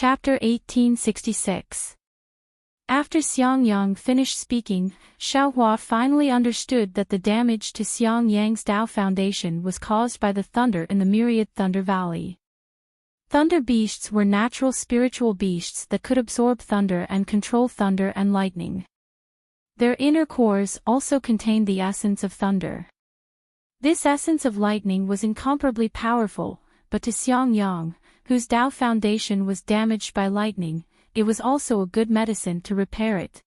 Chapter 1866. After Xiangyang finished speaking, Xiaohua finally understood that the damage to Xiangyang's Tao Foundation was caused by the thunder in the myriad Thunder Valley. Thunder beasts were natural spiritual beasts that could absorb thunder and control thunder and lightning. Their inner cores also contained the essence of thunder. This essence of lightning was incomparably powerful, but to Xiangyang, whose Tao Foundation was damaged by lightning, it was also a good medicine to repair it.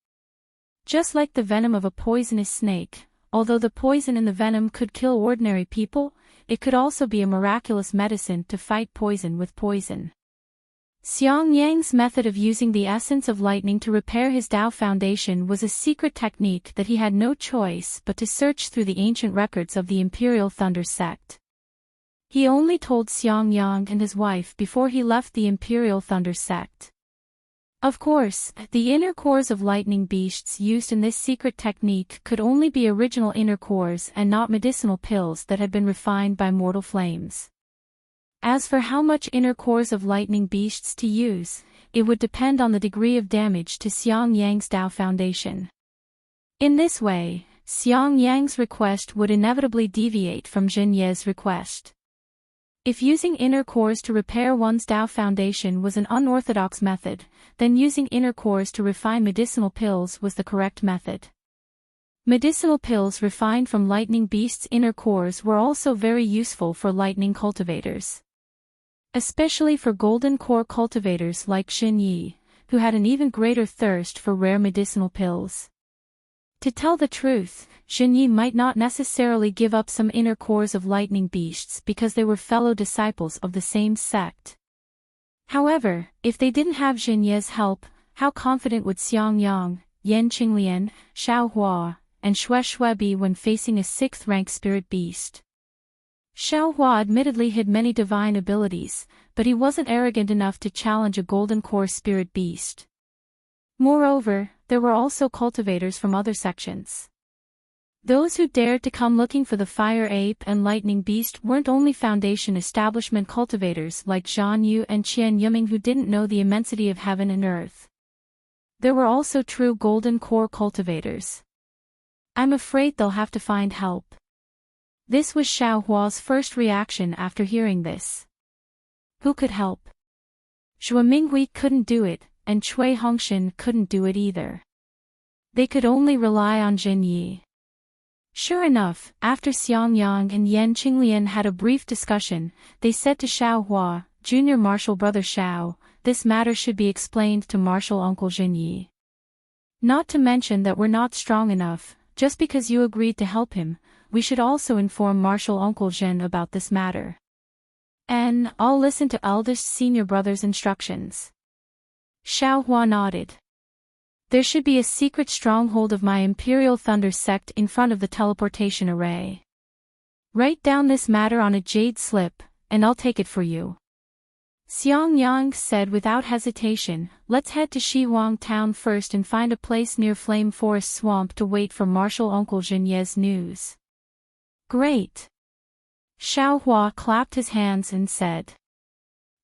Just like the venom of a poisonous snake, although the poison in the venom could kill ordinary people, it could also be a miraculous medicine to fight poison with poison. Xiangyang's method of using the essence of lightning to repair his Tao Foundation was a secret technique that he had no choice but to search through the ancient records of the Imperial Thunder Sect. He only told Xiangyang and his wife before he left the Imperial Thunder Sect. Of course, the inner cores of lightning beasts used in this secret technique could only be original inner cores and not medicinal pills that had been refined by mortal flames. As for how much inner cores of lightning beasts to use, it would depend on the degree of damage to Xiangyang's Tao Foundation. In this way, Xiangyang's request would inevitably deviate from Jin Ye's request. If using inner cores to repair one's Tao Foundation was an unorthodox method, then using inner cores to refine medicinal pills was the correct method. Medicinal pills refined from lightning beasts' inner cores were also very useful for lightning cultivators. Especially for golden core cultivators like Xin Yi, who had an even greater thirst for rare medicinal pills. To tell the truth, Xin Yi might not necessarily give up some inner cores of lightning beasts because they were fellow disciples of the same sect. However, if they didn't have Xin Yi's help, how confident would Xiangyang, Yan Qinglian, Xiaohua, and Xue be when facing a 6th-rank spirit beast? Xiaohua admittedly had many divine abilities, but he wasn't arrogant enough to challenge a golden core spirit beast. Moreover, there were also cultivators from other sections. Those who dared to come looking for the fire ape and lightning beast weren't only Foundation establishment cultivators like Zhan Yu and Qian Yiming who didn't know the immensity of heaven and earth. There were also true golden core cultivators. I'm afraid they'll have to find help. This was Xiaohua's first reaction after hearing this. Who could help? Zhou Minghui couldn't do it, and Cui Hongshan couldn't do it either. They could only rely on Jin Yi. Sure enough, after Xiangyang and Yan Qinglian had a brief discussion, they said to Xiaohua, Junior Martial Brother Xiao, this matter should be explained to Martial Uncle Jin Yi. Not to mention that we're not strong enough, just because you agreed to help him, we should also inform Martial Uncle Zhen about this matter. And I'll listen to eldest senior brother's instructions. Xiaohua nodded. There should be a secret stronghold of my Imperial Thunder Sect in front of the teleportation array. Write down this matter on a jade slip, and I'll take it for you. Xiangyang said without hesitation, let's head to Shihuang town first and find a place near Flame Forest Swamp to wait for Martial Uncle Jin Ye's news. Great. Xiaohua clapped his hands and said.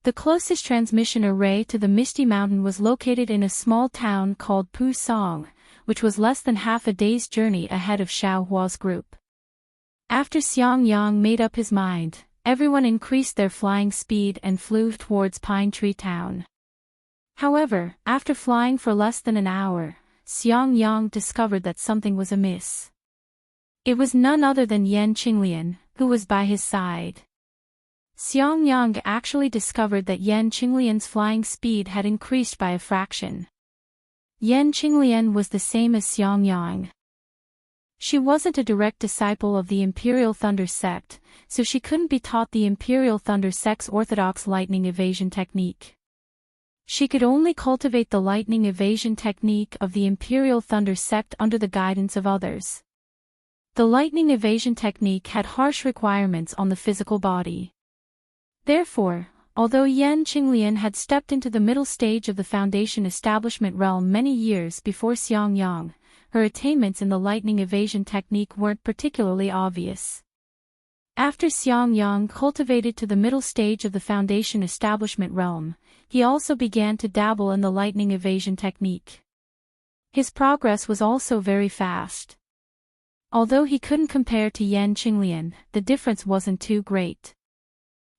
The closest transmission array to the Misty Mountain was located in a small town called Pusong, which was less than half a day's journey ahead of Xiaohua's group. After Xiangyang made up his mind, everyone increased their flying speed and flew towards Pine Tree Town. However, after flying for less than an hour, Xiangyang discovered that something was amiss. It was none other than Yan Qinglian, who was by his side. Xiangyang actually discovered that Yan Qinglian's flying speed had increased by a fraction. Yan Qinglian was the same as Xiangyang. She wasn't a direct disciple of the Imperial Thunder Sect, so she couldn't be taught the Imperial Thunder Sect's orthodox lightning evasion technique. She could only cultivate the lightning evasion technique of the Imperial Thunder Sect under the guidance of others. The lightning evasion technique had harsh requirements on the physical body. Therefore, although Yan Qinglian had stepped into the middle stage of the Foundation establishment realm many years before Xiangyang, her attainments in the lightning evasion technique weren't particularly obvious. After Xiangyang cultivated to the middle stage of the foundation establishment realm, he also began to dabble in the lightning evasion technique. His progress was also very fast. Although he couldn't compare to Yan Qinglian, the difference wasn't too great.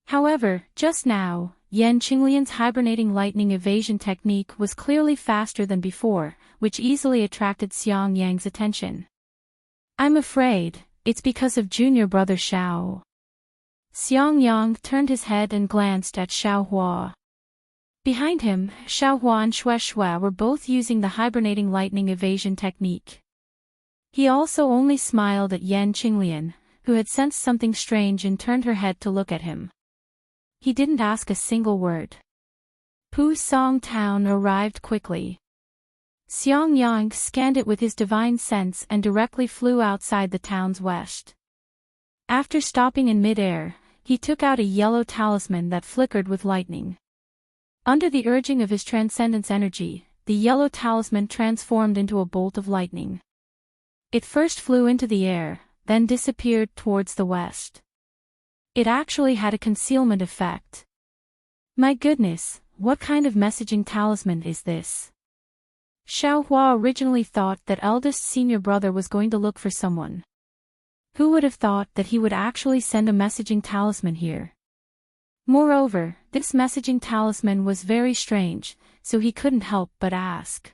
However, just now, Yan Qinglian's hibernating lightning evasion technique was clearly faster than before, which easily attracted Xiangyang's attention. "I'm afraid it's because of junior brother Xiao." Xiangyang turned his head and glanced at Xiaohua. Behind him, Xiaohua and Shueshue were both using the hibernating lightning evasion technique. He also only smiled at Yan Qinglian, who had sensed something strange and turned her head to look at him. He didn't ask a single word. Pu Song Town arrived quickly. Xiangyang scanned it with his divine sense and directly flew outside the town's west. After stopping in mid-air, he took out a yellow talisman that flickered with lightning. Under the urging of his transcendence energy, the yellow talisman transformed into a bolt of lightning. It first flew into the air, then disappeared towards the west. It actually had a concealment effect. My goodness, what kind of messaging talisman is this? Xiaohua originally thought that eldest senior brother was going to look for someone. Who would have thought that he would actually send a messaging talisman here? Moreover, this messaging talisman was very strange, so he couldn't help but ask.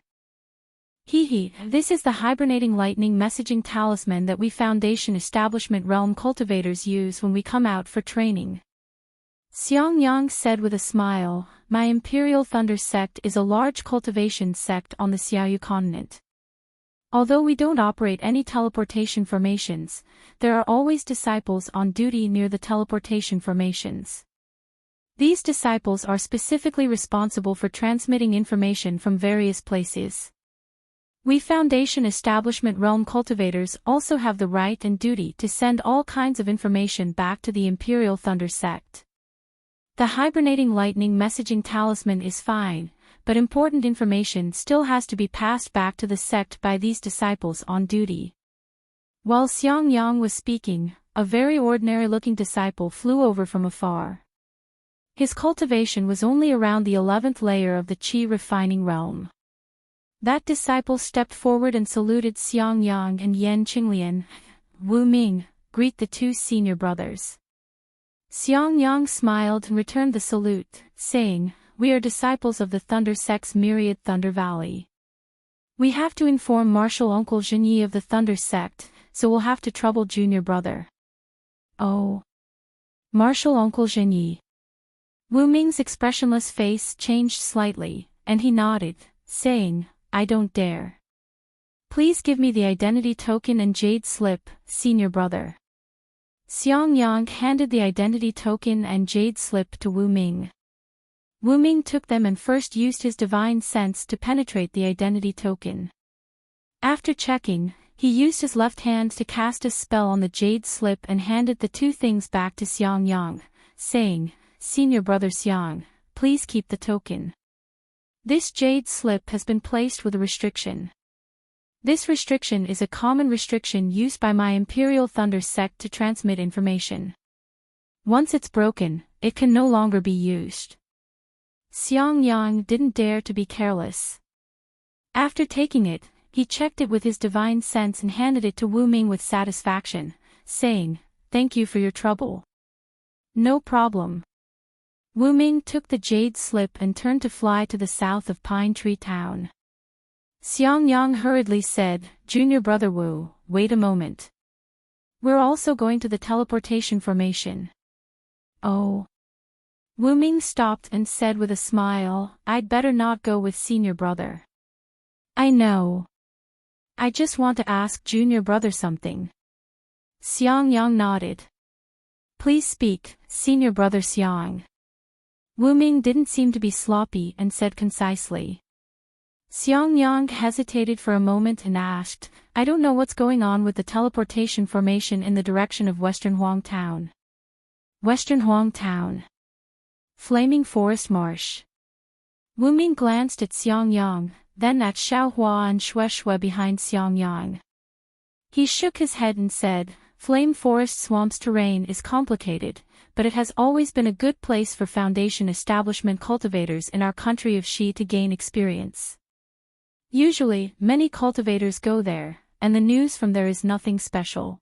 This is the hibernating lightning messaging talisman that we Foundation Establishment Realm cultivators use when we come out for training. Xiangyang said with a smile, "My Imperial Thunder Sect is a large cultivation sect on the Xiaoyu continent. Although we don't operate any teleportation formations, there are always disciples on duty near the teleportation formations. These disciples are specifically responsible for transmitting information from various places. We Foundation Establishment Realm cultivators also have the right and duty to send all kinds of information back to the Imperial Thunder Sect. The hibernating lightning messaging talisman is fine, but important information still has to be passed back to the sect by these disciples on duty." While Xiangyang was speaking, a very ordinary-looking disciple flew over from afar. His cultivation was only around the 11th layer of the Qi refining realm. That disciple stepped forward and saluted Xiangyang and Yan Qinglian. "Wu Ming, greet the two senior brothers." Xiangyang smiled and returned the salute, saying, "We are disciples of the Thunder Sect's myriad Thunder Valley. We have to inform Martial Uncle Zhenyi of the Thunder Sect, so we'll have to trouble junior brother." "Oh. Martial Uncle Zhenyi." Wu Ming's expressionless face changed slightly, and he nodded, saying, "I don't dare. Please give me the identity token and jade slip, senior brother." Xiangyang handed the identity token and jade slip to Wu Ming. Wu Ming took them and first used his divine sense to penetrate the identity token. After checking, he used his left hand to cast a spell on the jade slip and handed the two things back to Xiangyang, saying, "Senior brother Xiang, please keep the token. This jade slip has been placed with a restriction. This restriction is a common restriction used by my Imperial Thunder Sect to transmit information. Once it's broken, it can no longer be used." Xiangyang didn't dare to be careless. After taking it, he checked it with his divine sense and handed it to Wu Ming with satisfaction, saying, "Thank you for your trouble." "No problem." Wu Ming took the jade slip and turned to fly to the south of Pine Tree Town. Xiangyang hurriedly said, "Junior brother Wu, wait a moment. We're also going to the teleportation formation." "Oh." Wu Ming stopped and said with a smile, "I'd better not go with senior brother." "I know. I just want to ask junior brother something." Xiangyang nodded. "Please speak, senior brother Xiang." Wu Ming didn't seem to be sloppy and said concisely. Xiangyang hesitated for a moment and asked, "I don't know what's going on with the teleportation formation in the direction of Western Huang Town." "Western Huang Town. Flaming Forest Marsh." Wu Ming glanced at Xiangyang, then at Xiaohua and Shueshue behind Xiangyang. He shook his head and said, Flame Forest Swamp's terrain is complicated, but it has always been a good place for foundation establishment cultivators in our country of Shi to gain experience. Usually, many cultivators go there, and the news from there is nothing special.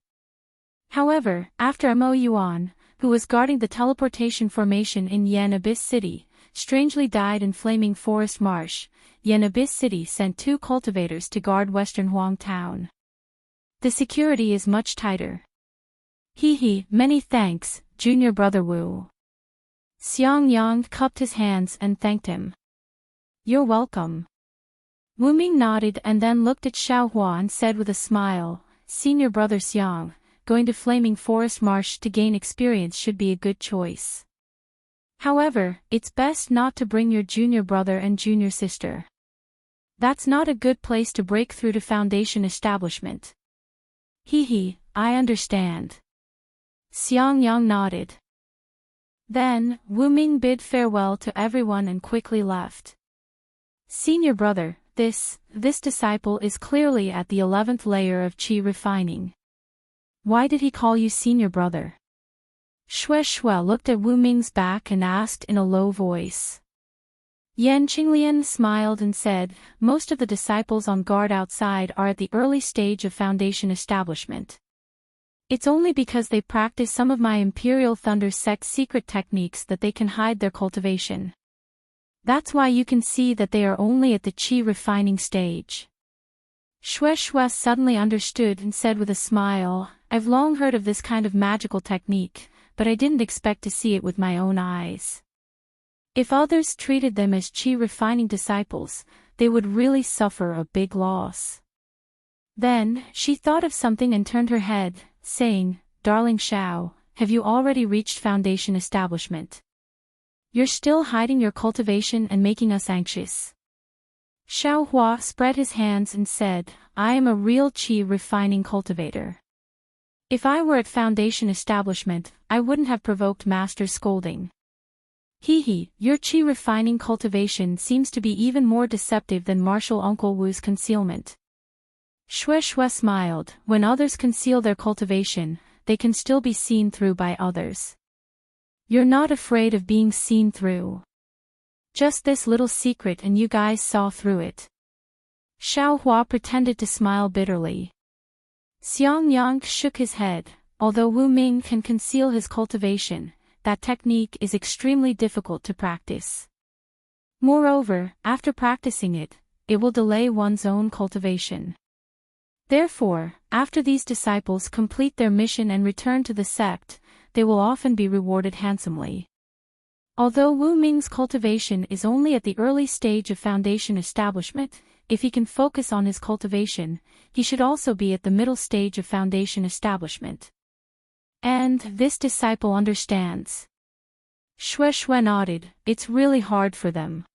However, after Mo Yuan, who was guarding the teleportation formation in Yen Abyss City, strangely died in Flaming Forest Marsh, Yen Abyss City sent 2 cultivators to guard Western Huang Town. The security is much tighter. Many thanks, Junior Brother Wu. Xiang Yang cupped his hands and thanked him. You're welcome. Wu Ming nodded and then looked at Xiao Hua and said with a smile, Senior Brother Xiang, going to Flaming Forest Marsh to gain experience should be a good choice. However, it's best not to bring your junior brother and junior sister. That's not a good place to break through to foundation establishment. I understand. Xiang Yang nodded. Then, Wu Ming bid farewell to everyone and quickly left. Senior brother, this disciple is clearly at the 11th layer of Qi refining. Why did he call you senior brother? Shui looked at Wu Ming's back and asked in a low voice. Yan Qinglian smiled and said, most of the disciples on guard outside are at the early stage of foundation establishment. It's only because they practice some of my Imperial Thunder Sect's secret techniques that they can hide their cultivation. That's why you can see that they are only at the Qi refining stage. Shui suddenly understood and said with a smile, I've long heard of this kind of magical technique, but I didn't expect to see it with my own eyes. If others treated them as Qi refining disciples, they would really suffer a big loss. Then, she thought of something and turned her head, saying, Darling Xiao, have you already reached foundation establishment? You're still hiding your cultivation and making us anxious. Xiao Hua spread his hands and said, I am a real Qi refining cultivator. If I were at foundation establishment, I wouldn't have provoked Master's scolding. Your Qi refining cultivation seems to be even more deceptive than Martial Uncle Wu's concealment. Shui smiled, when others conceal their cultivation, they can still be seen through by others. You're not afraid of being seen through. Just this little secret and you guys saw through it. Xiao Hua pretended to smile bitterly. Xiang Yang shook his head, although Wu Ming can conceal his cultivation, that technique is extremely difficult to practice. Moreover, after practicing it, it will delay one's own cultivation. Therefore, after these disciples complete their mission and return to the sect, they will often be rewarded handsomely. Although Wu Ming's cultivation is only at the early stage of foundation establishment, if he can focus on his cultivation, he should also be at the middle stage of foundation establishment. And this disciple understands. Shui nodded, it's really hard for them.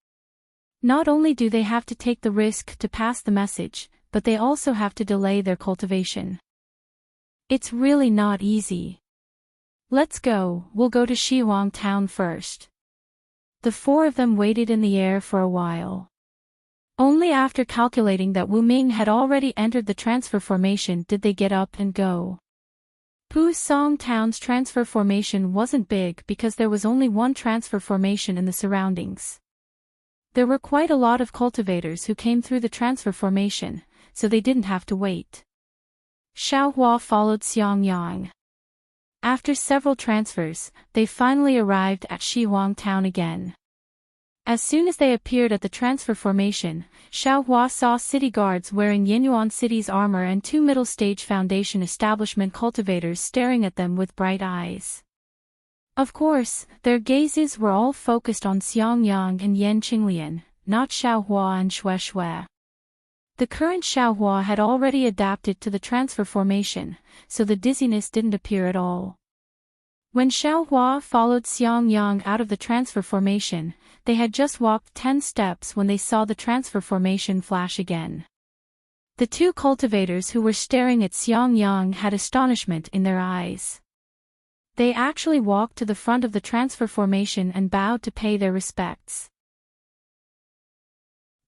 Not only do they have to take the risk to pass the message, but they also have to delay their cultivation. It's really not easy. Let's go, we'll go to Shihuang Town first. The 4 of them waited in the air for a while. Only after calculating that Wu Ming had already entered the transfer formation did they get up and go. Pusong Town's transfer formation wasn't big because there was only one transfer formation in the surroundings. There were quite a lot of cultivators who came through the transfer formation, so they didn't have to wait. Xiao Hua followed Xiang Yang. After several transfers, they finally arrived at Shihuang Town again. As soon as they appeared at the transfer formation, Xiao Hua saw city guards wearing Yinyuan City's armor and 2 middle-stage foundation establishment cultivators staring at them with bright eyes. Of course, their gazes were all focused on Xiang Yang and Yan Qinglian, not Xiao Hua and Shui. The current Xiao Hua had already adapted to the transfer formation, so the dizziness didn't appear at all. When Xiao Hua followed Xiang Yang out of the transfer formation, they had just walked 10 steps when they saw the transfer formation flash again. The 2 cultivators who were staring at Xiang Yang had astonishment in their eyes. They actually walked to the front of the transfer formation and bowed to pay their respects.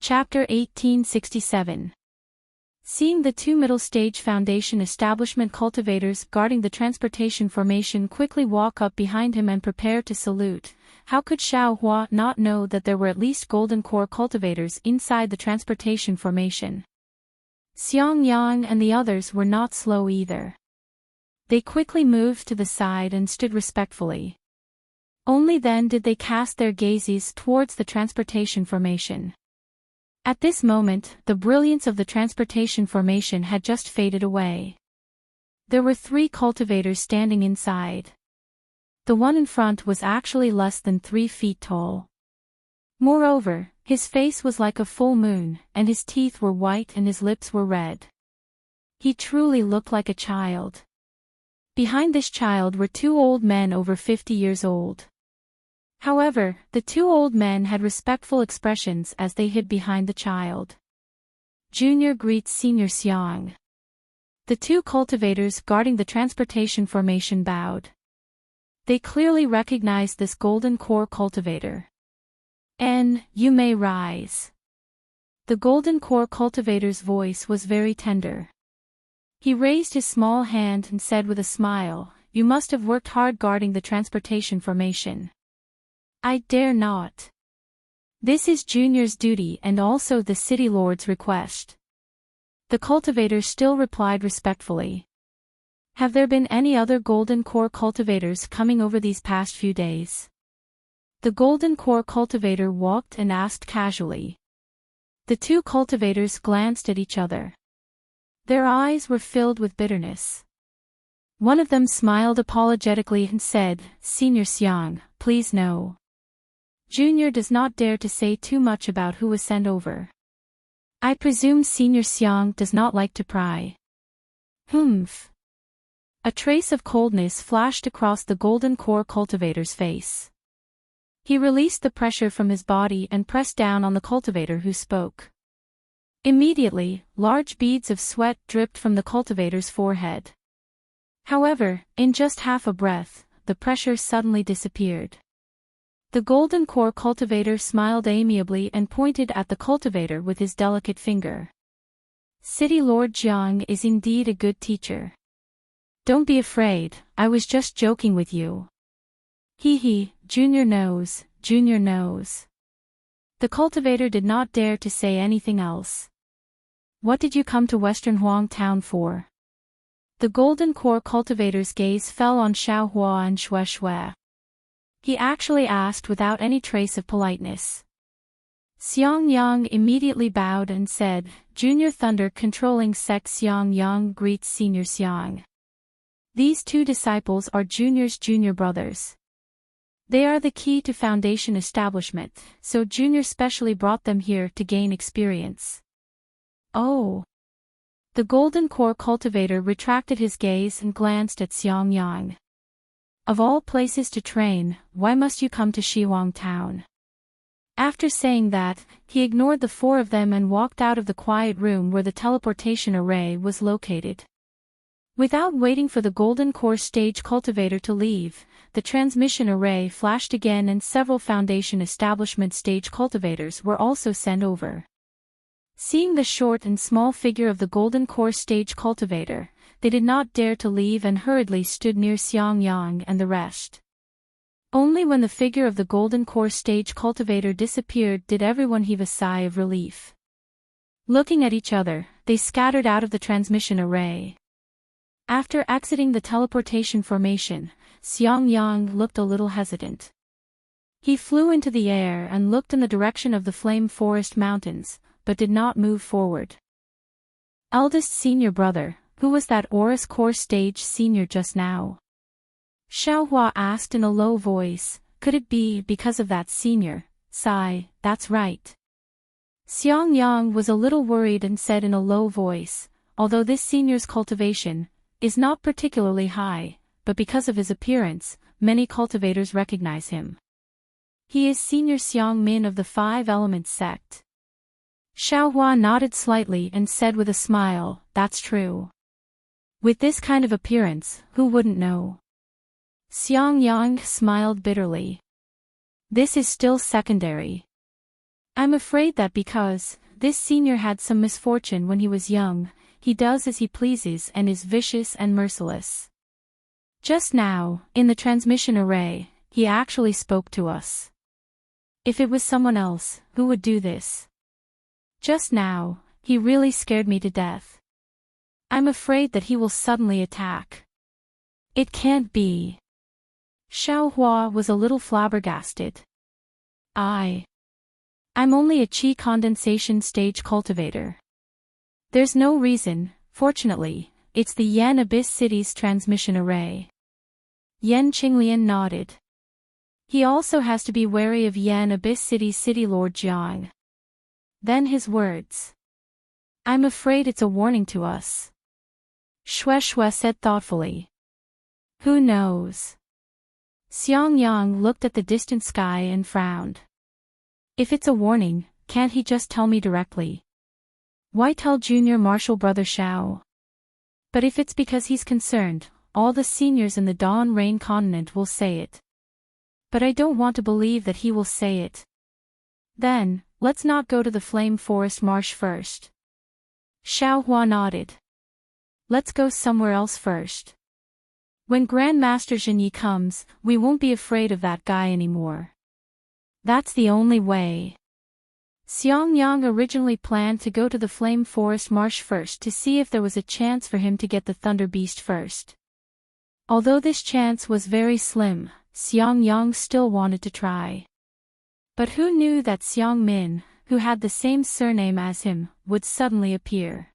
Chapter 1867. Seeing the two middle-stage Foundation establishment cultivators guarding the transportation formation quickly walk up behind him and prepare to salute, how could Xiao Hua not know that there were at least golden core cultivators inside the transportation formation? Xiang Yang and the others were not slow either. They quickly moved to the side and stood respectfully. Only then did they cast their gazes towards the transportation formation. At this moment, the brilliance of the transportation formation had just faded away. There were 3 cultivators standing inside. The one in front was actually less than 3 feet tall. Moreover, his face was like a full moon, and his teeth were white and his lips were red. He truly looked like a child. Behind this child were 2 old men over 50 years old. However, the 2 old men had respectful expressions as they hid behind the child. Junior greets Senior Xiang. The 2 cultivators guarding the transportation formation bowed. They clearly recognized this golden core cultivator. You may rise. The golden core cultivator's voice was very tender. He raised his small hand and said with a smile, "You must have worked hard guarding the transportation formation." "I dare not. This is Junior's duty and also the City Lord's request." The cultivator still replied respectfully. "Have there been any other golden core cultivators coming over these past few days?" The golden core cultivator walked and asked casually. The 2 cultivators glanced at each other. Their eyes were filled with bitterness. One of them smiled apologetically and said, "Senior Xiang, please no. Junior does not dare to say too much about who was sent over. I presume Senior Xiang does not like to pry." Humph. A trace of coldness flashed across the golden core cultivator's face. He released the pressure from his body and pressed down on the cultivator who spoke. Immediately, large beads of sweat dripped from the cultivator's forehead. However, in just half a breath, the pressure suddenly disappeared. The golden core cultivator smiled amiably and pointed at the cultivator with his delicate finger. "City Lord Jiang is indeed a good teacher. Don't be afraid, I was just joking with you. Hee, Junior knows, Junior knows." The cultivator did not dare to say anything else. "What did you come to Western Huang Town for?" The golden core cultivator's gaze fell on Xiao Hua and Xue Xue. He actually asked without any trace of politeness. Xiang Yang immediately bowed and said, "Junior Thunder Controlling Sect Xiang Yang greets Senior Xiang. These 2 disciples are Junior's junior brothers. They are the key to Foundation establishment, so Junior specially brought them here to gain experience." "Oh." The golden core cultivator retracted his gaze and glanced at Xiang Yang. "Of all places to train, why must you come to Shihuang Town?" After saying that, he ignored the 4 of them and walked out of the quiet room where the teleportation array was located. Without waiting for the golden core stage cultivator to leave, the transmission array flashed again and several Foundation establishment stage cultivators were also sent over. Seeing the short and small figure of the golden core stage cultivator, they did not dare to leave and hurriedly stood near Xiang Yang and the rest. Only when the figure of the golden core stage cultivator disappeared did everyone heave a sigh of relief. Looking at each other, they scattered out of the transmission array. After exiting the teleportation formation, Xiang Yang looked a little hesitant. He flew into the air and looked in the direction of the Flame Forest Mountains, but did not move forward. "Eldest senior brother, who was that Aurus Core Stage senior just now?" Xiao Hua asked in a low voice. "Could it be because of that senior?" "Sigh, that's right." Xiang Yang was a little worried and said in a low voice, "Although this senior's cultivation is not particularly high, but because of his appearance, many cultivators recognize him. He is Senior Xiang Min of the 5 Elements sect." Xiao Hua nodded slightly and said with a smile, "That's true. With this kind of appearance, who wouldn't know?" Xiang Yang smiled bitterly. "This is still secondary. I'm afraid that because this senior had some misfortune when he was young, he does as he pleases and is vicious and merciless. Just now, in the transmission array, he actually spoke to us. If it was someone else, who would do this? Just now, he really scared me to death. I'm afraid that he will suddenly attack. It can't be. Xiaohua was a little flabbergasted. I'm only a qi condensation stage cultivator. There's no reason, fortunately, it's the Yan Abyss City's transmission array. Yan Qinglian nodded. He also has to be wary of Yan Abyss City's City Lord Jiang. Then his words. I'm afraid it's a warning to us. Shui said thoughtfully. Who knows? Xiang Yang looked at the distant sky and frowned. If it's a warning, can't he just tell me directly? Why tell Junior Marshal Brother Xiao? But if it's because he's concerned, all the seniors in the Dawn Rain continent will say it. But I don't want to believe that he will say it. Then, let's not go to the Flame Forest Marsh first. Xiaohua nodded. Let's go somewhere else first. When Grandmaster Zhenyi comes, we won't be afraid of that guy anymore. That's the only way. Xiang Yang originally planned to go to the Flame Forest Marsh first to see if there was a chance for him to get the Thunder Beast first. Although this chance was very slim, Xiang Yang still wanted to try. But who knew that Xiang Min, who had the same surname as him, would suddenly appear?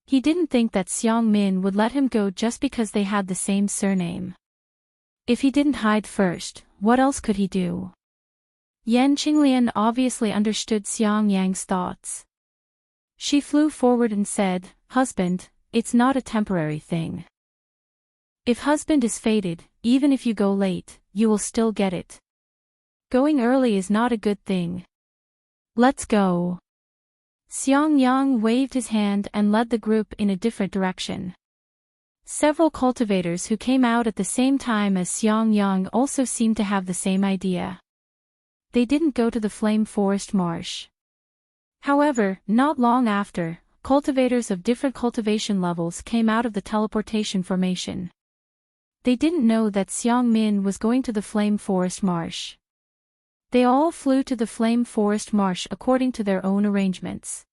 He didn't think that Xiang Min would let him go just because they had the same surname. If he didn't hide first, what else could he do? Yan Qinglian obviously understood Xiang Yang's thoughts. She flew forward and said, Husband, it's not a temporary thing. If husband is fated, even if you go late, you will still get it. Going early is not a good thing. Let's go. Xiang Yang waved his hand and led the group in a different direction. Several cultivators who came out at the same time as Xiang Yang also seemed to have the same idea. They didn't go to the Flame Forest Marsh. However, not long after, cultivators of different cultivation levels came out of the teleportation formation. They didn't know that Xiang Min was going to the Flame Forest Marsh. They all flew to the Flame Forest Marsh according to their own arrangements.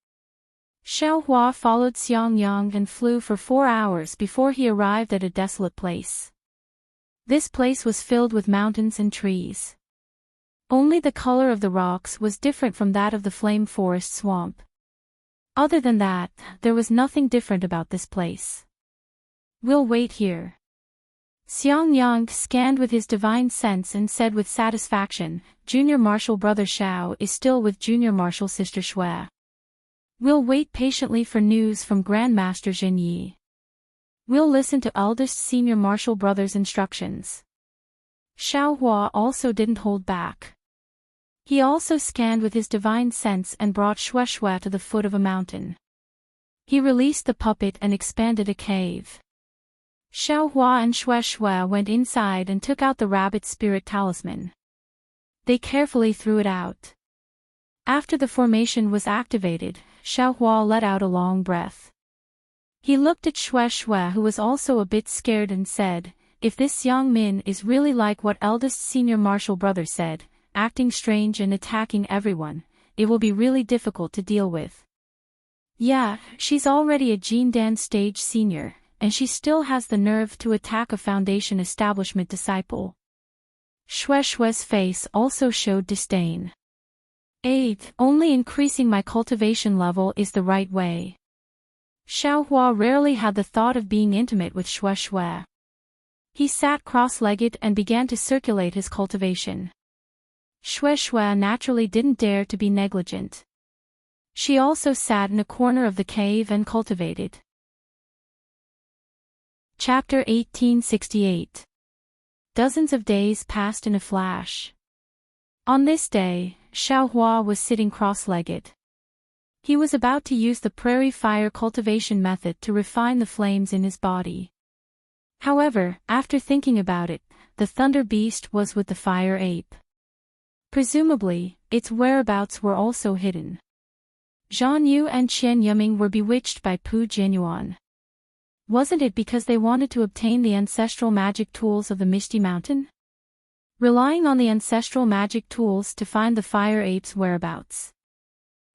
Xiaohua followed Xiang Yang and flew for 4 hours before he arrived at a desolate place. This place was filled with mountains and trees. Only the color of the rocks was different from that of the Flame Forest Swamp. Other than that, there was nothing different about this place. We'll wait here. Xiang Yang scanned with his divine sense and said with satisfaction, Junior Marshal Brother Xiao is still with Junior Marshal Sister Shui. We'll wait patiently for news from Grandmaster Zhenyi. We'll listen to eldest Senior Marshal Brother's instructions. Xiaohua also didn't hold back. He also scanned with his divine sense and brought Shui to the foot of a mountain. He released the puppet and expanded a cave. Xiaohua and Shui went inside and took out the rabbit spirit talisman. They carefully threw it out. After the formation was activated, Xiaohua let out a long breath. He looked at Shui, who was also a bit scared, and said, If this Xiang Min is really like what eldest Senior Marshal Brother said, acting strange and attacking everyone, it will be really difficult to deal with. Yeah, she's already a Jindan stage senior, and she still has the nerve to attack a Foundation establishment disciple. Shui's face also showed disdain. Only increasing my cultivation level is the right way. Xiaohua rarely had the thought of being intimate with Shui. He sat cross-legged and began to circulate his cultivation. Shui naturally didn't dare to be negligent. She also sat in a corner of the cave and cultivated. Chapter 1868. Dozens of days passed in a flash. On this day, Xiaohua was sitting cross-legged. He was about to use the prairie fire cultivation method to refine the flames in his body. However, after thinking about it, the Thunder Beast was with the Fire Ape. Presumably, its whereabouts were also hidden. Zhan Yu and Qian Yiming were bewitched by Pu Jinyuan. Wasn't it because they wanted to obtain the ancestral magic tools of the Misty Mountain? Relying on the ancestral magic tools to find the fire ape's whereabouts.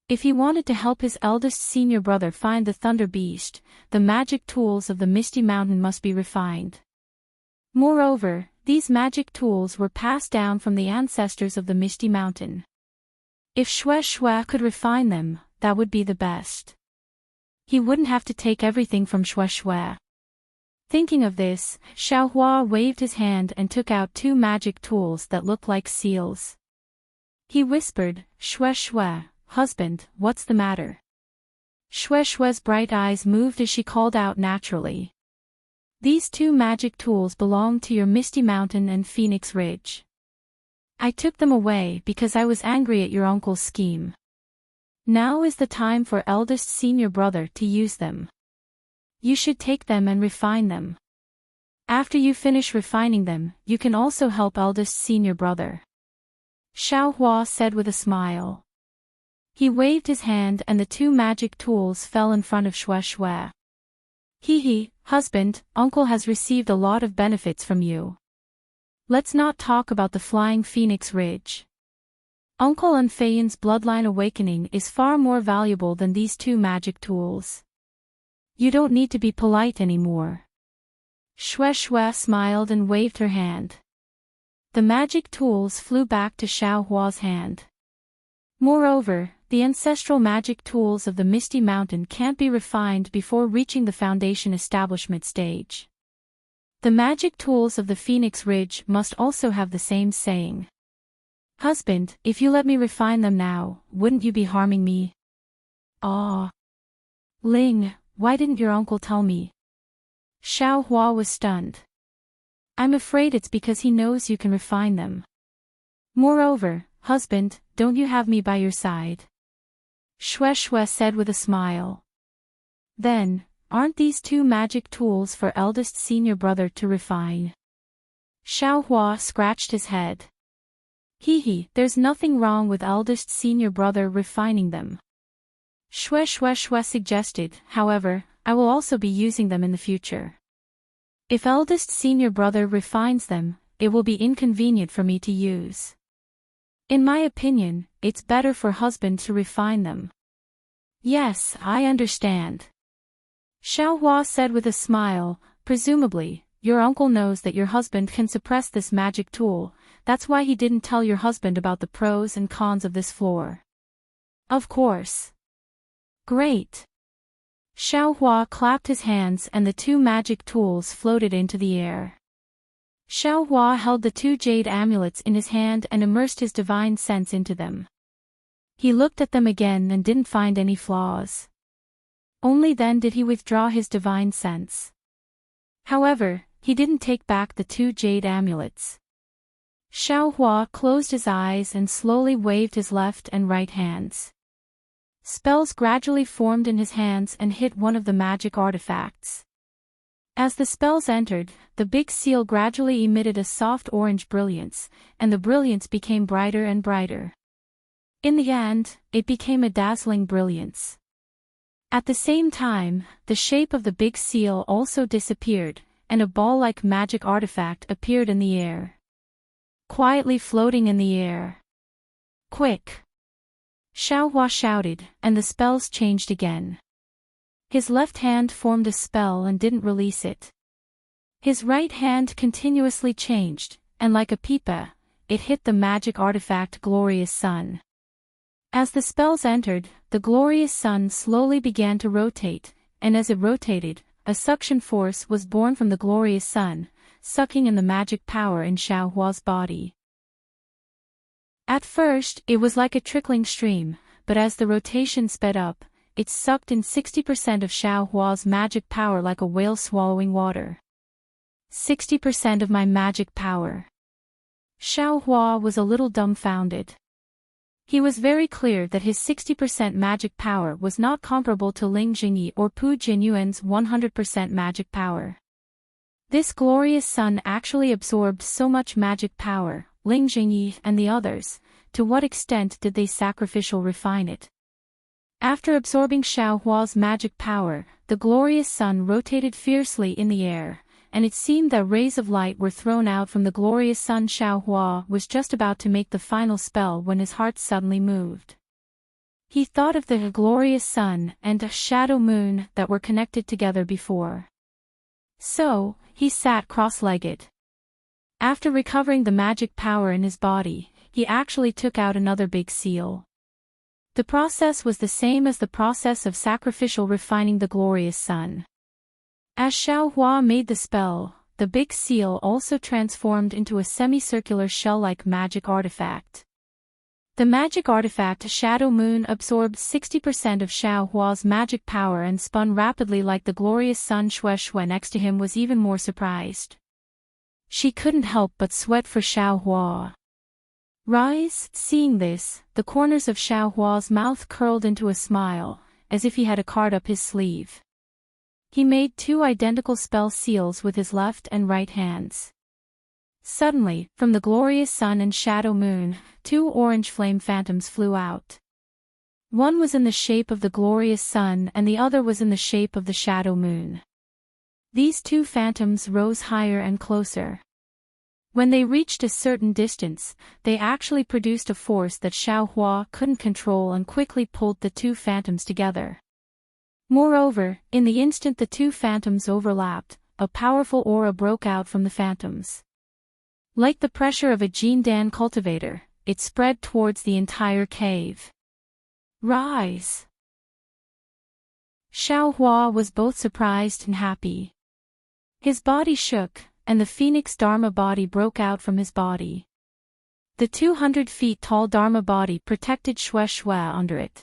If he wanted to help his eldest senior brother find the Thunder Beast, the magic tools of the Misty Mountain must be refined. Moreover, these magic tools were passed down from the ancestors of the Misty Mountain. If Xue Xue could refine them, that would be the best. He wouldn't have to take everything from Xue Xue. Thinking of this, Xiaohua waved his hand and took out two magic tools that looked like seals. He whispered, "Xue Xue, husband, what's the matter?" Xue Xue's bright eyes moved as she called out naturally. "These two magic tools belong to your Misty Mountain and Phoenix Ridge. I took them away because I was angry at your uncle's scheme. Now is the time for eldest senior brother to use them. You should take them and refine them. After you finish refining them, you can also help eldest senior brother," Xiaohua said with a smile. He waved his hand and the two magic tools fell in front of Xue Xue. "Hee, husband, uncle has received a lot of benefits from you. Let's not talk about the flying Phoenix Ridge. Uncle and Feiyan's bloodline awakening is far more valuable than these two magic tools. You don't need to be polite anymore." Xue Xue smiled and waved her hand. The magic tools flew back to Xiaohua's hand. Moreover, the ancestral magic tools of the Misty Mountain can't be refined before reaching the foundation establishment stage. The magic tools of the Phoenix Ridge must also have the same saying. "Husband, if you let me refine them now, wouldn't you be harming me?" "Ah. Ling, why didn't your uncle tell me?" Xiaohua was stunned. "I'm afraid it's because he knows you can refine them. Moreover, husband, don't you have me by your side?" Xue Xue said with a smile. "Then, aren't these two magic tools for eldest senior brother to refine?" Xiaohua scratched his head. There's nothing wrong with eldest senior brother refining them. Xue Xue suggested, "However, I will also be using them in the future. If eldest senior brother refines them, it will be inconvenient for me to use. In my opinion, it's better for husband to refine them." "Yes, I understand," Xiaohua said with a smile. "Presumably, your uncle knows that your husband can suppress this magic tool, that's why he didn't tell your husband about the pros and cons of this floor." "Of course." "Great." Xiaohua clapped his hands and the two magic tools floated into the air. Xiaohua held the two jade amulets in his hand and immersed his divine sense into them. He looked at them again and didn't find any flaws. Only then did he withdraw his divine sense. However, he didn't take back the two jade amulets. Xiaohua closed his eyes and slowly waved his left and right hands. Spells gradually formed in his hands and hit one of the magic artifacts. As the spells entered, the big seal gradually emitted a soft orange brilliance, and the brilliance became brighter and brighter. In the end, it became a dazzling brilliance. At the same time, the shape of the big seal also disappeared, and a ball-like magic artifact appeared in the air. Quietly floating in the air. "Quick!" Xiaohua shouted, and the spells changed again. His left hand formed a spell and didn't release it. His right hand continuously changed, and like a pipa, it hit the magic artifact Glorious Sun. As the spells entered, the Glorious Sun slowly began to rotate, and as it rotated, a suction force was born from the Glorious Sun, sucking in the magic power in Xiaohua's body. At first, it was like a trickling stream, but as the rotation sped up, it sucked in 60% of Xiaohua's magic power like a whale swallowing water. 60% of my magic power. Xiaohua was a little dumbfounded. He was very clear that his 60% magic power was not comparable to Ling Jingyi or Pu Jinyuan's 100% magic power. This Glorious Sun actually absorbed so much magic power. Ling Jingyi and the others, to what extent did they sacrificial refine it? After absorbing Xiao Hua's magic power, the glorious sun rotated fiercely in the air, and it seemed that rays of light were thrown out from the glorious sun. Xiao Hua was just about to make the final spell when his heart suddenly moved. He thought of the glorious sun and a shadow moon that were connected together before. So, he sat cross-legged. After recovering the magic power in his body, he actually took out another big seal. The process was the same as the process of sacrificial refining the glorious sun. As Xiao Hua made the spell, the big seal also transformed into a semicircular shell-like magic artifact. The magic artifact Shadow Moon absorbed 60% of Xiao Hua's magic power and spun rapidly like the glorious sun. Shui next to him was even more surprised. She couldn't help but sweat for Xiao Hua. Rise, seeing this, the corners of Xiao Hua's mouth curled into a smile, as if he had a card up his sleeve. He made 2 identical spell seals with his left and right hands. Suddenly, from the glorious sun and shadow moon, 2 orange flame phantoms flew out. One was in the shape of the glorious sun and the other was in the shape of the shadow moon. These 2 phantoms rose higher and closer. When they reached a certain distance, they actually produced a force that Xiao Hua couldn't control and quickly pulled the 2 phantoms together. Moreover, in the instant the 2 phantoms overlapped, a powerful aura broke out from the phantoms. Like the pressure of a Jindan cultivator, it spread towards the entire cave. Rise! Xiao Hua was both surprised and happy. His body shook, and the Phoenix Dharma body broke out from his body. The 200 feet tall Dharma body protected Shui under it.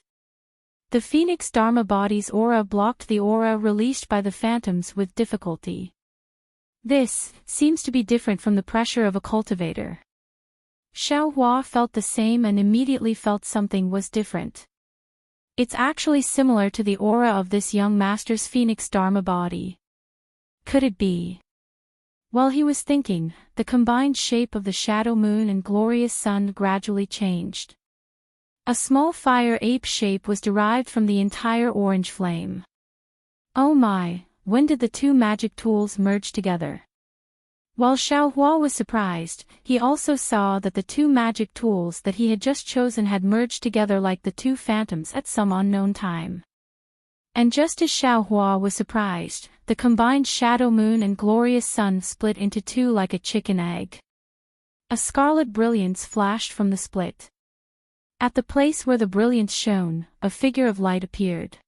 The Phoenix Dharma body's aura blocked the aura released by the phantoms with difficulty. This seems to be different from the pressure of a cultivator. Xiao Hua felt the same and immediately felt something was different. It's actually similar to the aura of this young master's Phoenix Dharma body. Could it be? While he was thinking, the combined shape of the shadow moon and glorious sun gradually changed. A small fire ape shape was derived from the entire orange flame. Oh my, when did the 2 magic tools merge together? While Xiao Hua was surprised, he also saw that the 2 magic tools that he had just chosen had merged together like the 2 phantoms at some unknown time. And just as Xiao Hua was surprised, the combined shadow moon and glorious sun split into 2 like a chicken egg. A scarlet brilliance flashed from the split. At the place where the brilliance shone, a figure of light appeared.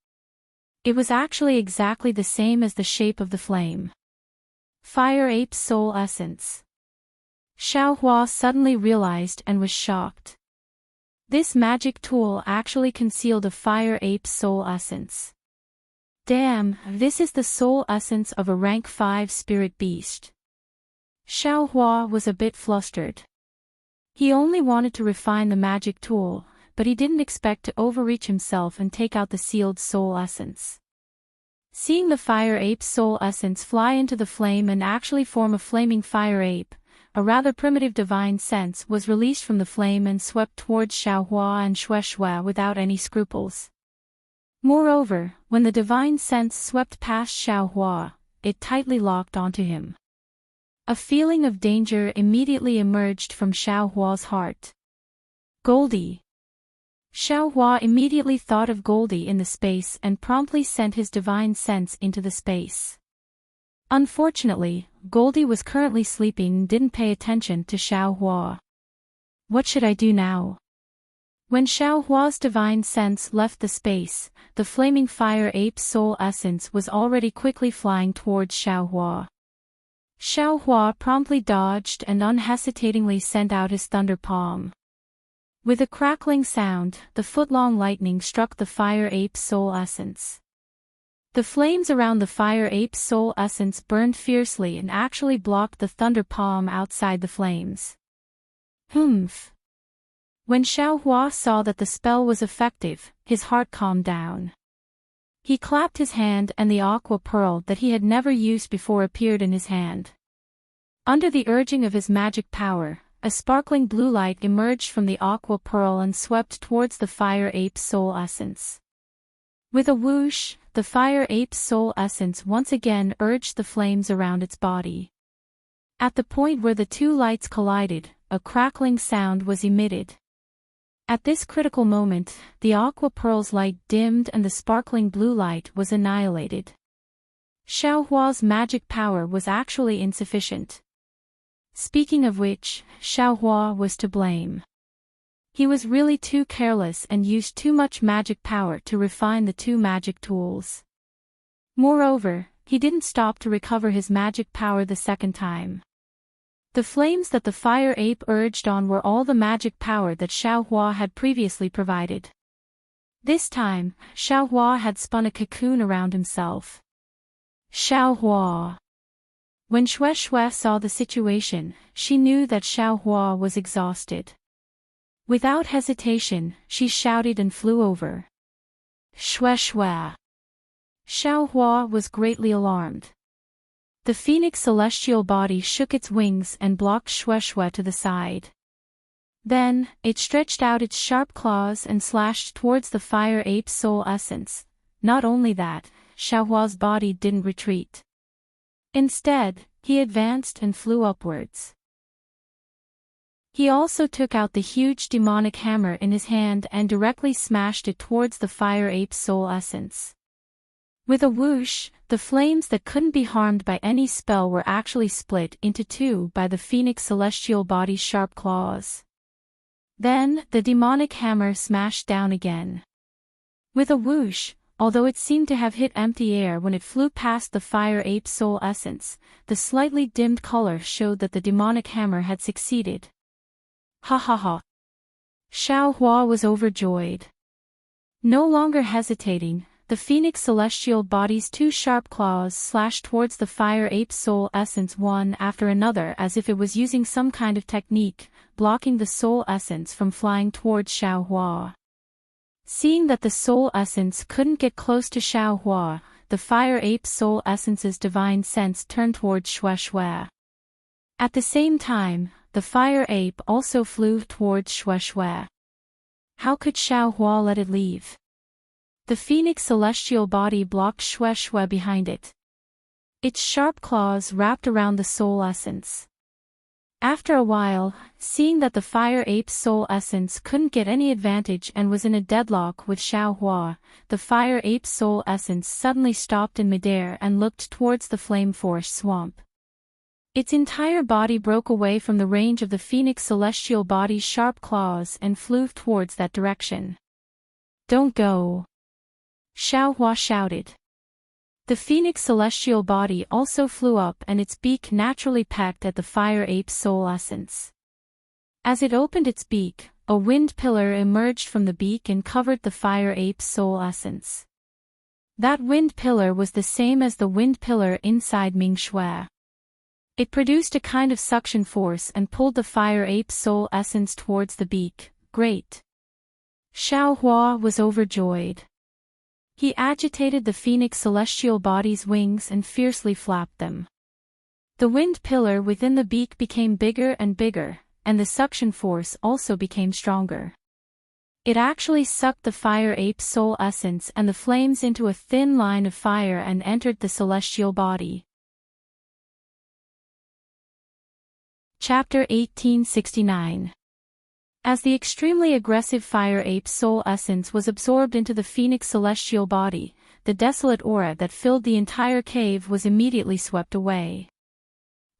It was actually exactly the same as the shape of the flame. Fire Ape's soul essence. Xiao Hua suddenly realized and was shocked. This magic tool actually concealed a Fire Ape's soul essence. Damn, this is the soul essence of a rank 5 spirit beast. Xiao Hua was a bit flustered. He only wanted to refine the magic tool, but he didn't expect to overreach himself and take out the sealed soul essence. Seeing the Fire Ape's soul essence fly into the flame and actually form a flaming fire ape, a rather primitive divine sense was released from the flame and swept towards Xiao Hua and Shui without any scruples. Moreover, when the divine sense swept past Xiao Hua, it tightly locked onto him. A feeling of danger immediately emerged from Xiao Hua's heart. Goldie. Xiao Hua immediately thought of Goldie in the space and promptly sent his divine sense into the space. Unfortunately, Goldie was currently sleeping and didn't pay attention to Xiao Hua. What should I do now? When Xiao Hua's divine sense left the space, the flaming fire ape's soul essence was already quickly flying towards Xiao Hua. Xiao Hua promptly dodged and unhesitatingly sent out his thunder palm. With a crackling sound, the foot-long lightning struck the fire ape's soul essence. The flames around the fire ape's soul essence burned fiercely and actually blocked the thunder palm outside the flames. Humph! When Xiao Hua saw that the spell was effective, his heart calmed down. He clapped his hand and the aqua pearl that he had never used before appeared in his hand. Under the urging of his magic power, a sparkling blue light emerged from the aqua pearl and swept towards the fire ape's soul essence. With a whoosh, the fire ape's soul essence once again urged the flames around its body. At the point where the two lights collided, a crackling sound was emitted. At this critical moment, the aqua pearl's light dimmed and the sparkling blue light was annihilated. Xiaohua's magic power was actually insufficient. Speaking of which, Xiaohua was to blame. He was really too careless and used too much magic power to refine the two magic tools. Moreover, he didn't stop to recover his magic power the second time. The flames that the fire ape urged on were all the magic power that Xiaohua had previously provided. This time, Xiaohua had spun a cocoon around himself. Xiaohua. When Xue Xue saw the situation, she knew that Xiaohua was exhausted. Without hesitation, she shouted and flew over. Xue Xue. Xiaohua was greatly alarmed. The phoenix celestial body shook its wings and blocked Xue Xue to the side. Then, it stretched out its sharp claws and slashed towards the fire ape's soul essence. Not only that, Xiaohua's body didn't retreat. Instead, he advanced and flew upwards. He also took out the huge demonic hammer in his hand and directly smashed it towards the fire ape's soul essence. With a whoosh, the flames that couldn't be harmed by any spell were actually split into two by the phoenix celestial body's sharp claws. Then, the demonic hammer smashed down again. With a whoosh, although it seemed to have hit empty air when it flew past the fire ape's soul essence, the slightly dimmed color showed that the demonic hammer had succeeded. Ha ha ha. Xiaohua was overjoyed. No longer hesitating, the phoenix celestial body's two sharp claws slashed towards the fire ape's soul essence one after another as if it was using some kind of technique, blocking the soul essence from flying towards Xiaohua. Seeing that the soul essence couldn't get close to Xiaohua, the fire ape's soul essence's divine sense turned towards Xue Xue. At the same time, the fire ape also flew towards Xue Xue. How could Xiaohua let it leave? The phoenix celestial body blocked Xue Xue behind it. Its sharp claws wrapped around the soul essence. After a while, seeing that the fire ape's soul essence couldn't get any advantage and was in a deadlock with Xiaohua, the fire ape's soul essence suddenly stopped in midair and looked towards the flame-forest swamp. Its entire body broke away from the range of the phoenix celestial body's sharp claws and flew towards that direction. Don't go! Xiaohua shouted. The phoenix celestial body also flew up and its beak naturally pecked at the fire ape's soul essence. As it opened its beak, a wind pillar emerged from the beak and covered the fire ape's soul essence. That wind pillar was the same as the wind pillar inside Ming Shui. It produced a kind of suction force and pulled the fire ape's soul essence towards the beak. Great! Xiaohua was overjoyed. He agitated the phoenix celestial body's wings and fiercely flapped them. The wind pillar within the beak became bigger and bigger, and the suction force also became stronger. It actually sucked the fire ape's soul essence and the flames into a thin line of fire and entered the celestial body. Chapter 1869. As the extremely aggressive fire ape's soul essence was absorbed into the phoenix celestial body, the desolate aura that filled the entire cave was immediately swept away.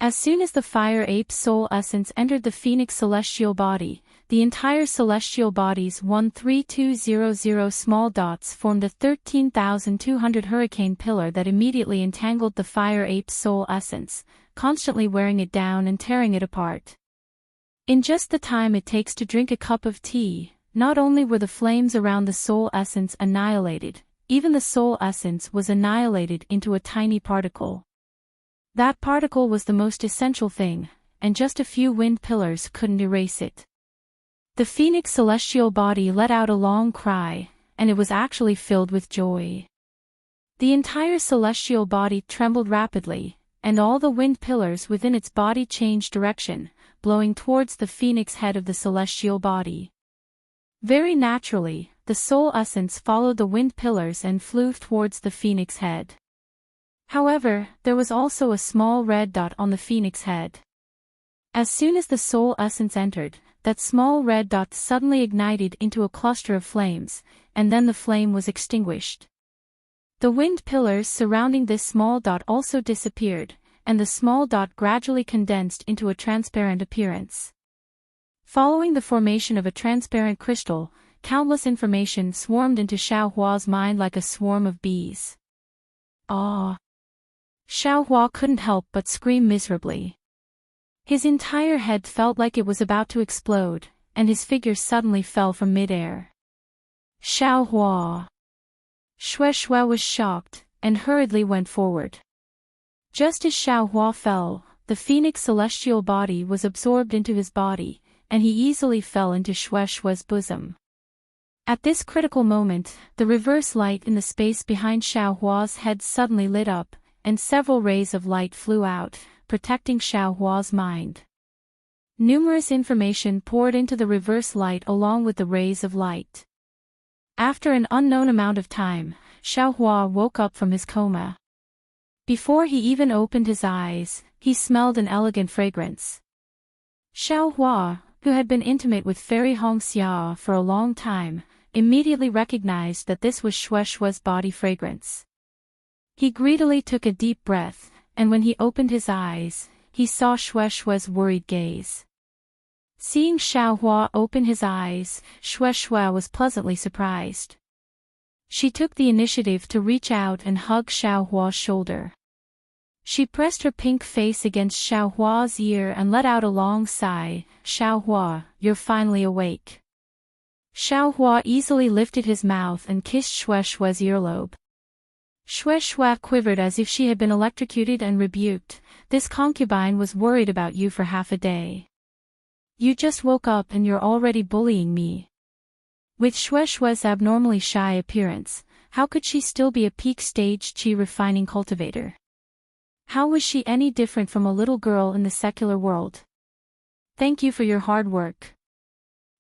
As soon as the fire ape's soul essence entered the phoenix celestial body, the entire celestial body's 13200 small dots formed a 13,200 hurricane pillar that immediately entangled the fire ape's soul essence, constantly wearing it down and tearing it apart. In just the time it takes to drink a cup of tea, not only were the flames around the soul essence annihilated, even the soul essence was annihilated into a tiny particle. That particle was the most essential thing, and just a few wind pillars couldn't erase it. The phoenix celestial body let out a long cry, and it was actually filled with joy. The entire celestial body trembled rapidly, and all the wind pillars within its body changed direction, blowing towards the phoenix head of the celestial body. Very naturally, the soul essence followed the wind pillars and flew towards the phoenix head. However, there was also a small red dot on the phoenix head. As soon as the soul essence entered, that small red dot suddenly ignited into a cluster of flames, and then the flame was extinguished. The wind pillars surrounding this small dot also disappeared, and the small dot gradually condensed into a transparent appearance. Following the formation of a transparent crystal, countless information swarmed into Xiaohua's mind like a swarm of bees. Ah! Xiaohua couldn't help but scream miserably. His entire head felt like it was about to explode, and his figure suddenly fell from mid-air. Xiaohua! Shui was shocked, and hurriedly went forward. Just as Xiaohua fell, the phoenix celestial body was absorbed into his body, and he easily fell into Shui's bosom. At this critical moment, the reverse light in the space behind Xiaohua's head suddenly lit up, and several rays of light flew out, protecting Xiaohua's mind. Numerous information poured into the reverse light along with the rays of light. After an unknown amount of time, Xiaohua woke up from his coma. Before he even opened his eyes, he smelled an elegant fragrance. Xiaohua, who had been intimate with Fairy Hongxia for a long time, immediately recognized that this was Shui's body fragrance. He greedily took a deep breath, and when he opened his eyes, he saw Shui's worried gaze. Seeing Xiaohua open his eyes, Shui was pleasantly surprised. She took the initiative to reach out and hug Xiaohua's shoulder. She pressed her pink face against Xiaohua's ear and let out a long sigh. "Xiaohua, you're finally awake." Xiaohua easily lifted his mouth and kissed Shui's earlobe. Shui quivered as if she had been electrocuted and rebuked. "This concubine was worried about you for half a day. You just woke up and you're already bullying me." With Shui's abnormally shy appearance, how could she still be a peak stage chi refining cultivator? How was she any different from a little girl in the secular world? "Thank you for your hard work."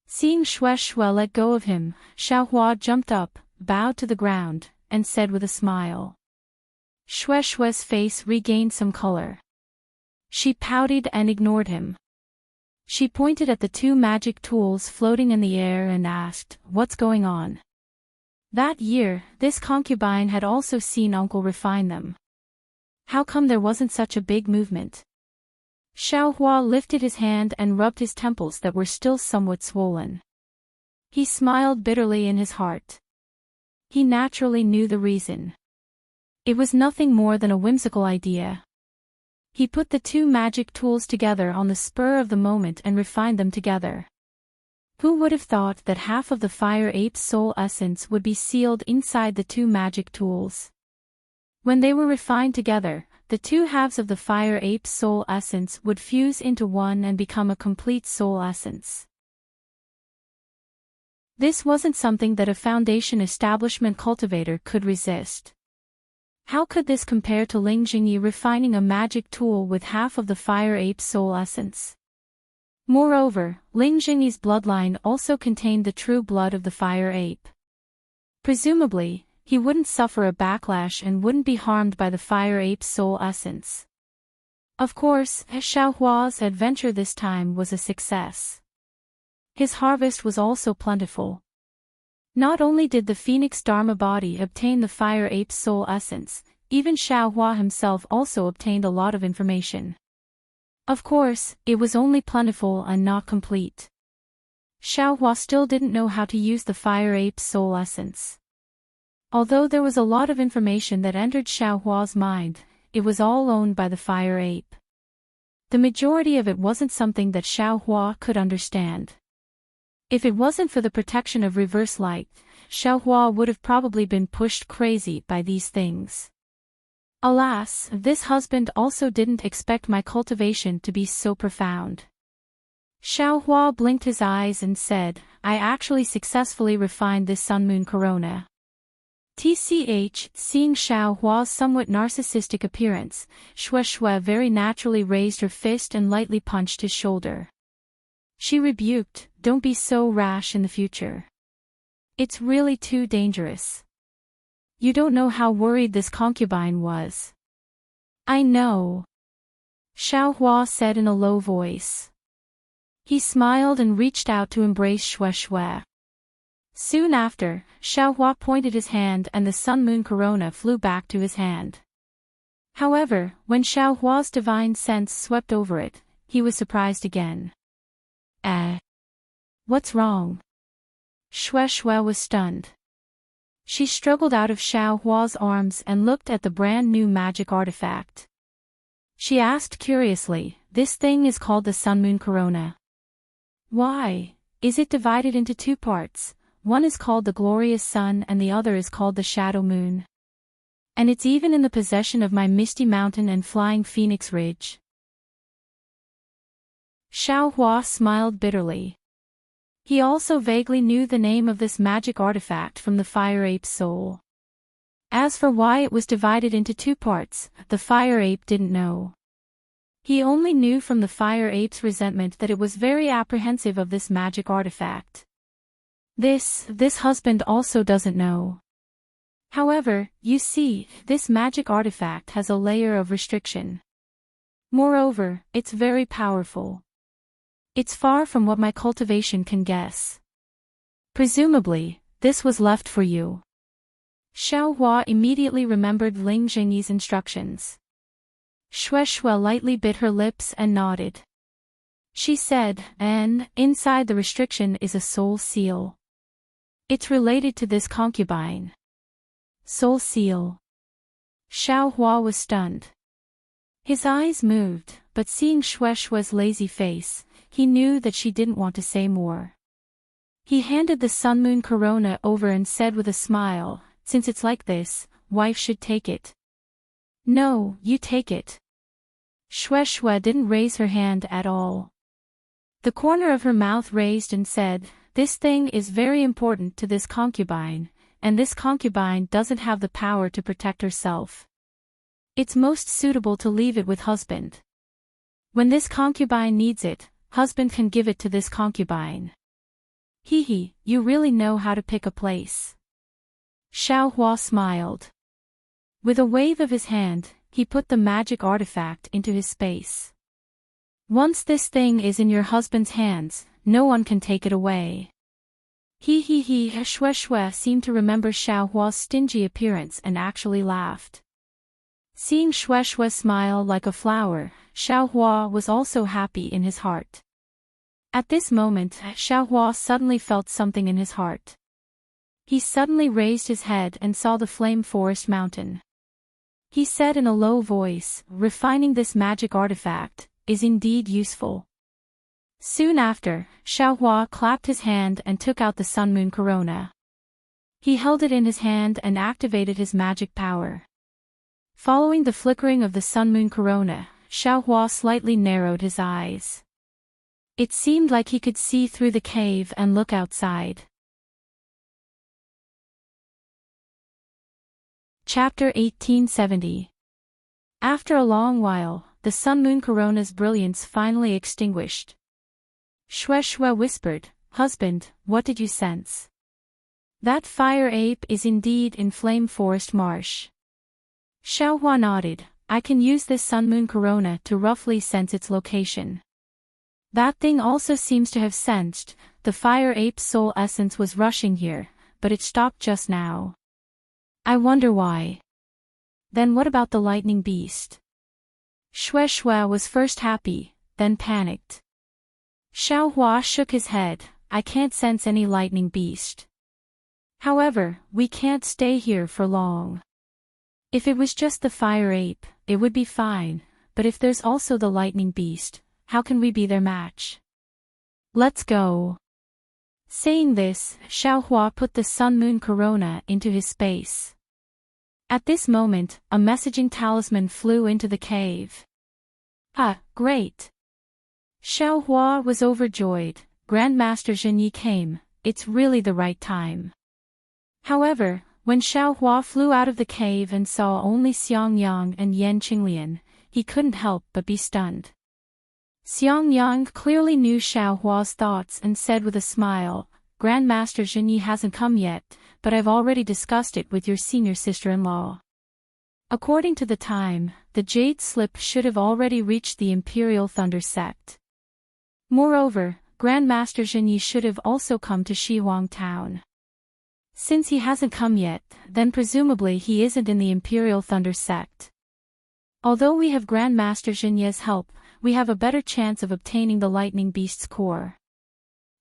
Seeing Shui let go of him, Xiaohua jumped up, bowed to the ground, and said with a smile. Shui's face regained some color. She pouted and ignored him. She pointed at the two magic tools floating in the air and asked, "What's going on?" That year, this concubine had also seen Uncle refine them. How come there wasn't such a big movement? Xiaohua lifted his hand and rubbed his temples that were still somewhat swollen. He smiled bitterly in his heart. He naturally knew the reason. It was nothing more than a whimsical idea. He put the two magic tools together on the spur of the moment and refined them together. Who would have thought that half of the fire ape's soul essence would be sealed inside the two magic tools? When they were refined together, the two halves of the fire ape's soul essence would fuse into one and become a complete soul essence. This wasn't something that a foundation establishment cultivator could resist. How could this compare to Ling Jingyi refining a magic tool with half of the fire ape's soul essence? Moreover, Ling Jingyi's bloodline also contained the true blood of the fire ape. Presumably, he wouldn't suffer a backlash and wouldn't be harmed by the fire ape's soul essence. Of course, Xiaohua's adventure this time was a success. His harvest was also plentiful. Not only did the Phoenix Dharma body obtain the fire ape's soul essence, even Xiaohua himself also obtained a lot of information. Of course, it was only plentiful and not complete. Xiaohua still didn't know how to use the fire ape's soul essence. Although there was a lot of information that entered Xiaohua's mind, it was all owned by the fire ape. The majority of it wasn't something that Xiaohua could understand. If it wasn't for the protection of reverse light, Xiaohua would have probably been pushed crazy by these things. Alas, this husband also didn't expect my cultivation to be so profound. Xiaohua blinked his eyes and said, "I actually successfully refined this sun-moon corona." Seeing Xiaohua's somewhat narcissistic appearance, Shui very naturally raised her fist and lightly punched his shoulder. She rebuked, "Don't be so rash in the future." It's really too dangerous. You don't know how worried this concubine was. I know, Xiaohua said in a low voice. He smiled and reached out to embrace Xue Xue. Soon after, Xiaohua pointed his hand and the sun-moon corona flew back to his hand. However, when Xiaohua's divine sense swept over it, he was surprised again. What's wrong? Xue Xue was stunned. She struggled out of Xiaohua's arms and looked at the brand new magic artifact. She asked curiously, "This thing is called the sun-moon corona. Why is it divided into two parts? One is called the glorious sun and the other is called the shadow moon. And it's even in the possession of my Misty Mountain and Flying Phoenix Ridge." Xiaohua smiled bitterly. He also vaguely knew the name of this magic artifact from the fire ape's soul. As for why it was divided into two parts, the fire ape didn't know. He only knew from the fire ape's resentment that it was very apprehensive of this magic artifact. This husband also doesn't know. However, you see, this magic artifact has a layer of restriction. Moreover, it's very powerful. It's far from what my cultivation can guess. Presumably, this was left for you. Xiaohua immediately remembered Ling Jingyi's instructions. Xue Xue lightly bit her lips and nodded. She said, "And inside the restriction is a soul seal. It's related to this concubine." Soul seal. Xiaohua was stunned. His eyes moved, but seeing Xue Xue's lazy face, he knew that she didn't want to say more. He handed the sun-moon corona over and said with a smile, "Since it's like this, wife should take it." "No, you take it." Xue Xue didn't raise her hand at all. The corner of her mouth raised and said, "This thing is very important to this concubine, and this concubine doesn't have the power to protect herself. It's most suitable to leave it with husband. When this concubine needs it, husband can give it to this concubine." "Hee, you really know how to pick a place." Xiaohua smiled. With a wave of his hand, he put the magic artifact into his space. "Once this thing is in your husband's hands, no one can take it away." Xue Xue seemed to remember Xiaohua's stingy appearance and actually laughed. Seeing Xue Xue smile like a flower, Xiaohua was also happy in his heart. At this moment, Xiaohua suddenly felt something in his heart. He suddenly raised his head and saw the flame forest mountain. He said in a low voice, "Refining this magic artifact is indeed useful." Soon after, Xiaohua clapped his hand and took out the sun-moon corona. He held it in his hand and activated his magic power. Following the flickering of the sun-moon corona, Xiaohua slightly narrowed his eyes. It seemed like he could see through the cave and look outside. Chapter 1870. After a long while, the sun-moon corona's brilliance finally extinguished. Xue Xue whispered, "Husband, what did you sense?" "That fire ape is indeed in Flame Forest Marsh." Xiaohua nodded, "I can use this sun-moon corona to roughly sense its location." That thing also seems to have sensed, the fire ape's soul essence was rushing here, but it stopped just now. I wonder why. Then what about the lightning beast? Xue Xue was first happy, then panicked. Xiaohua shook his head, "I can't sense any lightning beast. However, we can't stay here for long. If it was just the fire ape, it would be fine, but if there's also the lightning beast, how can we be their match? Let's go." Saying this, Xiaohua put the sun-moon corona into his space. At this moment, a messaging talisman flew into the cave. "Ah, great!" Xiaohua was overjoyed. Grandmaster Zhenyi came, it's really the right time. However, when Xiaohua flew out of the cave and saw only Xiangyang and Yan Qinglian, he couldn't help but be stunned. Xiangyang clearly knew Xiaohua's thoughts and said with a smile, Grandmaster Zhenyi hasn't come yet, but I've already discussed it with your senior sister-in-law. According to the time, the Jade Slip should have already reached the Imperial Thunder Sect. Moreover, Grandmaster Zhenyi should have also come to Shihuang Town. Since he hasn't come yet, then presumably he isn't in the Imperial Thunder Sect. Although we have Grandmaster Zhenyi's help, we have a better chance of obtaining the Lightning Beast's core.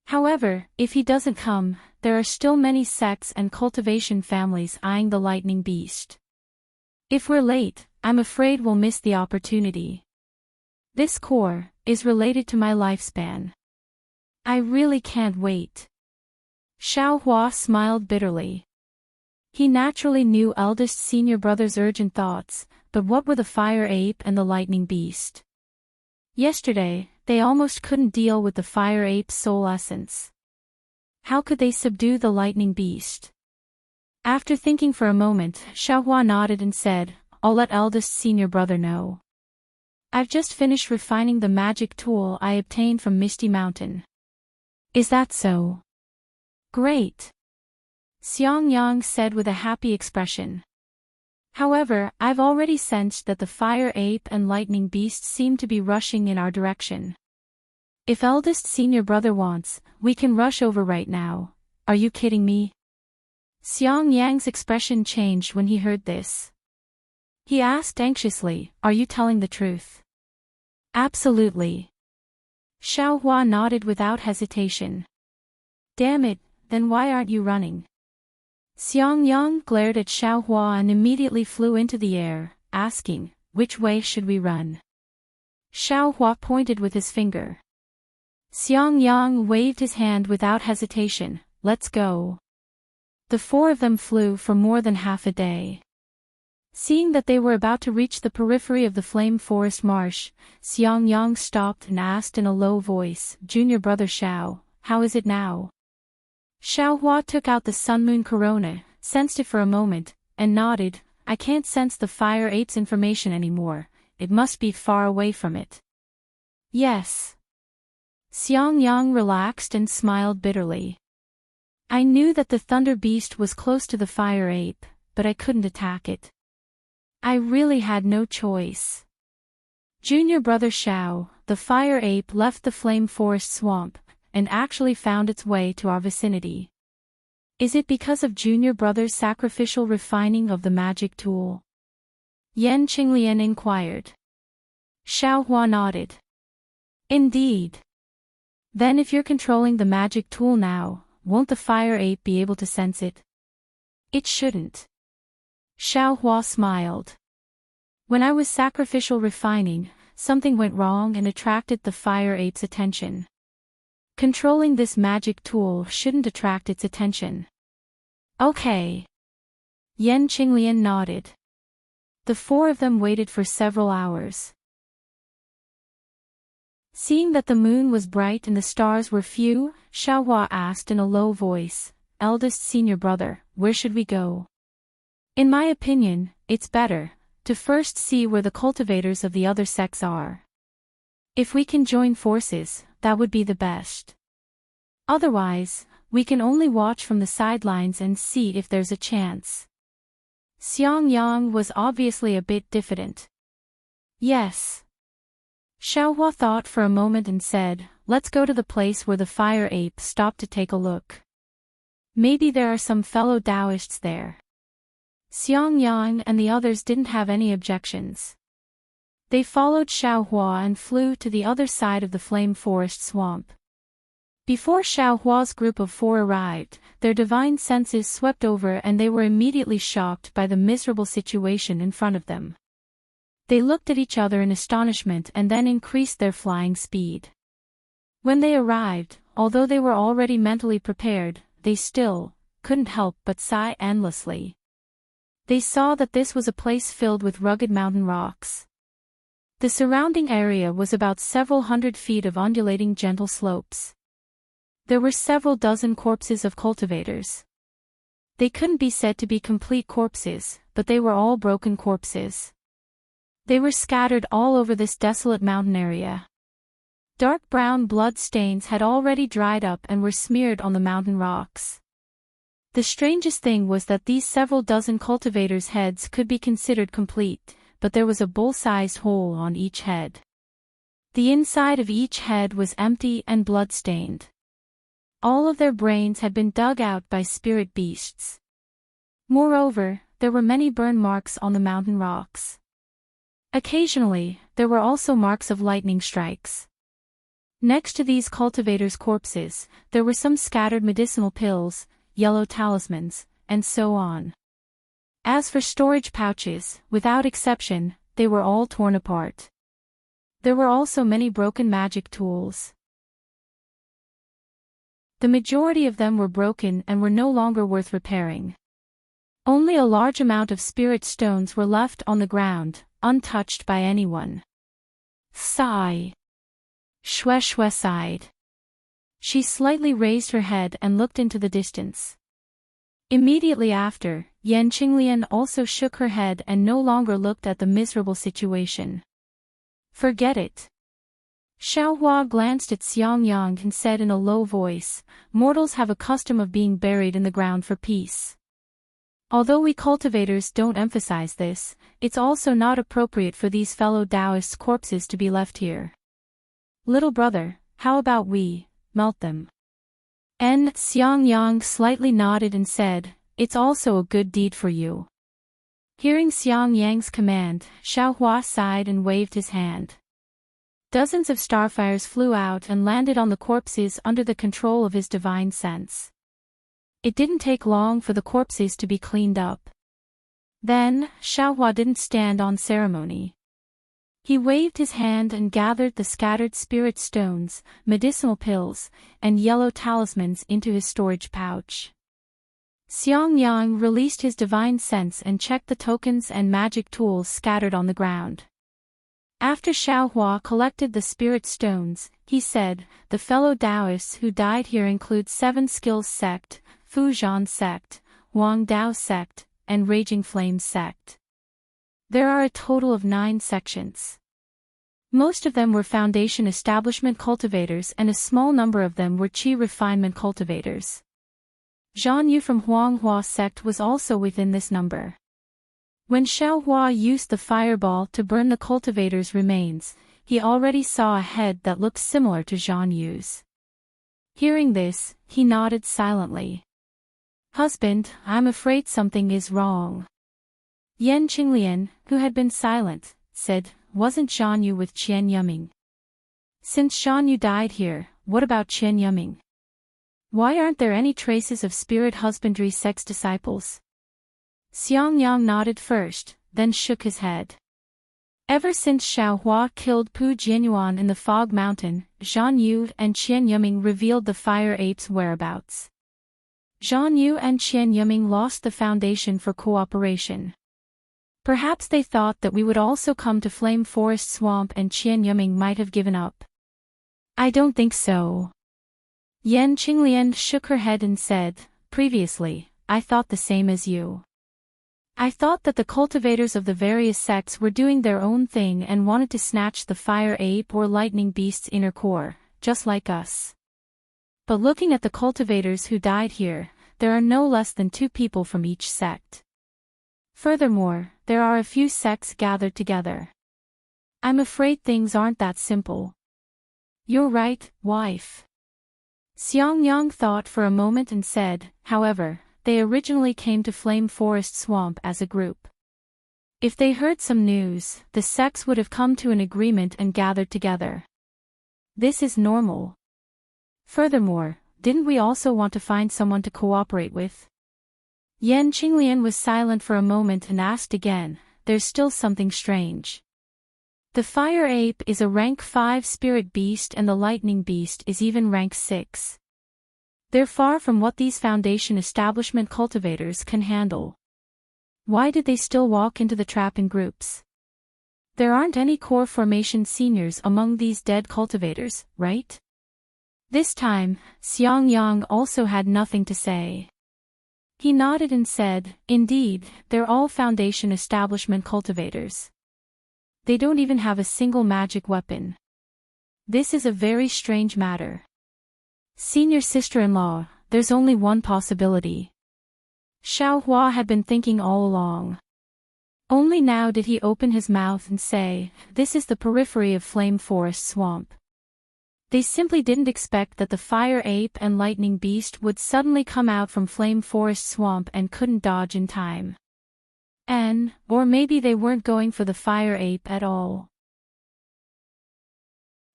However, if he doesn't come, there are still many sects and cultivation families eyeing the Lightning Beast. If we're late, I'm afraid we'll miss the opportunity. This core is related to my lifespan. I really can't wait. Xiaohua smiled bitterly. He naturally knew eldest senior brother's urgent thoughts, but what were the fire ape and the lightning beast? Yesterday, they almost couldn't deal with the fire ape's soul essence. How could they subdue the lightning beast? After thinking for a moment, Xiaohua nodded and said, I'll let eldest senior brother know. I've just finished refining the magic tool I obtained from Misty Mountain. Is that so? Great. Xiangyang said with a happy expression. However, I've already sensed that the fire ape and lightning beast seem to be rushing in our direction. If eldest senior brother wants, we can rush over right now. Are you kidding me? Xiangyang's expression changed when he heard this. He asked anxiously, Are you telling the truth? Absolutely. Xiaohua nodded without hesitation. Damn it, then why aren't you running? Xiangyang glared at Xiaohua and immediately flew into the air, asking, Which way should we run? Xiaohua pointed with his finger. Xiangyang waved his hand without hesitation, Let's go. The four of them flew for more than half a day. Seeing that they were about to reach the periphery of the Flame Forest Marsh, Xiangyang stopped and asked in a low voice, Junior brother Xiao, how is it now? Xiaohua took out the Sunmoon Corona, sensed it for a moment, and nodded, I can't sense the fire ape's information anymore, it must be far away from it. Yes. Xiangyang relaxed and smiled bitterly. I knew that the Thunder Beast was close to the fire ape, but I couldn't attack it. I really had no choice. Junior brother Xiao, the fire ape left the Flame Forest Swamp, and actually found its way to our vicinity. Is it because of junior brother's sacrificial refining of the magic tool? Yan Qinglian inquired. Xiaohua nodded. Indeed. Then if you're controlling the magic tool now, won't the fire ape be able to sense it? It shouldn't. Xiaohua smiled. When I was sacrificial refining, something went wrong and attracted the fire ape's attention. Controlling this magic tool shouldn't attract its attention. Okay. Yan Qinglian nodded. The four of them waited for several hours. Seeing that the moon was bright and the stars were few, Xiaohua asked in a low voice, Eldest senior brother, where should we go? In my opinion, it's better to first see where the cultivators of the other sects are. If we can join forces, that would be the best. Otherwise, we can only watch from the sidelines and see if there's a chance. Xiangyang was obviously a bit diffident. Yes. Xiaohua thought for a moment and said, Let's go to the place where the fire ape stopped to take a look. Maybe there are some fellow Taoists there. Xiangyang and the others didn't have any objections. They followed Xiaohua and flew to the other side of the Flame Forest Swamp. Before Xiaohua's group of four arrived, their divine senses swept over and they were immediately shocked by the miserable situation in front of them. They looked at each other in astonishment and then increased their flying speed. When they arrived, although they were already mentally prepared, they still couldn't help but sigh endlessly. They saw that this was a place filled with rugged mountain rocks. The surrounding area was about several hundred feet of undulating gentle slopes. There were several dozen corpses of cultivators. They couldn't be said to be complete corpses, but they were all broken corpses. They were scattered all over this desolate mountain area. Dark brown blood stains had already dried up and were smeared on the mountain rocks. The strangest thing was that these several dozen cultivators' heads could be considered complete, but there was a bowl-sized hole on each head. The inside of each head was empty and blood-stained. All of their brains had been dug out by spirit beasts. Moreover, there were many burn marks on the mountain rocks. Occasionally, there were also marks of lightning strikes. Next to these cultivators' corpses, there were some scattered medicinal pills, yellow talismans, and so on. As for storage pouches, without exception, they were all torn apart. There were also many broken magic tools. The majority of them were broken and were no longer worth repairing. Only a large amount of spirit stones were left on the ground, untouched by anyone. Sigh. Shwe Shwe sighed. She slightly raised her head and looked into the distance. Immediately after, Yan Qinglian also shook her head and no longer looked at the miserable situation. Forget it. Xiaohua glanced at Xiangyang and said in a low voice, "Mortals have a custom of being buried in the ground for peace. Although we cultivators don't emphasize this, it's also not appropriate for these fellow Taoists' corpses to be left here. Little brother, how about we melt them?" Xiangyang slightly nodded and said, "It's also a good deed for you." Hearing Xiangyang's command, Xiaohua sighed and waved his hand. Dozens of starfires flew out and landed on the corpses under the control of his divine sense. It didn't take long for the corpses to be cleaned up. Then, Xiaohua didn't stand on ceremony. He waved his hand and gathered the scattered spirit stones, medicinal pills, and yellow talismans into his storage pouch. Xiangyang released his divine sense and checked the tokens and magic tools scattered on the ground. After Xiaohua collected the spirit stones, he said, "The fellow Taoists who died here include 7 Skills Sect, Fuzhan Sect, Wang Dao Sect, and Raging Flames Sect. There are a total of 9 sections. Most of them were Foundation Establishment cultivators and a small number of them were Qi Refinement cultivators. Zhan Yu from Huanghua Sect was also within this number." When Xiaohua used the fireball to burn the cultivator's remains, he already saw a head that looked similar to Zhan Yu's. Hearing this, he nodded silently. "Husband, I'm afraid something is wrong." Yan Qinglian, who had been silent, said, "Wasn't Zhan Yu with Qian Yuming? Since Zhan Yu died here, what about Qian Yuming? Why aren't there any traces of spirit husbandry sex disciples?" Xiangyang nodded first, then shook his head. Ever since Xiaohua killed Pu Jianyuan in the Fog Mountain, Zhan Yu and Qian Yuming revealed the fire ape's whereabouts. Zhan Yu and Qian Yuming lost the foundation for cooperation. Perhaps they thought that we would also come to Flame Forest Swamp and Qian Yuming might have given up. "I don't think so." Yan Qinglian shook her head and said, "Previously, I thought the same as you. I thought that the cultivators of the various sects were doing their own thing and wanted to snatch the fire ape or lightning beast's inner core, just like us. But looking at the cultivators who died here, there are no less than 2 people from each sect. Furthermore, there are a few sects gathered together. I'm afraid things aren't that simple." "You're right, wife." Xiangyang thought for a moment and said, "However, they originally came to Flame Forest Swamp as a group. If they heard some news, the sects would have come to an agreement and gathered together. This is normal. Furthermore, didn't we also want to find someone to cooperate with?" Yan Qinglian was silent for a moment and asked again, "There's still something strange. The fire ape is a rank 5 spirit beast and the lightning beast is even rank 6. They're far from what these Foundation Establishment cultivators can handle. Why did they still walk into the trap in groups? There aren't any core formation seniors among these dead cultivators, right?" This time, Xiangyang also had nothing to say. He nodded and said, "Indeed, they're all Foundation Establishment cultivators. They don't even have a single magic weapon. This is a very strange matter. Senior sister-in-law, there's only one possibility. Xiaohua had been thinking all along. Only now did he open his mouth and say, this is the periphery of Flame Forest Swamp. They simply didn't expect that the Fire Ape and Lightning Beast would suddenly come out from Flame Forest Swamp and couldn't dodge in time. Or maybe they weren't going for the Fire Ape at all.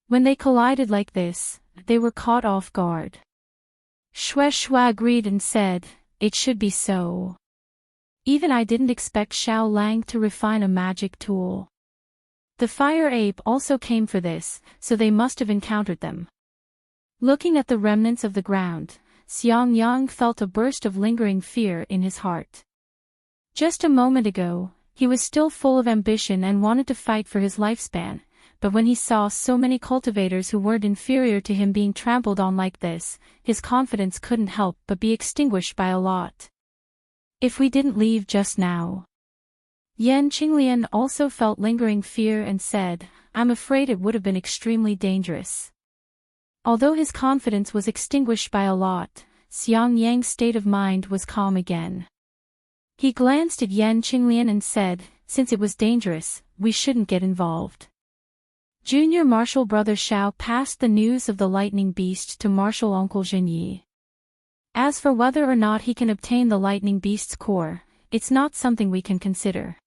When they collided like this, they were caught off guard. Shuai agreed and said, it should be so. Even I didn't expect Xiao Lang to refine a magic tool. The Fire Ape also came for this, so they must have encountered them. Looking at the remnants of the ground, Xiang Yang felt a burst of lingering fear in his heart. Just a moment ago, he was still full of ambition and wanted to fight for his lifespan, but when he saw so many cultivators who weren't inferior to him being trampled on like this, his confidence couldn't help but be extinguished by a lot. If we didn't leave just now. Yan Qinglian also felt lingering fear and said, I'm afraid it would have been extremely dangerous. Although his confidence was extinguished by a lot, Xiang Yang's state of mind was calm again. He glanced at Yan Qinglian and said, since it was dangerous, we shouldn't get involved. Junior Marshal Brother Xiao passed the news of the Lightning Beast to Marshal Uncle Zhenyi. As for whether or not he can obtain the Lightning Beast's core, it's not something we can consider.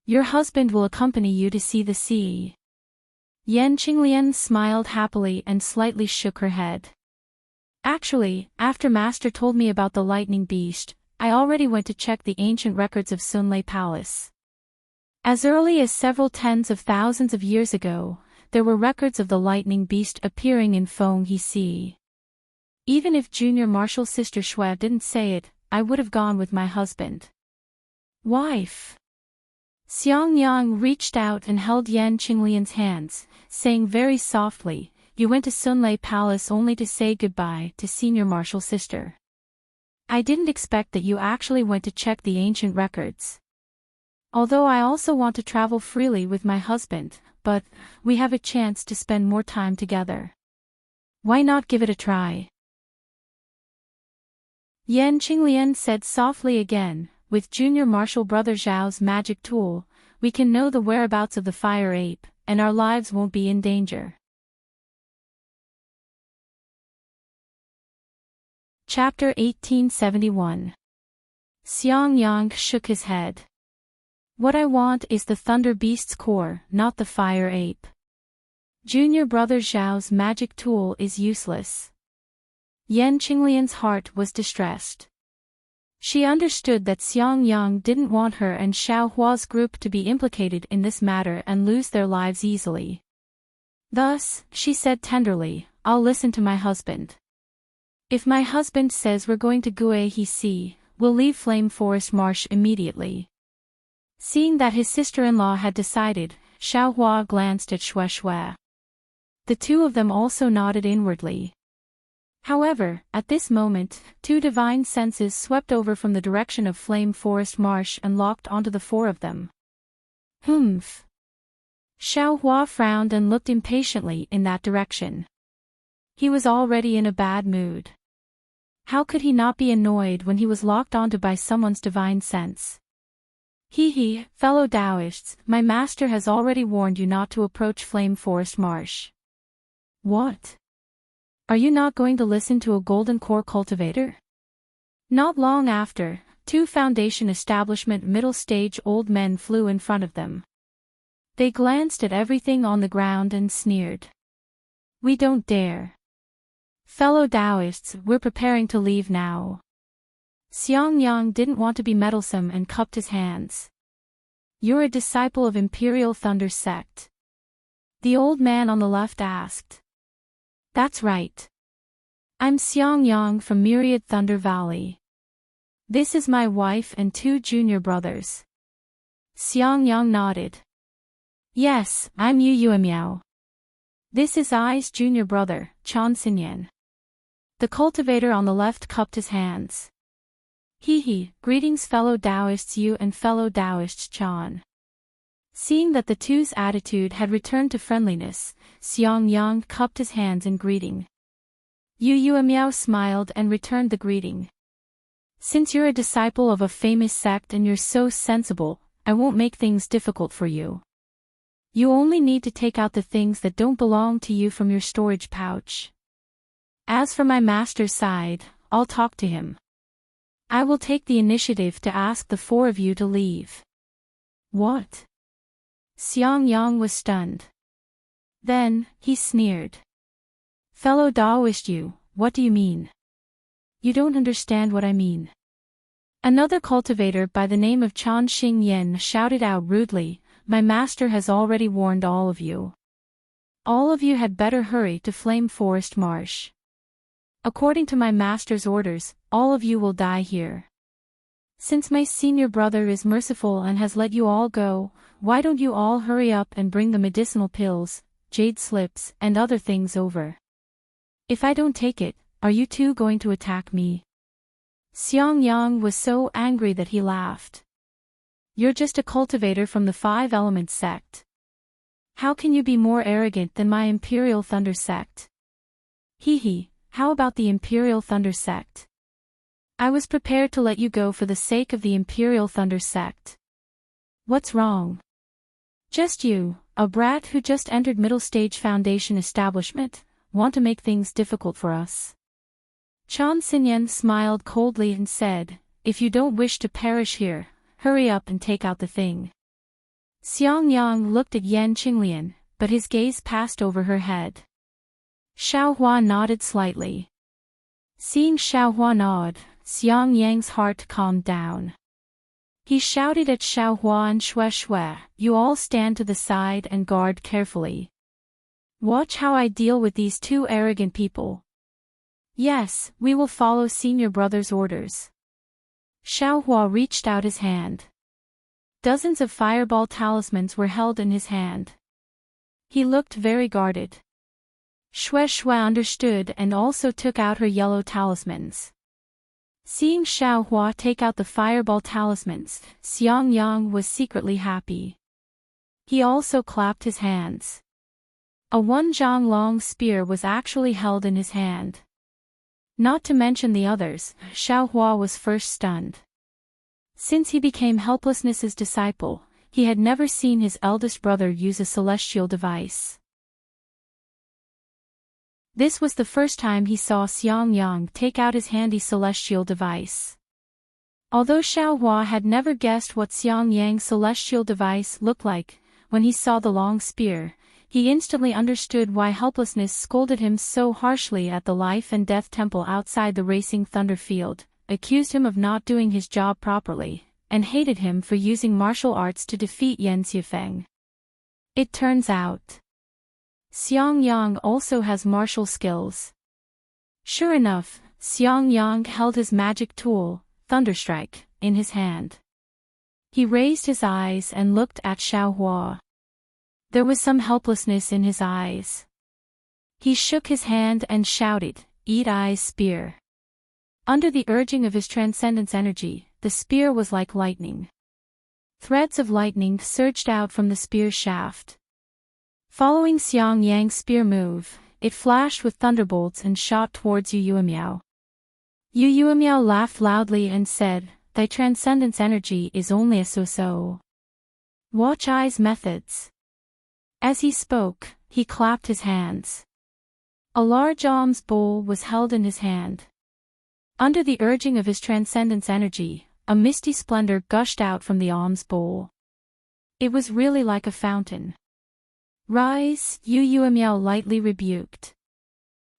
Your husband will accompany you to see the sea. Yan Qinglian smiled happily and slightly shook her head. Actually, after Master told me about the Lightning Beast, I already went to check the ancient records of Sunlei Palace. As early as several tens of thousands of years ago, there were records of the Lightning Beast appearing in Fenghe Sea. Even if Junior Marshal Sister Shui didn't say it, I would have gone with my husband. Wife. Xiang Yang reached out and held Yan Qinglian's hands, saying very softly, you went to Sunlei Palace only to say goodbye to Senior Marshal Sister. I didn't expect that you actually went to check the ancient records. Although I also want to travel freely with my husband, but we have a chance to spend more time together. Why not give it a try? Yan Qinglian said softly again, with Junior Marshal Brother Zhao's magic tool, we can know the whereabouts of the Fire Ape, and our lives won't be in danger. Chapter 1871. Xiang Yang shook his head. What I want is the Thunder Beast's core, not the Fire Ape. Junior Brother Zhao's magic tool is useless. Yan Qinglian's heart was distressed. She understood that Xiang Yang didn't want her and Xiao Hua's group to be implicated in this matter and lose their lives easily. Thus, she said tenderly, I'll listen to my husband. If my husband says we're going to Guihe Sea, we'll leave Flame Forest Marsh immediately. Seeing that his sister-in-law had decided, Xiao Hua glanced at Shui. The two of them also nodded inwardly. However, at this moment, two divine senses swept over from the direction of Flame Forest Marsh and locked onto the four of them. Humph. Xiao Hua frowned and looked impatiently in that direction. He was already in a bad mood. How could he not be annoyed when he was locked onto by someone's divine sense? Fellow Taoists, my master has already warned you not to approach Flame Forest Marsh. What? Are you not going to listen to a golden core cultivator? Not long after, two Foundation establishment middle-stage old men flew in front of them. They glanced at everything on the ground and sneered. We don't dare. Fellow Taoists, we're preparing to leave now. Xiang Yang didn't want to be meddlesome and cupped his hands. You're a disciple of Imperial Thunder Sect? The old man on the left asked. That's right. I'm Xiang Yang from Myriad Thunder Valley. This is my wife and two junior brothers. Xiang Yang nodded. Yes, I'm Yu Yuemiao. This is I's junior brother, Chan Xinyan. The cultivator on the left cupped his hands. Greetings fellow Taoists Yu and fellow Taoists Chan. Seeing that the two's attitude had returned to friendliness, Xiang Yang cupped his hands in greeting. Yu Miao smiled and returned the greeting. Since you're a disciple of a famous sect and you're so sensible, I won't make things difficult for you. You only need to take out the things that don't belong to you from your storage pouch. As for my master's side, I'll talk to him. I will take the initiative to ask the four of you to leave. What? Xiang Yang was stunned. Then, he sneered. Fellow Taoist you, what do you mean? You don't understand what I mean. Another cultivator by the name of Chan Xing Yen shouted out rudely, my master has already warned all of you. All of you had better hurry to Flame Forest Marsh. According to my master's orders, all of you will die here. Since my senior brother is merciful and has let you all go, why don't you all hurry up and bring the medicinal pills, jade slips, and other things over? If I don't take it, are you two going to attack me? Xiang Yang was so angry that he laughed. You're just a cultivator from the Five Elements sect. How can you be more arrogant than my Imperial Thunder sect? Hee, how about the Imperial Thunder sect? I was prepared to let you go for the sake of the Imperial Thunder sect. What's wrong? Just you, a brat who just entered middle stage foundation establishment, want to make things difficult for us. Chan Xinyan smiled coldly and said, if you don't wish to perish here, hurry up and take out the thing. Xiang Yang looked at Yan Qinglian, but his gaze passed over her head. Xiaohua nodded slightly. Seeing Xiaohua nod, Xiang Yang's heart calmed down. He shouted at Xiaohua and Shui, you all stand to the side and guard carefully. Watch how I deal with these two arrogant people. Yes, we will follow senior brother's orders. Xiaohua reached out his hand. Dozens of fireball talismans were held in his hand. He looked very guarded. Shui understood and also took out her yellow talismans. Seeing Xiaohua take out the fireball talismans, Xiang Yang was secretly happy. He also clapped his hands. A 1 zhang long spear was actually held in his hand. Not to mention the others, Xiaohua was first stunned. Since he became Helplessness's disciple, he had never seen his eldest brother use a celestial device. This was the first time he saw Xiang Yang take out his handy celestial device. Although Xiaohua had never guessed what Xiang Yang's celestial device looked like, when he saw the long spear, he instantly understood why Helplessness scolded him so harshly at the Life and Death Temple outside the Racing Thunder Field, accused him of not doing his job properly, and hated him for using martial arts to defeat Yan Xiufeng. It turns out, Xiang Yang also has martial skills. Sure enough, Xiang Yang held his magic tool, Thunderstrike, in his hand. He raised his eyes and looked at Xiaohua. There was some helplessness in his eyes. He shook his hand and shouted, "Eat Eye's spear." Under the urging of his transcendence energy, the spear was like lightning. Threads of lightning surged out from the spear shaft. Following Xiang Yang's spear move, it flashed with thunderbolts and shot towards Yu Miao. Yu Miao laughed loudly and said, "Thy transcendence energy is only a so-so. Watch Eye's methods." As he spoke, he clapped his hands. A large alms bowl was held in his hand. Under the urging of his transcendence energy, a misty splendor gushed out from the alms bowl. It was really like a fountain. "Rise," Yu Miao lightly rebuked.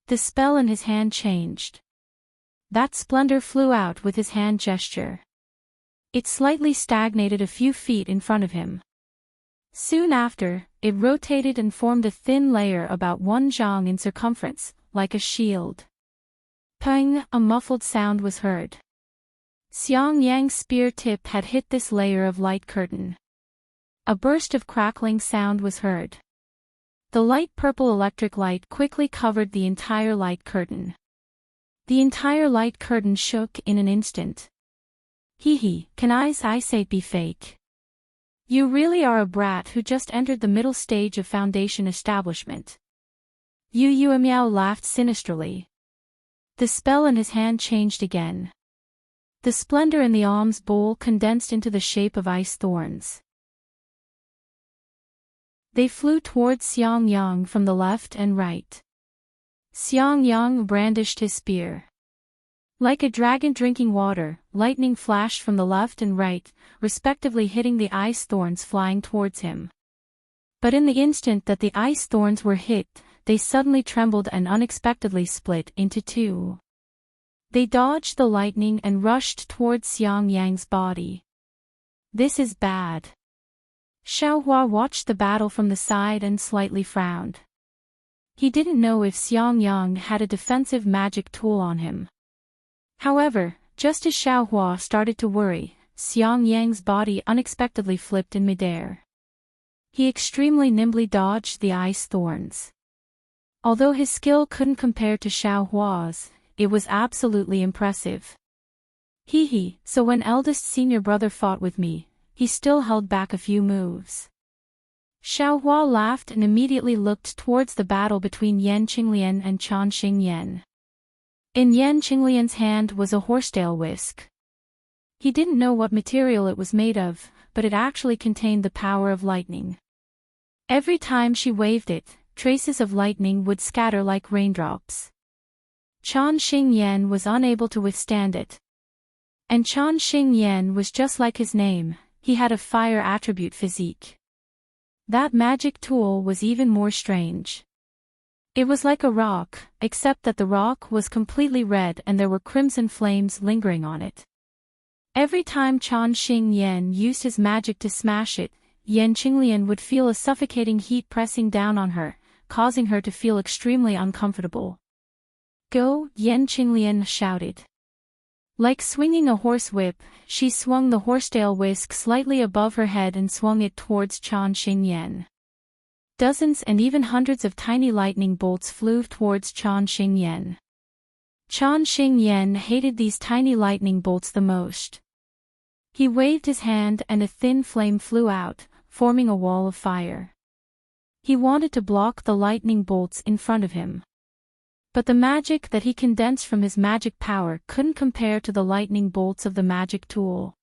The spell in his hand changed. That splendor flew out with his hand gesture. It slightly stagnated a few feet in front of him. Soon after, it rotated and formed a thin layer about 1 zhang in circumference, like a shield. Pang, a muffled sound was heard. Xiang Yang's spear tip had hit this layer of light curtain. A burst of crackling sound was heard. The light purple electric light quickly covered the entire light curtain. The entire light curtain shook in an instant. Can Eye's eyesight be fake? You really are a brat who just entered the middle stage of Foundation establishment. Yu Miao laughed sinisterly. The spell in his hand changed again. The splendor in the alms bowl condensed into the shape of ice thorns. They flew towards Xiang Yang from the left and right. Xiang Yang brandished his spear. Like a dragon drinking water, lightning flashed from the left and right, respectively hitting the ice thorns flying towards him. But in the instant that the ice thorns were hit, they suddenly trembled and unexpectedly split into two. They dodged the lightning and rushed towards Xiang Yang's body. This is bad. Xiaohua watched the battle from the side and slightly frowned. He didn't know if Xiang Yang had a defensive magic tool on him. However, just as Xiaohua started to worry, Xiang Yang's body unexpectedly flipped in midair. He extremely nimbly dodged the ice thorns. Although his skill couldn't compare to Xiaohua's, it was absolutely impressive. So when eldest senior brother fought with me, he still held back a few moves. Xiaohua laughed and immediately looked towards the battle between Yan Qinglian and Chan Xingyan. In Yan Qinglian's hand was a horsetail whisk. He didn't know what material it was made of, but it actually contained the power of lightning. Every time she waved it, traces of lightning would scatter like raindrops. Chan Xingyan was unable to withstand it. And Chan Xingyan was just like his name, he had a fire attribute physique. That magic tool was even more strange. It was like a rock, except that the rock was completely red and there were crimson flames lingering on it. Every time Chan Xingyan used his magic to smash it, Yan Qinglian would feel a suffocating heat pressing down on her, causing her to feel extremely uncomfortable. Go, Yan Qinglian shouted. Like swinging a horsewhip, she swung the horsetail whisk slightly above her head and swung it towards Chan Xingyan. Dozens and even hundreds of tiny lightning bolts flew towards Chan Xingyan. Chan Xingyan hated these tiny lightning bolts the most. He waved his hand and a thin flame flew out, forming a wall of fire. He wanted to block the lightning bolts in front of him. But the magic that he condensed from his magic power couldn't compare to the lightning bolts of the magic tool.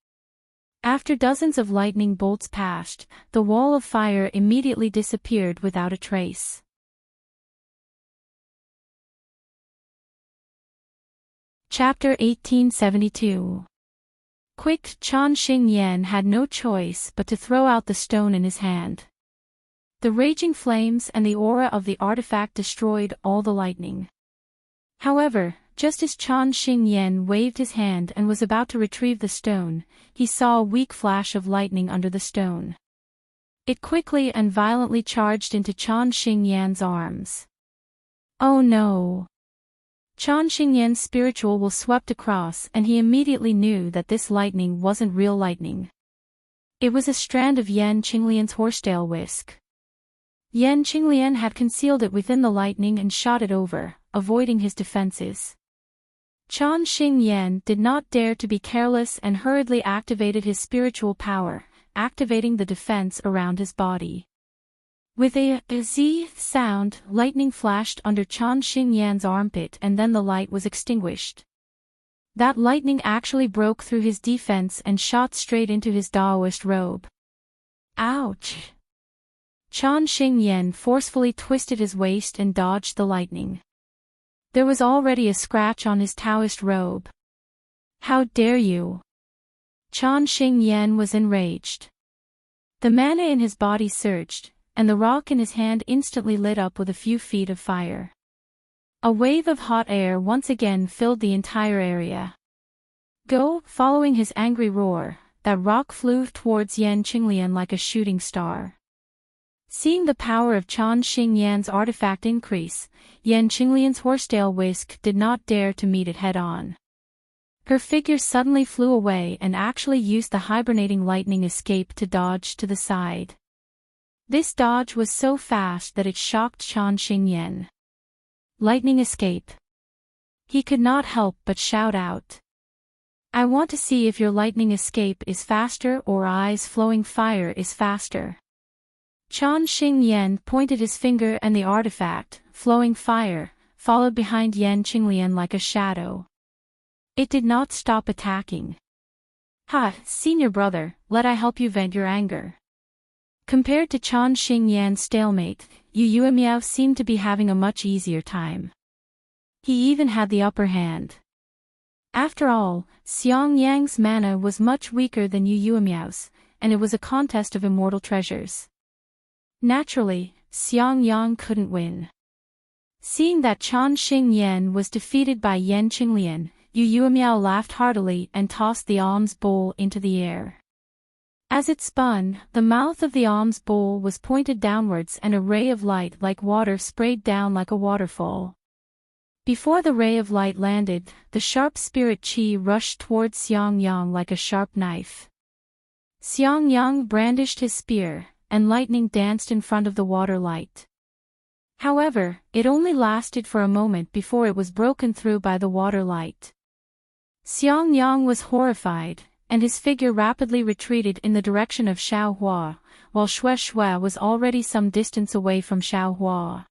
After dozens of lightning bolts passed, the wall of fire immediately disappeared without a trace. Chapter 1872. Quick, Chan Xingyan had no choice but to throw out the stone in his hand. The raging flames and the aura of the artifact destroyed all the lightning. However, just as Chan Xingyan waved his hand and was about to retrieve the stone, he saw a weak flash of lightning under the stone. It quickly and violently charged into Chan Xingyan's arms. Oh no! Chan Xingyan's spiritual will swept across and he immediately knew that this lightning wasn't real lightning. It was a strand of Yan Qinglian's horsetail whisk. Yan Qinglian had concealed it within the lightning and shot it over, avoiding his defenses. Chan Xingyan did not dare to be careless and hurriedly activated his spiritual power, activating the defense around his body. With a z sound, lightning flashed under Chan Xingyan's armpit and then the light was extinguished. That lightning actually broke through his defense and shot straight into his Daoist robe. Ouch! Chan Xingyan forcefully twisted his waist and dodged the lightning. There was already a scratch on his Taoist robe. How dare you! Chan Xingyan was enraged. The mana in his body surged, and the rock in his hand instantly lit up with a few feet of fire. A wave of hot air once again filled the entire area. Go, following his angry roar, that rock flew towards Yan Qinglian like a shooting star. Seeing the power of Chan Xingyan's artifact increase, Yan Qinglian's horsetail whisk did not dare to meet it head-on. Her figure suddenly flew away and actually used the hibernating lightning escape to dodge to the side. This dodge was so fast that it shocked Chan Xingyan. Lightning escape. He could not help but shout out. I want to see if your lightning escape is faster or eyes flowing fire is faster. Chan Xing Yan pointed his finger and the artifact, flowing fire, followed behind Yan Qinglian like a shadow. It did not stop attacking. Ha, senior brother, let I help you vent your anger. Compared to Chan Xing Yan's stalemate, Yu Yuemiao seemed to be having a much easier time. He even had the upper hand. After all, Xiang Yang's mana was much weaker than Yu Yuemiao's, and it was a contest of immortal treasures. Naturally, Xiang Yang couldn't win. Seeing that Chan Xing Yan was defeated by Yan Qinglian, Yu Yuemiao laughed heartily and tossed the alms bowl into the air. As it spun, the mouth of the alms bowl was pointed downwards and a ray of light like water sprayed down like a waterfall. Before the ray of light landed, the sharp spirit qi rushed towards Xiang Yang like a sharp knife. Xiang Yang brandished his spear, and lightning danced in front of the water light. However, it only lasted for a moment before it was broken through by the water light. Xiang Yang was horrified, and his figure rapidly retreated in the direction of Xiaohua, while Shui was already some distance away from Xiaohua.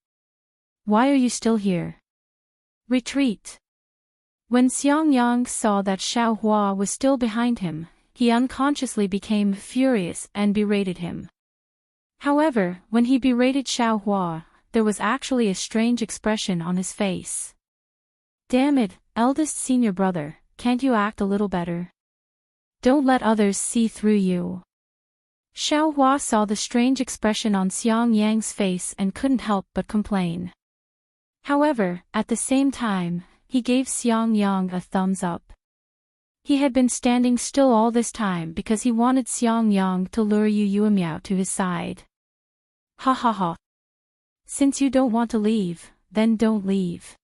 Why are you still here? Retreat. When Xiang Yang saw that Xiaohua was still behind him, he unconsciously became furious and berated him. However, when he berated Xiaohua, there was actually a strange expression on his face. Damn it, eldest senior brother, can't you act a little better? Don't let others see through you. Xiaohua saw the strange expression on Xiang Yang's face and couldn't help but complain. However, at the same time, he gave Xiang Yang a thumbs up. He had been standing still all this time because he wanted Xiang Yang to lure Yu Yuemiao to his side. Ha ha ha. Since you don't want to leave, then don't leave.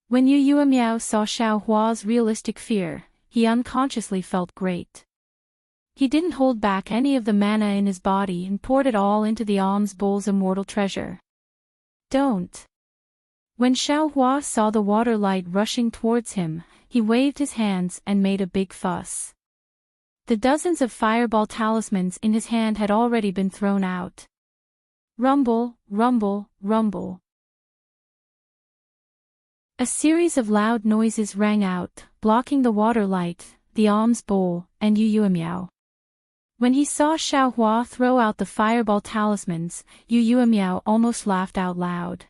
When Yu Yuemiao saw Xiaohua's realistic fear, he unconsciously felt great. He didn't hold back any of the mana in his body and poured it all into the alms bowl's immortal treasure. Don't. When Xiaohua saw the water light rushing towards him, he waved his hands and made a big fuss. The dozens of fireball talismans in his hand had already been thrown out. Rumble, rumble, rumble. A series of loud noises rang out, blocking the water light, the alms bowl, and Yu Yuemiao. When he saw Xiaohua throw out the fireball talismans, Yu Yuemiao almost laughed out loud.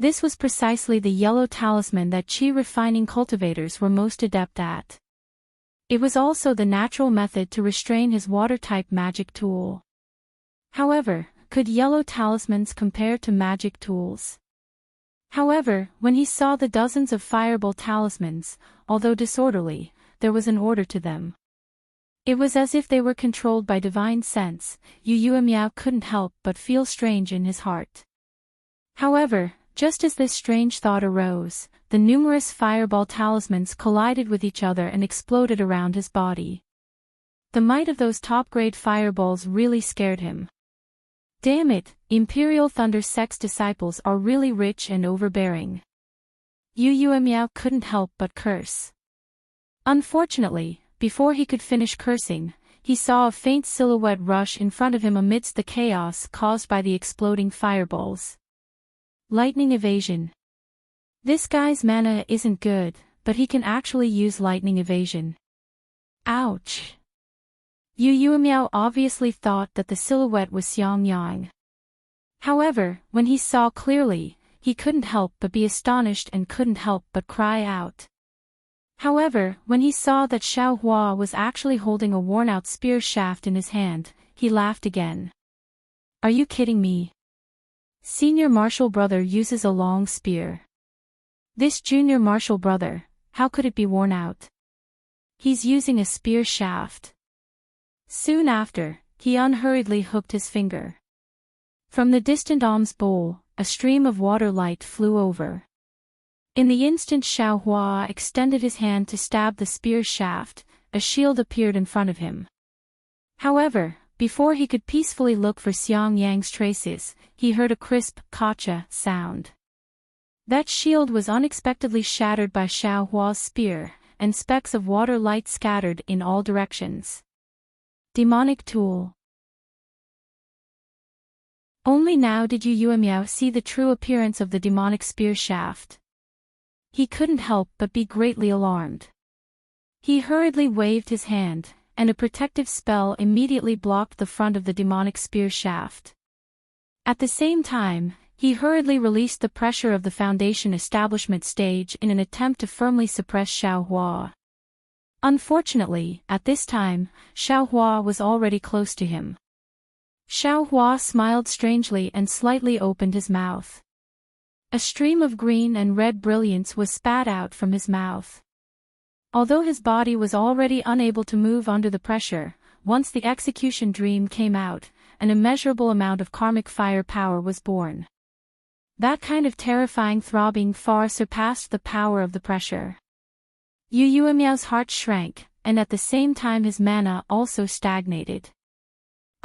This was precisely the yellow talisman that qi refining cultivators were most adept at. It was also the natural method to restrain his water-type magic tool. However, could yellow talismans compare to magic tools? However, when he saw the dozens of fireball talismans, although disorderly, there was an order to them. It was as if they were controlled by divine sense. Yu Yuemiao couldn't help but feel strange in his heart. However, just as this strange thought arose, the numerous fireball talismans collided with each other and exploded around his body. The might of those top-grade fireballs really scared him. Damn it, Imperial Thunder Sect's disciples are really rich and overbearing. Yu Yuemiao couldn't help but curse. Unfortunately, before he could finish cursing, he saw a faint silhouette rush in front of him amidst the chaos caused by the exploding fireballs. Lightning evasion. This guy's mana isn't good, but he can actually use lightning evasion. Ouch. Yu Yuemiao obviously thought that the silhouette was Xiang Yang. However, when he saw clearly, he couldn't help but be astonished and couldn't help but cry out. However, when he saw that Xiaohua was actually holding a worn-out spear shaft in his hand, he laughed again. Are you kidding me? Senior martial brother uses a long spear. This junior martial brother, how could it be worn out? He's using a spear shaft. Soon after, he unhurriedly hooked his finger. From the distant alms bowl, a stream of water light flew over. In the instant Xiaohua extended his hand to stab the spear shaft, a shield appeared in front of him. However, before he could peacefully look for Xiang Yang's traces, he heard a crisp "kacha" sound. That shield was unexpectedly shattered by Xiaohua's spear, and specks of water light scattered in all directions. Demonic tool. Only now did Yu Yuemiao see the true appearance of the demonic spear shaft. He couldn't help but be greatly alarmed. He hurriedly waved his hand, and a protective spell immediately blocked the front of the demonic spear shaft. At the same time, he hurriedly released the pressure of the Foundation establishment stage in an attempt to firmly suppress Xiaohua. Unfortunately, at this time, Xiaohua was already close to him. Xiaohua smiled strangely and slightly opened his mouth. A stream of green and red brilliance was spat out from his mouth. Although his body was already unable to move under the pressure, once the execution dream came out, an immeasurable amount of karmic fire power was born. That kind of terrifying throbbing far surpassed the power of the pressure. Yu Yuemiao's heart shrank, and at the same time his mana also stagnated.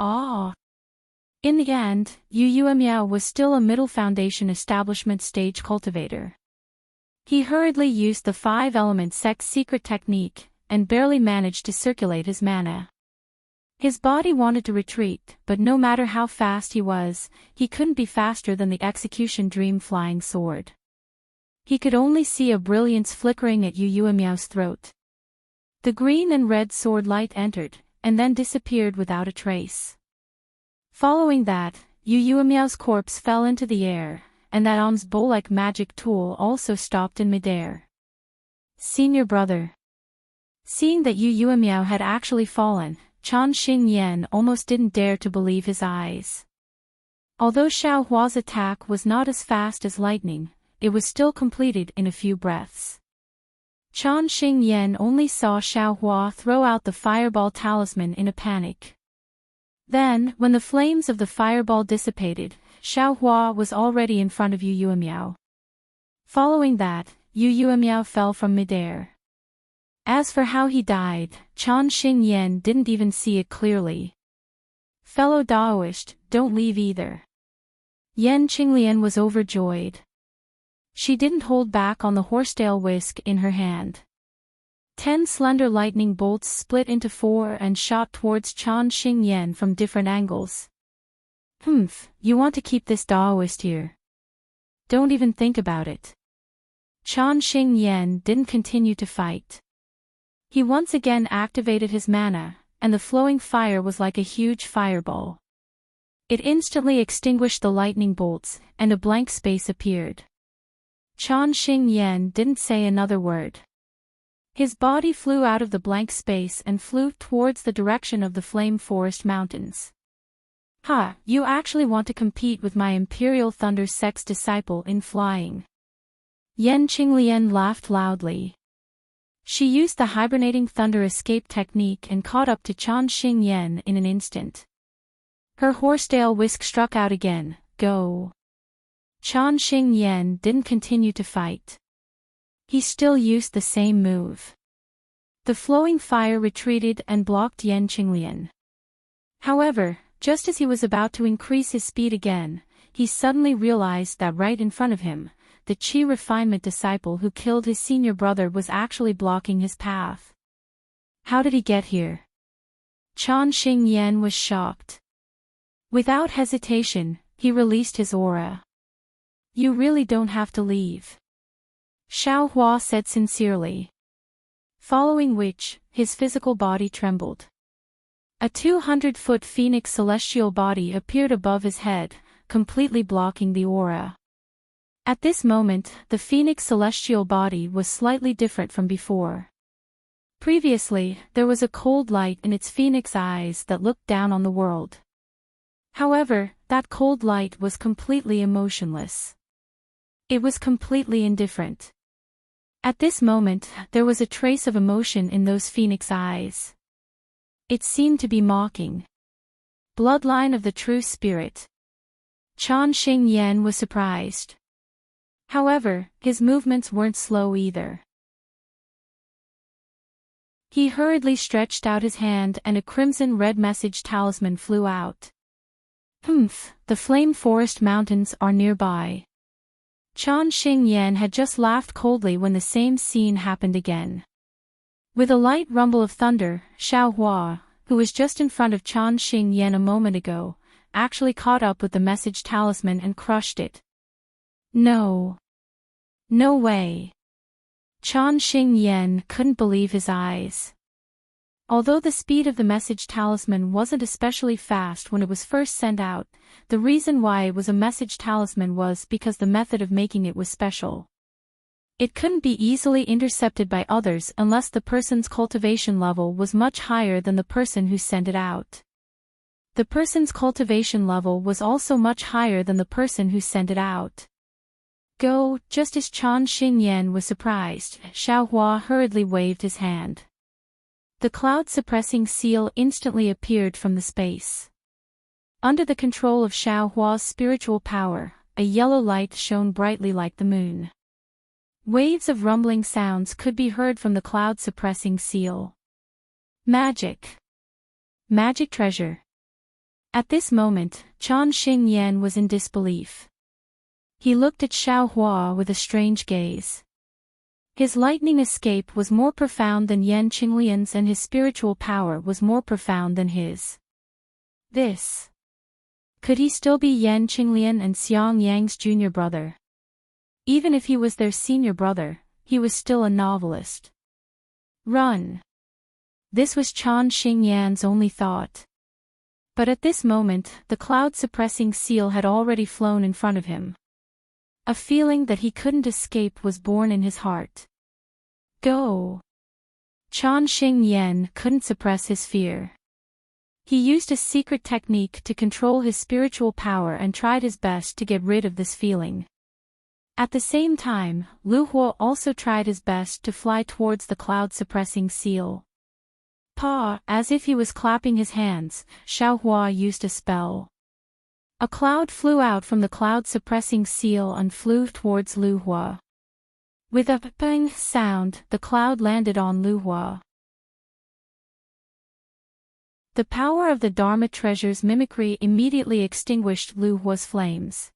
In the end, Yu Yuemiao was still a middle Foundation establishment stage cultivator. He hurriedly used the 5-element sect's secret technique, and barely managed to circulate his mana. His body wanted to retreat, but no matter how fast he was, he couldn't be faster than the execution dream flying sword. He could only see a brilliance flickering at Yu Yuemiao's throat. The green and red sword light entered, and then disappeared without a trace. Following that, Yu Yuemiao's corpse fell into the air, and that arm's bow-like magic tool also stopped in midair. Senior brother. Seeing that Yu Yuemiao had actually fallen, Chan Xingyan almost didn't dare to believe his eyes. Although Xiaohua's attack was not as fast as lightning, it was still completed in a few breaths. Chan Xingyan only saw Xiaohua throw out the fireball talisman in a panic. Then, when the flames of the fireball dissipated, Xiaohua was already in front of Yu Yuemiao. Following that, Yu Yuemiao fell from midair. As for how he died, Chan Xingyan didn't even see it clearly. Fellow Daoist, don't leave either. Yan Qinglian was overjoyed. She didn't hold back on the horsetail whisk in her hand. 10 slender lightning bolts split into 4 and shot towards Chan Xingyan from different angles. You want to keep this Daoist here? Don't even think about it. Chan Xingyan didn't continue to fight. He once again activated his mana, and the flowing fire was like a huge fireball. It instantly extinguished the lightning bolts, and a blank space appeared. Chan Xingyan didn't say another word. His body flew out of the blank space and flew towards the direction of the Flame Forest Mountains. You actually want to compete with my Imperial Thunder Sect's disciple in flying? Yan Qinglian laughed loudly. She used the hibernating thunder escape technique and caught up to Chan Xingyan in an instant. Her horsetail whisk struck out again. Go! Chan Xingyan didn't continue to fight. He still used the same move. The flowing fire retreated and blocked Yan Qinglian. However, just as he was about to increase his speed again, he suddenly realized that right in front of him, the Qi refinement disciple who killed his senior brother was actually blocking his path. How did he get here? Chan Xingyan was shocked. Without hesitation, he released his aura. You really don't have to leave. Xiaohua said sincerely. Following which, his physical body trembled. A 200-foot phoenix celestial body appeared above his head, completely blocking the aura. At this moment, the phoenix celestial body was slightly different from before. Previously, there was a cold light in its phoenix eyes that looked down on the world. However, that cold light was completely emotionless. It was completely indifferent. At this moment, there was a trace of emotion in those phoenix eyes. It seemed to be mocking. Bloodline of the true spirit. Chan Xingyan was surprised. However, his movements weren't slow either. He hurriedly stretched out his hand and a crimson-red message talisman flew out. The Flame Forest Mountains are nearby. Chan Xingyan had just laughed coldly when the same scene happened again. With a light rumble of thunder, Xiaohua, who was just in front of Chan Xingyan a moment ago, actually caught up with the message talisman and crushed it. No. No way. Chan Xingyan couldn't believe his eyes. Although the speed of the message talisman wasn't especially fast when it was first sent out, the reason why it was a message talisman was because the method of making it was special. It couldn't be easily intercepted by others unless the person's cultivation level was much higher than the person who sent it out. The person's cultivation level was also much higher than the person who sent it out. Go, just as Chan Xingyan was surprised, Xiaohua hurriedly waved his hand. The cloud-suppressing seal instantly appeared from the space. Under the control of Xiaohua's spiritual power, a yellow light shone brightly like the moon. Waves of rumbling sounds could be heard from the cloud-suppressing seal. Magic. Magic treasure. At this moment, Chan Xingyan was in disbelief. He looked at Xiaohua with a strange gaze. His lightning escape was more profound than Yan Qinglian's and his spiritual power was more profound than his. This. Could he still be Yan Qinglian and Xiang Yang's junior brother? Even if he was their senior brother, he was still a novelist. Run. This was Chan Xingyan's only thought. But at this moment, the cloud-suppressing seal had already flown in front of him. A feeling that he couldn't escape was born in his heart. Go. Chan Xingyan couldn't suppress his fear. He used a secret technique to control his spiritual power and tried his best to get rid of this feeling. At the same time, Lu Huo also tried his best to fly towards the cloud-suppressing seal. Pa, as if he was clapping his hands, Xiaohua used a spell. A cloud flew out from the cloud-suppressing seal and flew towards Lu Huo. With a bang sound, the cloud landed on Lu Huo. The power of the Dharma treasure's mimicry immediately extinguished Lu Huo's flames.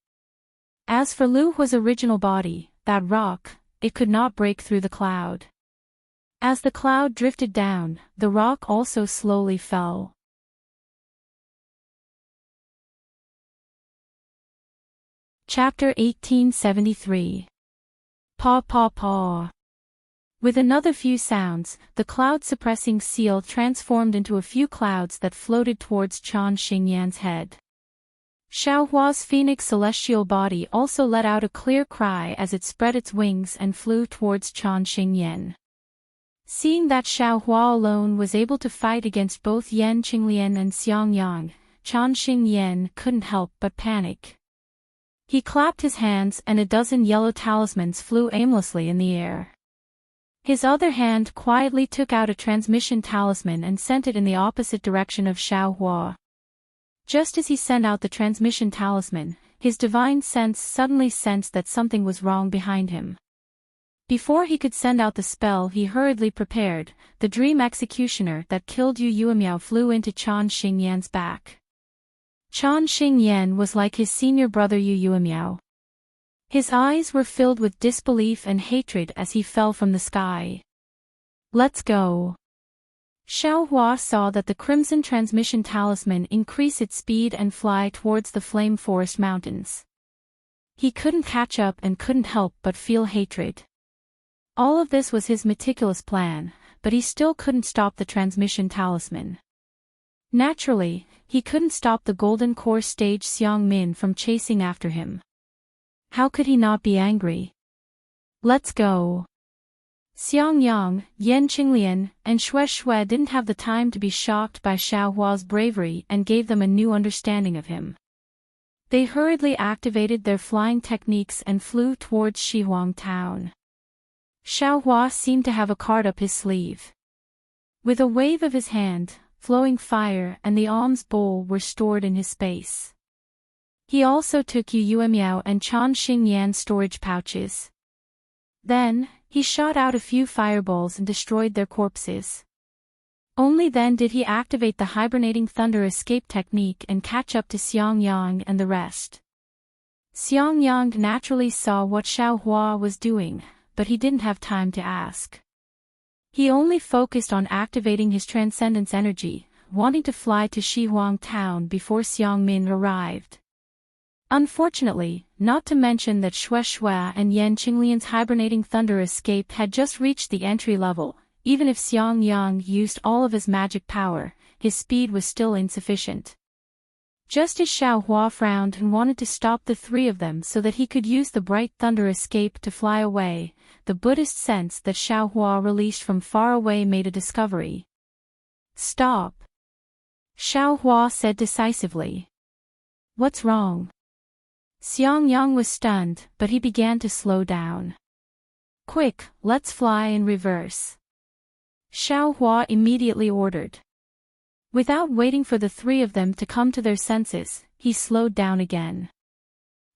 As for Lu Huo's original body, that rock, it could not break through the cloud. As the cloud drifted down, the rock also slowly fell. Chapter 1873. Paw paw paw. With another few sounds, the cloud-suppressing seal transformed into a few clouds that floated towards Chan Xingyan's head. Xiaohua's phoenix celestial body also let out a clear cry as it spread its wings and flew towards Chan Xingyan. Seeing that Xiaohua alone was able to fight against both Yan Qinglian and Xiang Yang, Chan Xingyan couldn't help but panic. He clapped his hands and a dozen yellow talismans flew aimlessly in the air. His other hand quietly took out a transmission talisman and sent it in the opposite direction of Xiaohua. Just as he sent out the transmission talisman, his divine sense suddenly sensed that something was wrong behind him. Before he could send out the spell he hurriedly prepared, the dream executioner that killed Yu Yuemiao flew into Chan Xingyan's back. Chan Xingyan was like his senior brother Yu Yuemiao. His eyes were filled with disbelief and hatred as he fell from the sky. Let's go. Xiaohua saw that the crimson transmission talisman increase its speed and fly towards the flame forest mountains. He couldn't catch up and couldn't help but feel hatred. All of this was his meticulous plan, but he still couldn't stop the transmission talisman. Naturally, he couldn't stop the golden core stage Xiang Min from chasing after him. How could he not be angry? Let's go. Xiang Yang, Yan Qinglian, and Xue Xue didn't have the time to be shocked by Xiaohua's bravery and gave them a new understanding of him. They hurriedly activated their flying techniques and flew towards Shihuang town. Xiaohua seemed to have a card up his sleeve. With a wave of his hand, flowing fire and the alms bowl were stored in his space. He also took Yu Yuemiao and Chan Xingyan's storage pouches. Then, he shot out a few fireballs and destroyed their corpses. Only then did he activate the hibernating thunder escape technique and catch up to Xiang Yang and the rest. Xiang Yang naturally saw what Xiaohua was doing, but he didn't have time to ask. He only focused on activating his transcendence energy, wanting to fly to Shihuang town before Xiangmin arrived. Unfortunately, not to mention that Xue Xue and Yan Qinglian's hibernating thunder escape had just reached the entry level, even if Xiang Yang used all of his magic power, his speed was still insufficient. Just as Xiao Hua frowned and wanted to stop the three of them so that he could use the bright thunder escape to fly away, the Buddhist sense that Xiao Hua released from far away made a discovery. "Stop," Xiao Hua said decisively. "What's wrong?" Xiang Yang was stunned, but he began to slow down. "Quick, let's fly in reverse," Xiao Hua immediately ordered. Without waiting for the three of them to come to their senses, he slowed down again.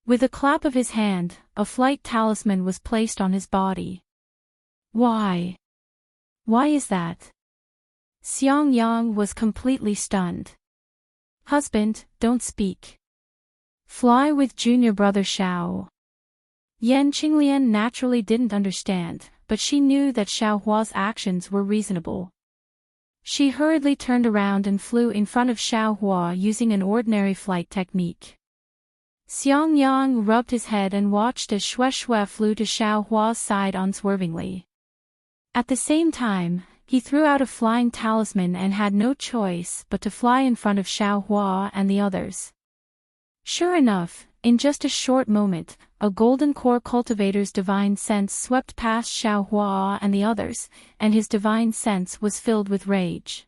With a clap of his hand, a flight talisman was placed on his body. Why? Why is that? Xiang Yang was completely stunned. "Husband, don't speak. Fly with junior brother Xiao." Yan Qinglian naturally didn't understand, but she knew that Xiao Hua's actions were reasonable. She hurriedly turned around and flew in front of Xiao Hua using an ordinary flight technique. Xiang Yang rubbed his head and watched as Xue Xue flew to Xiao Hua's side unswervingly. At the same time, he threw out a flying talisman and had no choice but to fly in front of Xiao Hua and the others. Sure enough, in just a short moment, a golden core cultivator's divine sense swept past Xiao Hua and the others, and his divine sense was filled with rage.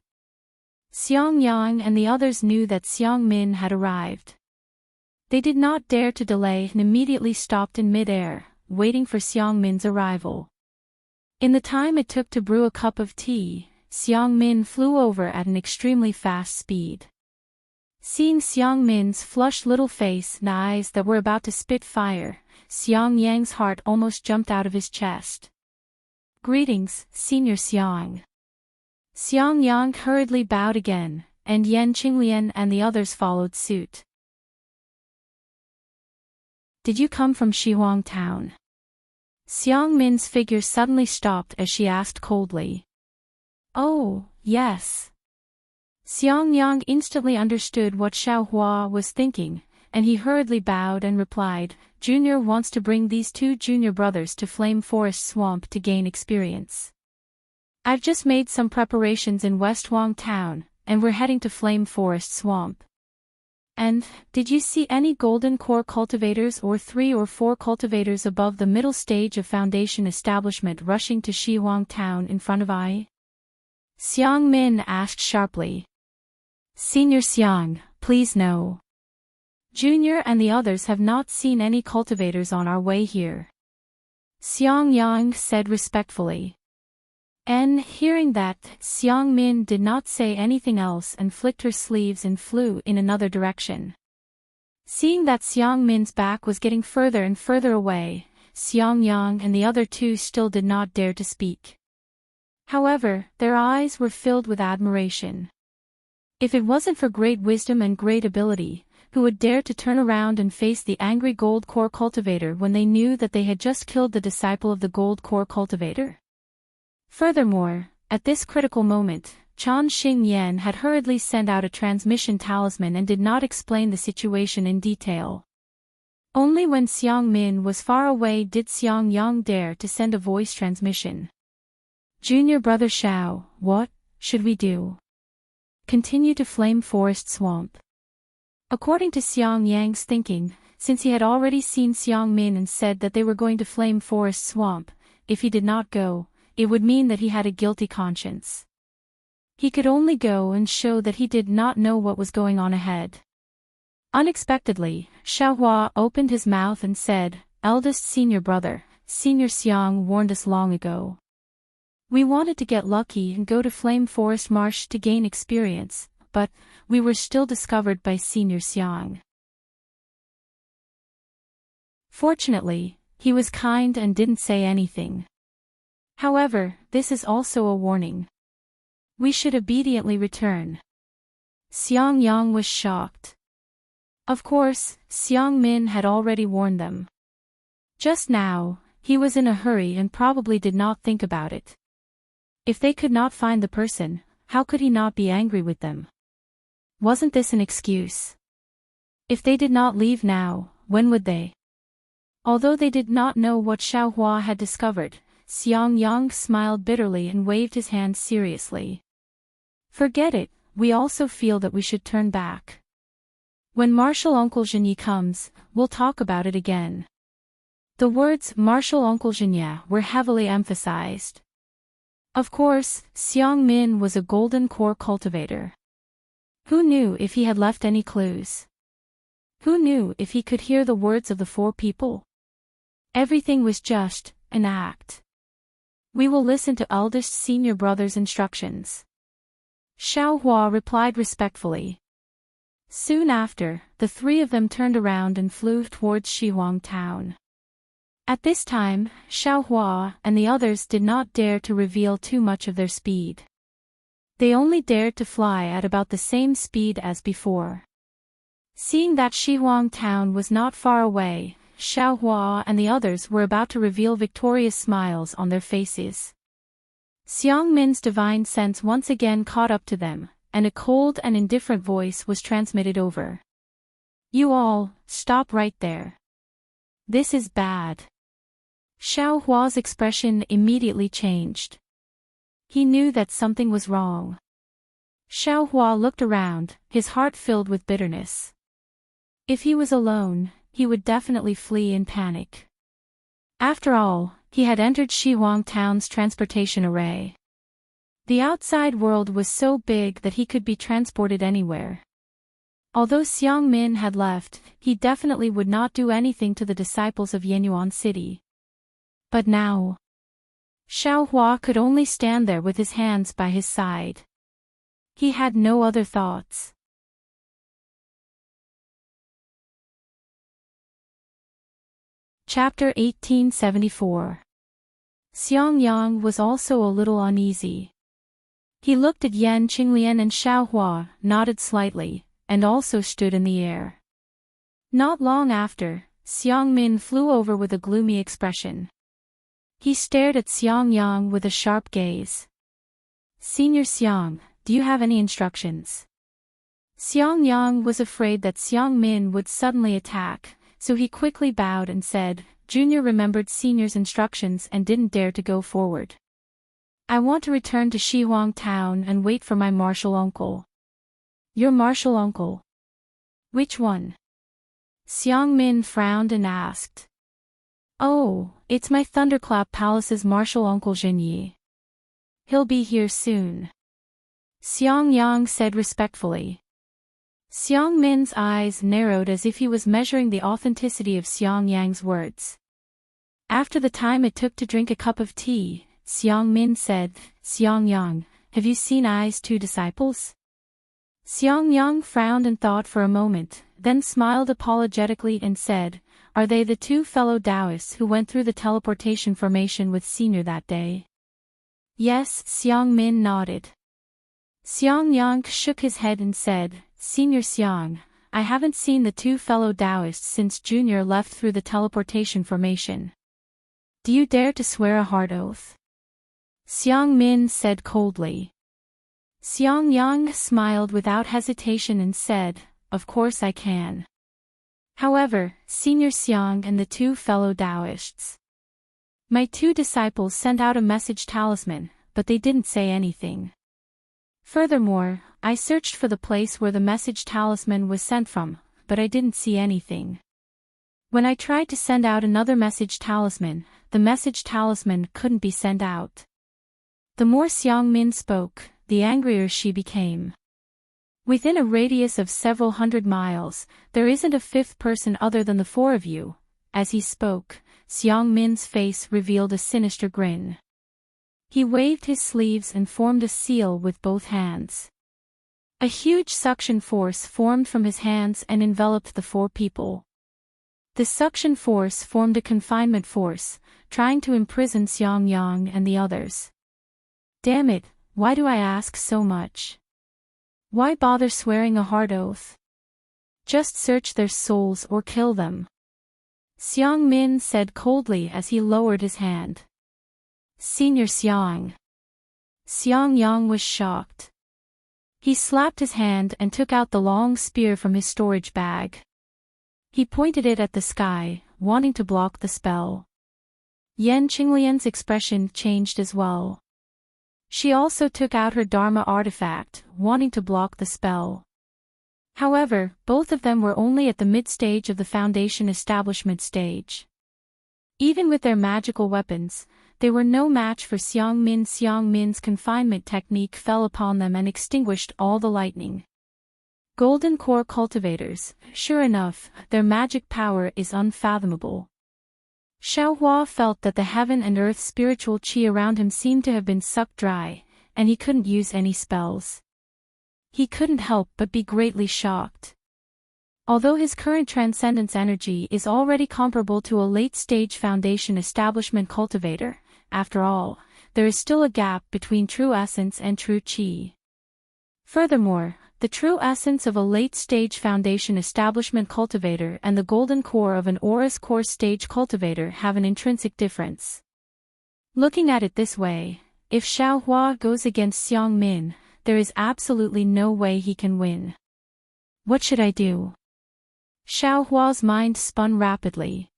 Xiang Yang and the others knew that Xiangmin had arrived. They did not dare to delay and immediately stopped in mid-air, waiting for Xiangmin's arrival. In the time it took to brew a cup of tea, Xiangmin flew over at an extremely fast speed. Seeing Xiangmin's flushed little face and eyes that were about to spit fire, Xiang Yang's heart almost jumped out of his chest. "Greetings, Senior Xiang." Xiang Yang hurriedly bowed again, and Yan Qinglian and the others followed suit. "Did you come from Shihuang town?" Xiangmin's figure suddenly stopped as she asked coldly. "Oh, yes." Xiang Yang instantly understood what Xiao Hua was thinking, and he hurriedly bowed and replied, "Junior wants to bring these two junior brothers to Flame Forest Swamp to gain experience. I've just made some preparations in Westwang Town, and we're heading to Flame Forest Swamp. And, did you see any golden core cultivators or 3 or 4 cultivators above the middle stage of Foundation establishment rushing to Shihuang Town in front of I?" Xiang Min asked sharply. "Senior Xiang, please no. Junior and the others have not seen any cultivators on our way here," Xiang Yang said respectfully. And hearing that, Xiang Min did not say anything else and flicked her sleeves and flew in another direction. Seeing that Xiang Min's back was getting further and further away, Xiang Yang and the other two still did not dare to speak. However, their eyes were filled with admiration. If it wasn't for great wisdom and great ability, who would dare to turn around and face the angry gold core cultivator when they knew that they had just killed the disciple of the gold core cultivator? Furthermore, at this critical moment, Chan Xingyan had hurriedly sent out a transmission talisman and did not explain the situation in detail. Only when Xiang Min was far away did Xiang Yang dare to send a voice transmission. "Junior brother Xiao, what should we do? Continue to Flame Forest Swamp?" According to Xiang Yang's thinking, since he had already seen Xiang Min and said that they were going to Flame Forest Swamp, if he did not go, it would mean that he had a guilty conscience. He could only go and show that he did not know what was going on ahead. Unexpectedly, Xiao Hua opened his mouth and said, "Eldest senior brother, Senior Xiang warned us long ago. We wanted to get lucky and go to Flame Forest Marsh to gain experience, but we were still discovered by Senior Xiang. Fortunately, he was kind and didn't say anything. However, this is also a warning. We should obediently return." Xiang Yang was shocked. Of course, Xiang Min had already warned them. Just now, he was in a hurry and probably did not think about it. If they could not find the person, how could he not be angry with them? Wasn't this an excuse? If they did not leave now, when would they? Although they did not know what Xiaohua had discovered, Xiangyang smiled bitterly and waved his hand seriously. Forget it, we also feel that we should turn back. When Martial Uncle Jinyi comes, we'll talk about it again. The words Martial Uncle Jinyi were heavily emphasized. Of course, Xiang Min was a golden core cultivator. Who knew if he had left any clues? Who knew if he could hear the words of the four people? Everything was just an act. We will listen to eldest senior brother's instructions. Xiaohua replied respectfully. Soon after, the three of them turned around and flew towards Shihuang town. At this time, Xiaohua and the others did not dare to reveal too much of their speed. They only dared to fly at about the same speed as before. Seeing that Shihuang town was not far away, Xiaohua and the others were about to reveal victorious smiles on their faces. Xiang Min's divine sense once again caught up to them, and a cold and indifferent voice was transmitted over. You all, stop right there. This is bad. Xiaohua's expression immediately changed. He knew that something was wrong. Xiaohua looked around, his heart filled with bitterness. If he was alone, he would definitely flee in panic. After all, he had entered Shihuang town's transportation array. The outside world was so big that he could be transported anywhere. Although Xiang Min had left, he definitely would not do anything to the disciples of Yenyuan City. But now, Xiaohua could only stand there with his hands by his side. He had no other thoughts. Chapter 1874. Xiangyang was also a little uneasy. He looked at Yan Qinglian and Xiaohua, nodded slightly, and also stood in the air. Not long after, Xiang Min flew over with a gloomy expression. He stared at Xiangyang with a sharp gaze. Senior Xiang, do you have any instructions? Xiangyang was afraid that Xiang Min would suddenly attack, so he quickly bowed and said, Junior remembered Senior's instructions and didn't dare to go forward. I want to return to Shihuang town and wait for my martial uncle. Your martial uncle? Which one? Xiang Min frowned and asked. Oh, it's my Thunderclap Palace's martial uncle Jinyi. He'll be here soon. Xiangyang said respectfully. Xiang Min's eyes narrowed as if he was measuring the authenticity of Xiangyang's words. After the time it took to drink a cup of tea, Xiang Min said, Xiangyang, have you seen I's two disciples? Xiangyang frowned and thought for a moment, then smiled apologetically and said, Are they the two fellow Taoists who went through the teleportation formation with Senior that day? Yes, Xiang Min nodded. Xiangyang shook his head and said, Senior Xiang, I haven't seen the two fellow Taoists since Junior left through the teleportation formation. Do you dare to swear a hard oath? Xiang Min said coldly. Xiangyang smiled without hesitation and said, Of course I can. However, Senior Xiang and the two fellow Taoists. My two disciples sent out a message talisman, but they didn't say anything. Furthermore, I searched for the place where the message talisman was sent from, but I didn't see anything. When I tried to send out another message talisman, the message talisman couldn't be sent out. The more Xiang Min spoke, the angrier she became. Within a radius of several hundred miles, there isn't a fifth person other than the four of you. As he spoke, Xiang Min's face revealed a sinister grin. He waved his sleeves and formed a seal with both hands. A huge suction force formed from his hands and enveloped the four people. The suction force formed a confinement force, trying to imprison Xiangyang and the others. Damn it, why do I ask so much? Why bother swearing a hard oath? Just search their souls or kill them. Xiang Min said coldly as he lowered his hand. Senior Xiang. Xiang Yang was shocked. He slapped his hand and took out the long spear from his storage bag. He pointed it at the sky, wanting to block the spell. Yan Qinglian's expression changed as well. She also took out her Dharma artifact, wanting to block the spell. However, both of them were only at the mid-stage of the Foundation establishment stage. Even with their magical weapons, they were no match for Xiang Min. Xiang Min's confinement technique fell upon them and extinguished all the lightning. Golden Core cultivators, sure enough, their magic power is unfathomable. Xiaohua felt that the heaven and earth spiritual qi around him seemed to have been sucked dry, and he couldn't use any spells. He couldn't help but be greatly shocked. Although his current transcendence energy is already comparable to a late-stage Foundation establishment cultivator, after all, there is still a gap between true essence and true qi. Furthermore, the true essence of a late-stage Foundation establishment cultivator and the golden core of an Aurus core stage cultivator have an intrinsic difference. Looking at it this way, if Xiaohua goes against Xiang Min, there is absolutely no way he can win. What should I do? Xiaohua's mind spun rapidly.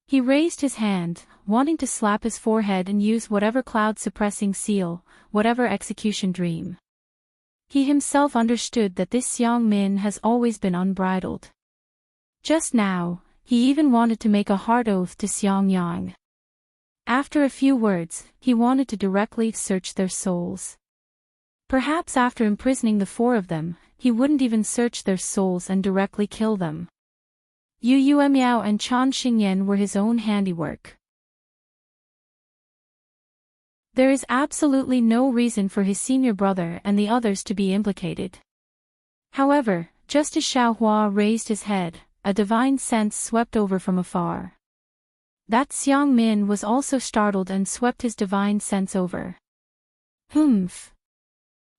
He raised his hand, wanting to slap his forehead and use whatever cloud-suppressing seal, whatever execution dream. He himself understood that this Xiang Min has always been unbridled. Just now, he even wanted to make a hard oath to Xiang Yang. After a few words, he wanted to directly search their souls. Perhaps after imprisoning the four of them, he wouldn't even search their souls and directly kill them. Yu Yuemiao and Chan Xingyan were his own handiwork. There is absolutely no reason for his senior brother and the others to be implicated. However, just as Xiaohua raised his head, a divine sense swept over from afar. That Xiang Min was also startled and swept his divine sense over. Humph.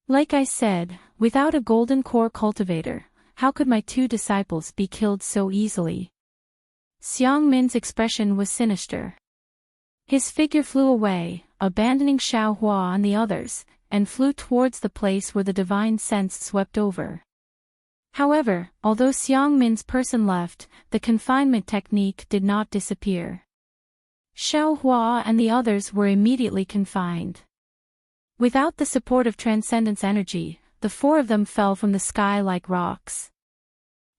Like I said, without a golden core cultivator, how could my two disciples be killed so easily? Xiang Min's expression was sinister. His figure flew away, abandoning Xiaohua and the others, and flew towards the place where the divine sense swept over. However, although Xiang Min's person left, the confinement technique did not disappear. Xiaohua and the others were immediately confined. Without the support of transcendence energy, the four of them fell from the sky like rocks.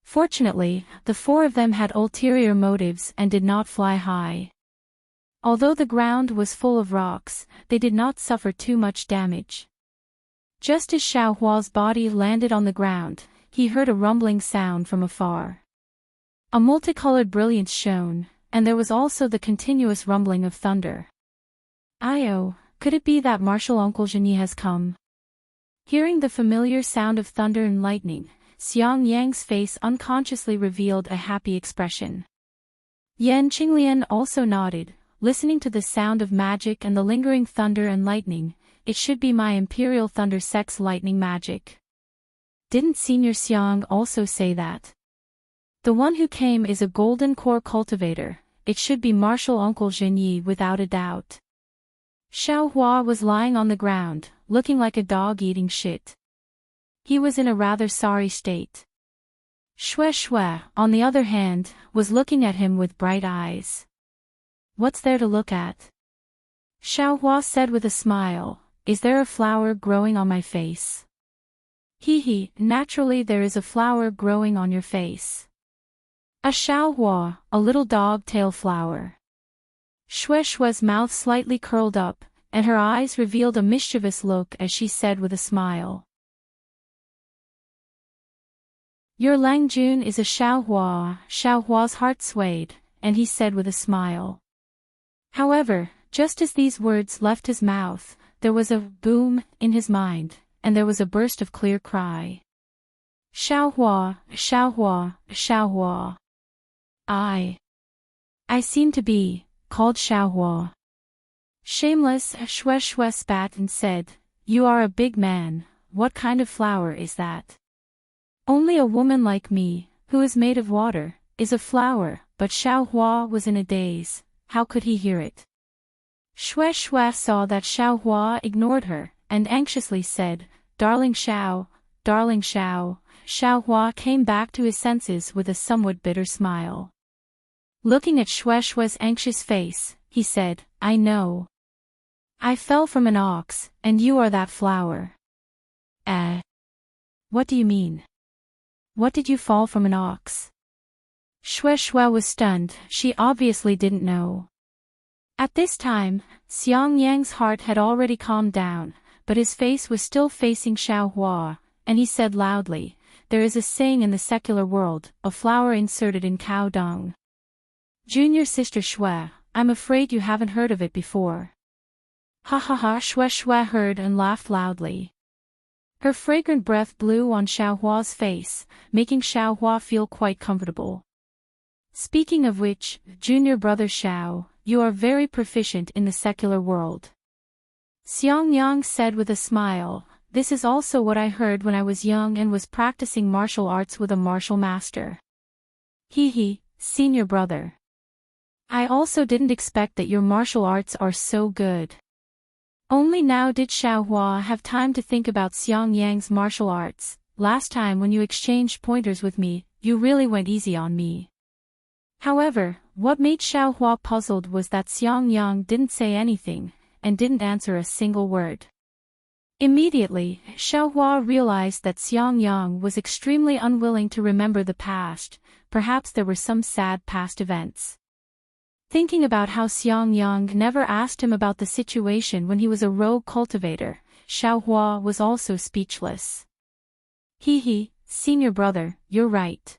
Fortunately, the four of them had ulterior motives and did not fly high. Although the ground was full of rocks, they did not suffer too much damage. Just as Xiaohua's body landed on the ground, he heard a rumbling sound from afar. A multicolored brilliance shone, and there was also the continuous rumbling of thunder. "Io, could it be that martial Uncle Genie has come?" Hearing the familiar sound of thunder and lightning, Xiang Yang's face unconsciously revealed a happy expression. Yan Qinglian also nodded, listening to the sound of magic and the lingering thunder and lightning. It should be my Imperial Thunder Sex lightning magic. Didn't Senior Xiang also say that? The one who came is a golden core cultivator. It should be Martial Uncle Zhenyi without a doubt. Xiaohua was lying on the ground, looking like a dog eating shit. He was in a rather sorry state. Xue Xue, on the other hand, was looking at him with bright eyes. "What's there to look at?" Xiaohua said with a smile, "Is there a flower growing on my face?" "Hee, naturally there is a flower growing on your face." "A Xiaohua, a little dog-tail flower." Xue Xue's mouth slightly curled up, and her eyes revealed a mischievous look as she said with a smile. "Your Langjun is a Xiaohua." Xiaohua's heart swayed, and he said with a smile. However, just as these words left his mouth, there was a boom in his mind, and there was a burst of clear cry. "Xiaohua, Xiaohua, Xiaohua. I seem to be called Xiaohua." Shameless, Xue Xue spat and said, "You are a big man, what kind of flower is that?" "Only a woman like me, who is made of water, is a flower," but Xiaohua was in a daze. How could he hear it? Xue Xue saw that Xiaohua ignored her, and anxiously said, "Darling Xiao, darling Xiao." Xiao Hua came back to his senses with a somewhat bitter smile. Looking at Xue Xue's anxious face, he said, "I know. I fell from an ox, and you are that flower." What do you mean? What did you fall from an ox? Xue Xue was stunned, she obviously didn't know. At this time, Xiang Yang's heart had already calmed down, but his face was still facing Xiao Hua, and he said loudly, "There is a saying in the secular world, a flower inserted in cow dung." Junior sister Xue, I'm afraid you haven't heard of it before. Ha ha ha. Xue Xue heard and laughed loudly. Her fragrant breath blew on Xiao Hua's face, making Xiao Hua feel quite comfortable. Speaking of which, junior brother Xiao, you are very proficient in the secular world. Xiang Yang said with a smile, "This is also what I heard when I was young and was practicing martial arts with a martial master." He, senior brother. I also didn't expect that your martial arts are so good. Only now did Xiao Hua have time to think about Xiang Yang's martial arts. Last time when you exchanged pointers with me, you really went easy on me. However, what made Xiao Hua puzzled was that Xiang Yang didn't say anything, and didn't answer a single word. Immediately, Xiao Hua realized that Xiang Yang was extremely unwilling to remember the past, perhaps there were some sad past events. Thinking about how Xiang Yang never asked him about the situation when he was a rogue cultivator, Xiao Hua was also speechless. Senior brother, you're right.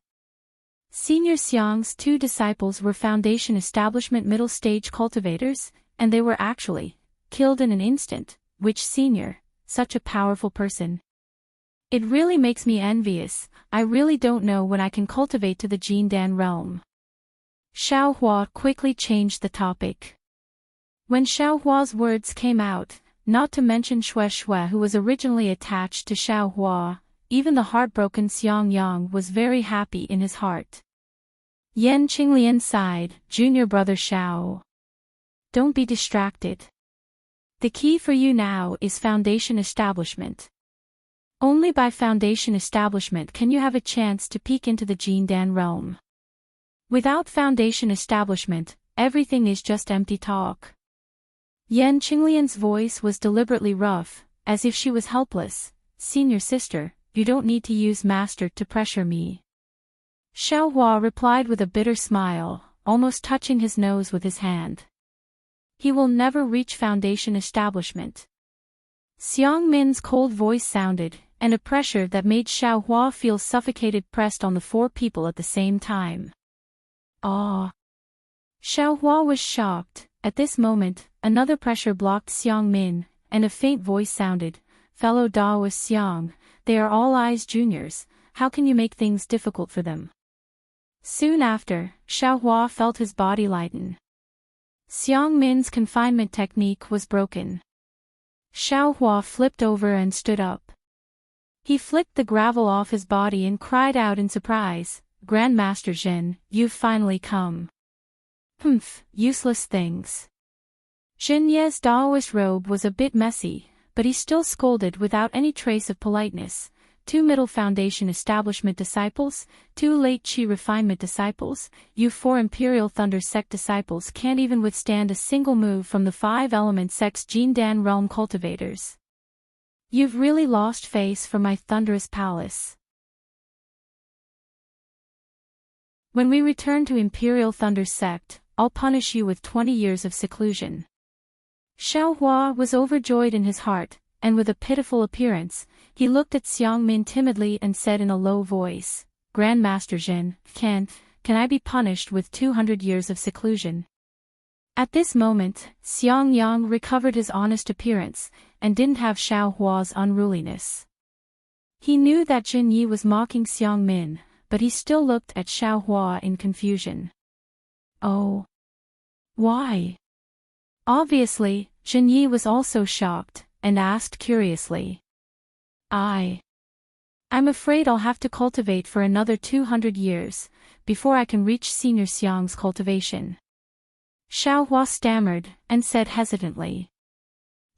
Senior Xiang's two disciples were Foundation Establishment middle stage cultivators, and they were actually killed in an instant, which senior, such a powerful person. It really makes me envious. I really don't know when I can cultivate to the Jindan realm. Xiao Hua quickly changed the topic. When Xiao Hua's words came out, not to mention Xue Xue who was originally attached to Xiao Hua, even the heartbroken Xiang Yang was very happy in his heart. Yan Qinglian sighed, "Junior brother Xiao. Don't be distracted. The key for you now is Foundation Establishment. Only by Foundation Establishment can you have a chance to peek into the Jindan realm. Without Foundation Establishment, everything is just empty talk." Yan Qinglian's voice was deliberately rough, as if she was helpless. "Senior sister, you don't need to use master to pressure me." Xiao Hua replied with a bitter smile, almost touching his nose with his hand. He will never reach Foundation Establishment. Xiang Min's cold voice sounded, and a pressure that made Xiao Hua feel suffocated pressed on the four people at the same time. Ah! Xiao Hua was shocked. At this moment, another pressure blocked Xiang Min, and a faint voice sounded, "Fellow Daoist Xiang, they are all eyes juniors, how can you make things difficult for them?" Soon after, Xiao Hua felt his body lighten. Xiang Min's confinement technique was broken. Xiao Hua flipped over and stood up. He flicked the gravel off his body and cried out in surprise, "Grandmaster Zhen, you've finally come." Useless things. Zhen Ye's Daoist robe was a bit messy, but he still scolded without any trace of politeness. "Two middle Foundation Establishment disciples, two late Qi refinement disciples, you four Imperial Thunder Sect disciples can't even withstand a single move from the five element sect's Jindan realm cultivators. You've really lost face for my thunderous palace. When we return to Imperial Thunder Sect, I'll punish you with 20 years of seclusion." Xiao Hua was overjoyed in his heart, and with a pitiful appearance, he looked at Xiang Min timidly and said in a low voice, "Grandmaster Zhen, can I be punished with 200 years of seclusion?" At this moment, Xiang Yang recovered his honest appearance, and didn't have Xiao Hua's unruliness. He knew that Zhen Yi was mocking Xiang Min, but he still looked at Xiao Hua in confusion. Oh. Why? Obviously, Zhen Yi was also shocked, and asked curiously. I'm afraid I'll have to cultivate for another 200 years, before I can reach Senior Xiang's cultivation. Xiao Hua stammered, and said hesitantly.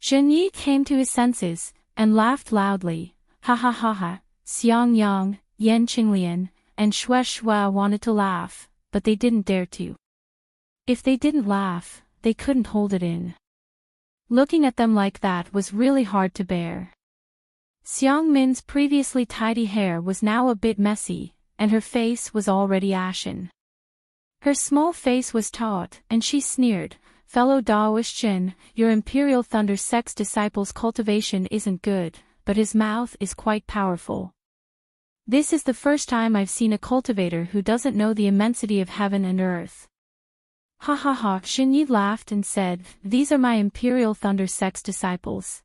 Zhenyi came to his senses, and laughed loudly. Ha ha ha ha, Xiang Yang, Yan Qinglian, and Xue Xue wanted to laugh, but they didn't dare to. If they didn't laugh, they couldn't hold it in. Looking at them like that was really hard to bear. Xiang Min's previously tidy hair was now a bit messy, and her face was already ashen. Her small face was taut, and she sneered, "Fellow Daoist Jin, your Imperial Thunder Sect's disciple's cultivation isn't good, but his mouth is quite powerful. This is the first time I've seen a cultivator who doesn't know the immensity of heaven and earth." Ha ha ha, Xinyi laughed and said, "These are my Imperial Thunder Sect's disciples.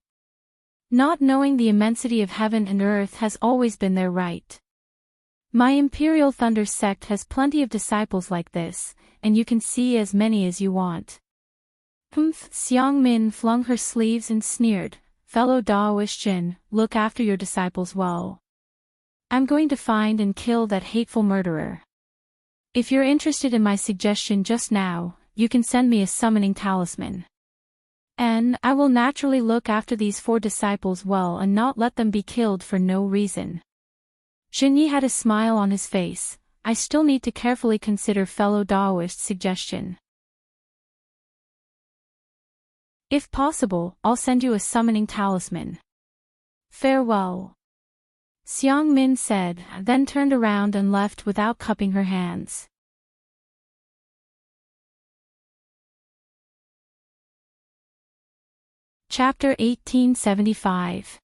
Not knowing the immensity of heaven and earth has always been their right. My Imperial Thunder Sect has plenty of disciples like this, and you can see as many as you want." Humph, Xiang Min flung her sleeves and sneered, "Fellow Daoist Jin, look after your disciples well. I'm going to find and kill that hateful murderer. If you're interested in my suggestion just now, you can send me a summoning talisman. And I will naturally look after these 4 disciples well and not let them be killed for no reason." Zhenyi had a smile on his face. "I still need to carefully consider fellow Daoist's suggestion. If possible, I'll send you a summoning talisman. Farewell." Xiang Min said, then turned around and left without cupping her hands. Chapter 1875.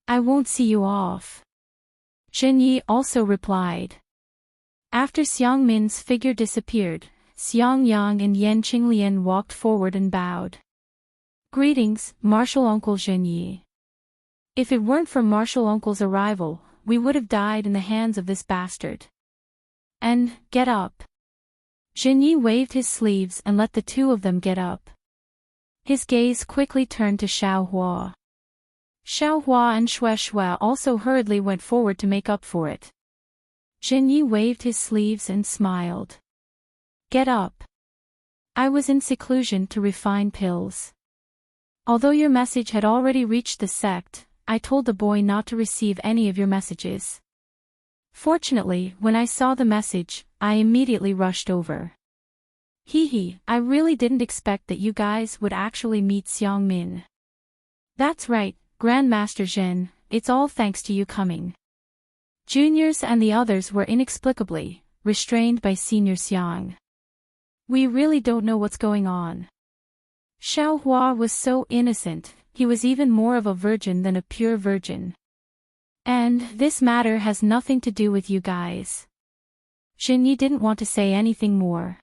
I won't see you off. Zhenyi also replied. After Xiang Min's figure disappeared, Xiang Yang and Yan Qinglian walked forward and bowed. "Greetings, Martial Uncle Zhenyi. If it weren't for Martial Uncle's arrival, we would have died in the hands of this bastard. And, get up." Zhenyi waved his sleeves and let the 2 of them get up. His gaze quickly turned to Xiaohua. Xiaohua and Xue Xue also hurriedly went forward to make up for it. Zhenyi waved his sleeves and smiled. "Get up. I was in seclusion to refine pills. Although your message had already reached the sect, I told the boy not to receive any of your messages. Fortunately, when I saw the message, I immediately rushed over. Hee, I really didn't expect that you guys would actually meet Xiang Min. That's right, Grandmaster Zhen, it's all thanks to you coming." Juniors and the others were inexplicably restrained by Senior Xiang. "We really don't know what's going on." Xiaohua was so innocent, he was even more of a virgin than a pure virgin. "And this matter has nothing to do with you guys." Zhenyi didn't want to say anything more.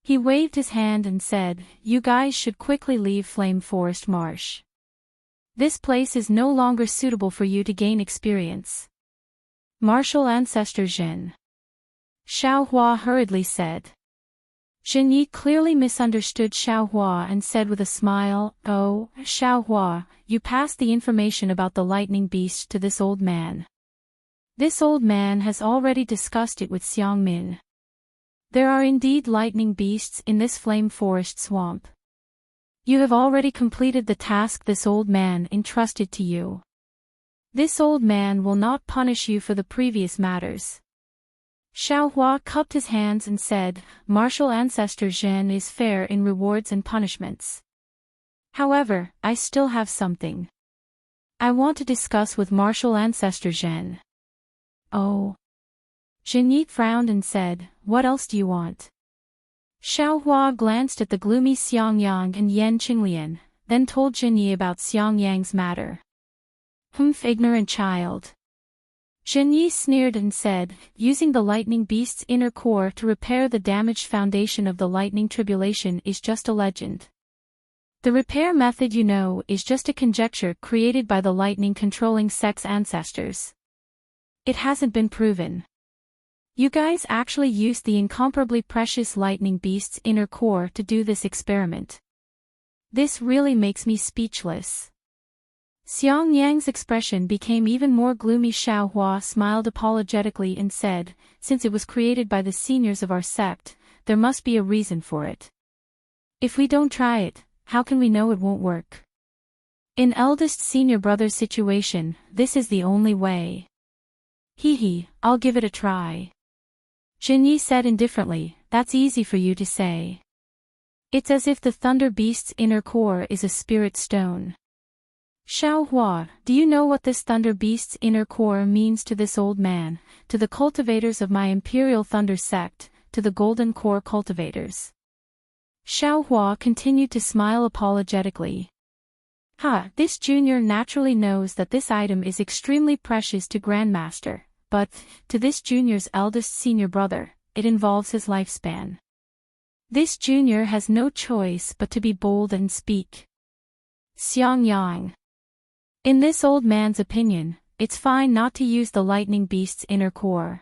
He waved his hand and said, "You guys should quickly leave Flame Forest Marsh. This place is no longer suitable for you to gain experience." "Martial Ancestor Zhen," Xiaohua hurriedly said. Zhenyi clearly misunderstood Xiaohua and said with a smile, "Oh, Xiaohua, you passed the information about the lightning beast to this old man. This old man has already discussed it with Xiang Min. There are indeed lightning beasts in this flame forest swamp. You have already completed the task this old man entrusted to you. This old man will not punish you for the previous matters." Xiaohua cupped his hands and said, "Martial Ancestor Zhen is fair in rewards and punishments. However, I still have something I want to discuss with Martial Ancestor Zhen." "Oh." Zhenyi frowned and said, "What else do you want?" Xiaohua glanced at the gloomy Xiang Yang and Yan Qinglian, then told Zhenyi about Xiang Yang's matter. "Humph, ignorant child." Zhenyi sneered and said, "Using the lightning beast's inner core to repair the damaged foundation of the lightning tribulation is just a legend. The repair method you know is just a conjecture created by the lightning controlling sect's ancestors. It hasn't been proven. You guys actually used the incomparably precious lightning beast's inner core to do this experiment. This really makes me speechless." Xiang Yang's expression became even more gloomy. Xiaohua smiled apologetically and said, "Since it was created by the seniors of our sect, there must be a reason for it. If we don't try it, how can we know it won't work?" In eldest senior brother's situation, this is the only way. I'll give it a try. Jinyi said indifferently, that's easy for you to say. It's as if the Thunder Beast's inner core is a spirit stone. Xiaohua, do you know what this Thunder Beast's inner core means to this old man, to the cultivators of my Imperial Thunder sect, to the Golden Core cultivators? Xiaohua continued to smile apologetically. This junior naturally knows that this item is extremely precious to Grandmaster, but, to this junior's eldest senior brother, it involves his lifespan. This junior has no choice but to be bold and speak. Xiangyang. In this old man's opinion, it's fine not to use the lightning beast's inner core.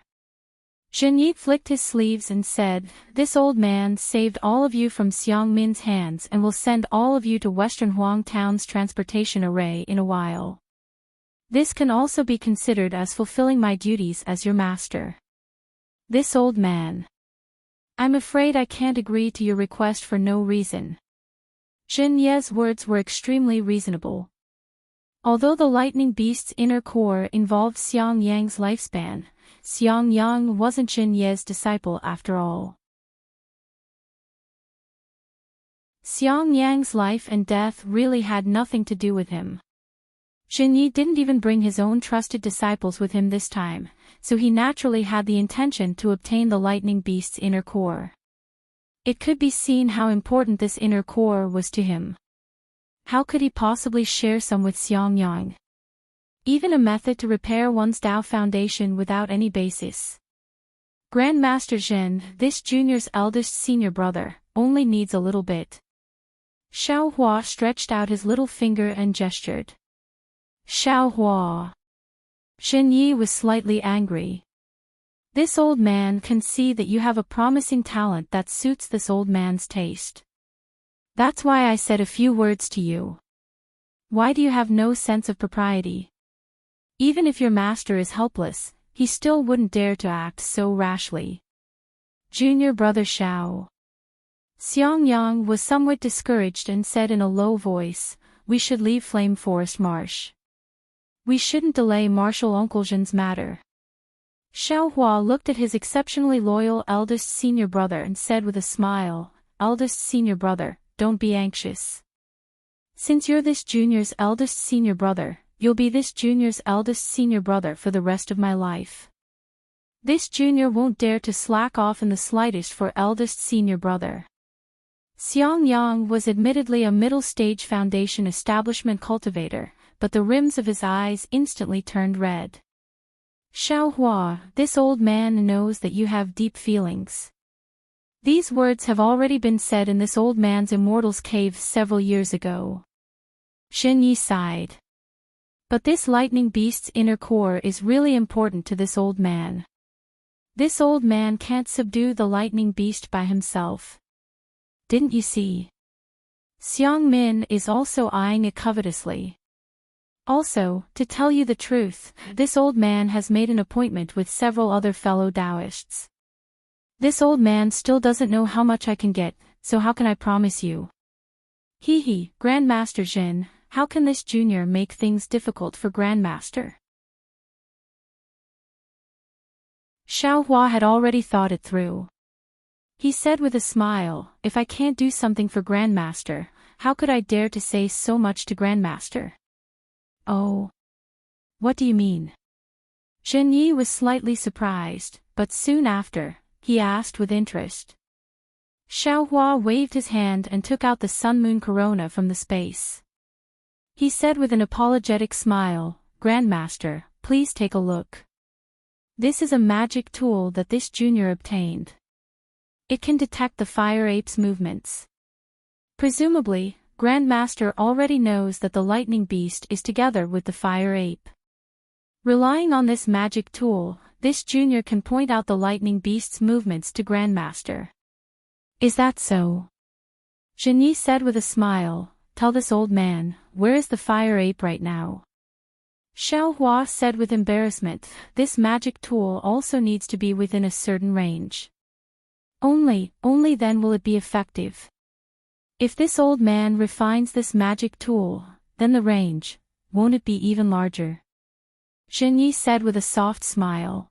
Jinyi flicked his sleeves and said, this old man saved all of you from Xiang Min's hands and will send all of you to Western Huang Town's transportation array in a while. This can also be considered as fulfilling my duties as your master. This old man. I'm afraid I can't agree to your request for no reason. Jinye's words were extremely reasonable. Although the lightning beast's inner core involved Xiang Yang's lifespan, Xiang Yang wasn't Jinye's disciple after all. Xiang Yang's life and death really had nothing to do with him. Jinyi didn't even bring his own trusted disciples with him this time, so he naturally had the intention to obtain the lightning beast's inner core. It could be seen how important this inner core was to him. How could he possibly share some with Xiangyang? Even a method to repair one's Dao foundation without any basis. Grandmaster Zhen, this junior's eldest senior brother, only needs a little bit. Xiaohua stretched out his little finger and gestured. Xiaohua. Jinyi was slightly angry. This old man can see that you have a promising talent that suits this old man's taste. That's why I said a few words to you. Why do you have no sense of propriety? Even if your master is helpless, he still wouldn't dare to act so rashly. Junior brother Xiao. Xiangyang was somewhat discouraged and said in a low voice, we should leave Flame Forest Marsh. We shouldn't delay Marshal Uncle Zhen's matter. Xiaohua looked at his exceptionally loyal eldest senior brother and said with a smile, eldest senior brother, don't be anxious. Since you're this junior's eldest senior brother, you'll be this junior's eldest senior brother for the rest of my life. This junior won't dare to slack off in the slightest for eldest senior brother. Xiangyang was admittedly a middle-stage foundation establishment cultivator, but the rims of his eyes instantly turned red. Xiaohua, this old man knows that you have deep feelings. These words have already been said in this old man's immortal's cave several years ago. Jinyi sighed. But this lightning beast's inner core is really important to this old man. This old man can't subdue the lightning beast by himself. Didn't you see? Xiang Min is also eyeing it covetously. Also, to tell you the truth, this old man has made an appointment with several other fellow Taoists. This old man still doesn't know how much I can get, so how can I promise you? Grandmaster Zhen, how can this junior make things difficult for Grandmaster? Xiaohua had already thought it through. He said with a smile, if I can't do something for Grandmaster, how could I dare to say so much to Grandmaster? Oh. What do you mean? Jinyi was slightly surprised, but soon after, he asked with interest. Xiaohua waved his hand and took out the sun-moon corona from the space. He said with an apologetic smile, Grandmaster, please take a look. This is a magic tool that this junior obtained. It can detect the fire ape's movements. Presumably, Grandmaster already knows that the lightning beast is together with the fire ape. Relying on this magic tool, this junior can point out the lightning beast's movements to Grandmaster. Is that so? Jinyi said with a smile, tell this old man, where is the fire ape right now? Xiaohua said with embarrassment, this magic tool also needs to be within a certain range. Only then will it be effective. If this old man refines this magic tool, then the range, won't it be even larger? Jinyi said with a soft smile.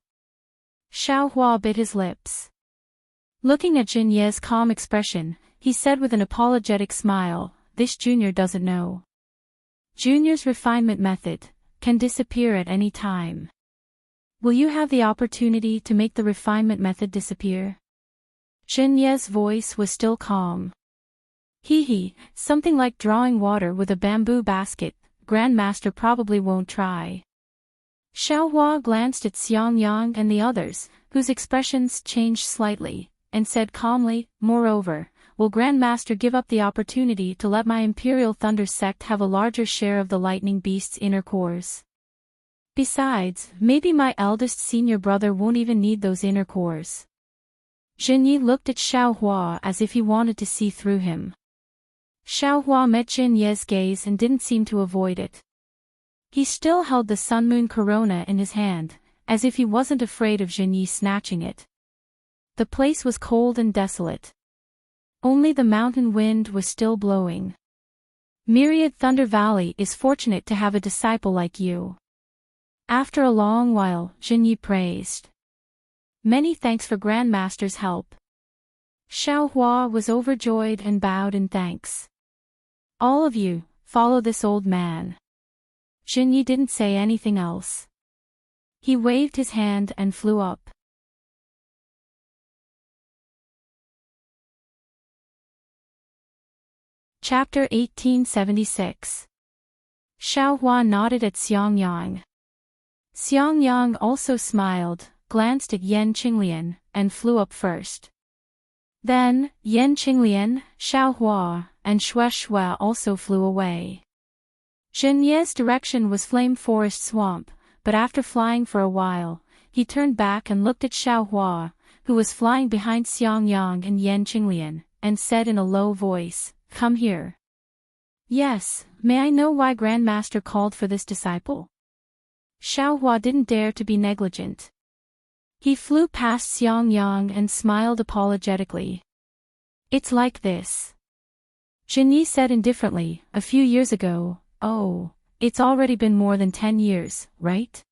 Xiaohua bit his lips. Looking at Jinye's calm expression, he said with an apologetic smile, this junior doesn't know. Junior's refinement method can disappear at any time. Will you have the opportunity to make the refinement method disappear? Jinye's voice was still calm. Hee, something like drawing water with a bamboo basket, Grandmaster probably won't try. Xiaohua glanced at Xiangyang and the others, whose expressions changed slightly, and said calmly, moreover, will Grandmaster give up the opportunity to let my Imperial Thunder sect have a larger share of the Lightning Beast's inner cores? Besides, maybe my eldest senior brother won't even need those inner cores. Jinyi looked at Xiaohua as if he wanted to see through him. Xiaohua met Jinye's gaze and didn't seem to avoid it. He still held the Sun Moon Corona in his hand, as if he wasn't afraid of Jinyi snatching it. The place was cold and desolate. Only the mountain wind was still blowing. Myriad Thunder Valley is fortunate to have a disciple like you. After a long while, Jinyi praised. Many thanks for Grandmaster's help. Xiaohua was overjoyed and bowed in thanks. All of you, follow this old man. Jinyi didn't say anything else. He waved his hand and flew up. Chapter 1876. Xiaohua nodded at Xiangyang. Xiangyang also smiled, glanced at Yan Qinglian, and flew up first. Then, Yan Qinglian, Xiaohua, and Shueshue also flew away. Jinye's direction was Flame Forest Swamp, but after flying for a while, he turned back and looked at Xiaohua, who was flying behind Xiangyang and Yan Qinglian, and said in a low voice, come here. Yes, may I know why Grandmaster called for this disciple? Xiaohua didn't dare to be negligent. He flew past Xiangyang and smiled apologetically. It's like this. Jinyi said indifferently, a few years ago, it's already been more than 10 years, right?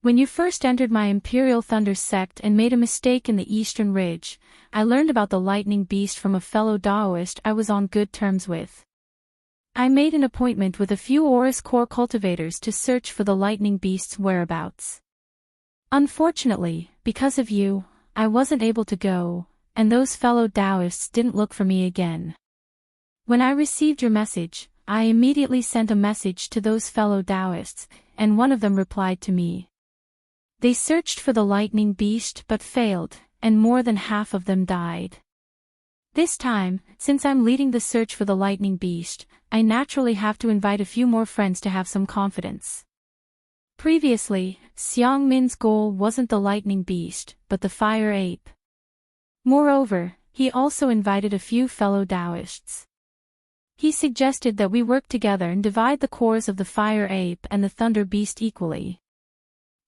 When you first entered my Imperial Thunder sect and made a mistake in the Eastern Ridge, I learned about the Lightning Beast from a fellow Daoist I was on good terms with. I made an appointment with a few Aurus Core cultivators to search for the Lightning Beast's whereabouts. Unfortunately, because of you, I wasn't able to go, and those fellow Daoists didn't look for me again. When I received your message, I immediately sent a message to those fellow Daoists, and one of them replied to me. They searched for the Lightning Beast but failed, and more than half of them died. This time, since I'm leading the search for the Lightning Beast, I naturally have to invite a few more friends to have some confidence. Previously, Xiangmin's goal wasn't the Lightning Beast, but the Fire Ape. Moreover, he also invited a few fellow Daoists. He suggested that we work together and divide the cores of the Fire Ape and the Thunder Beast equally.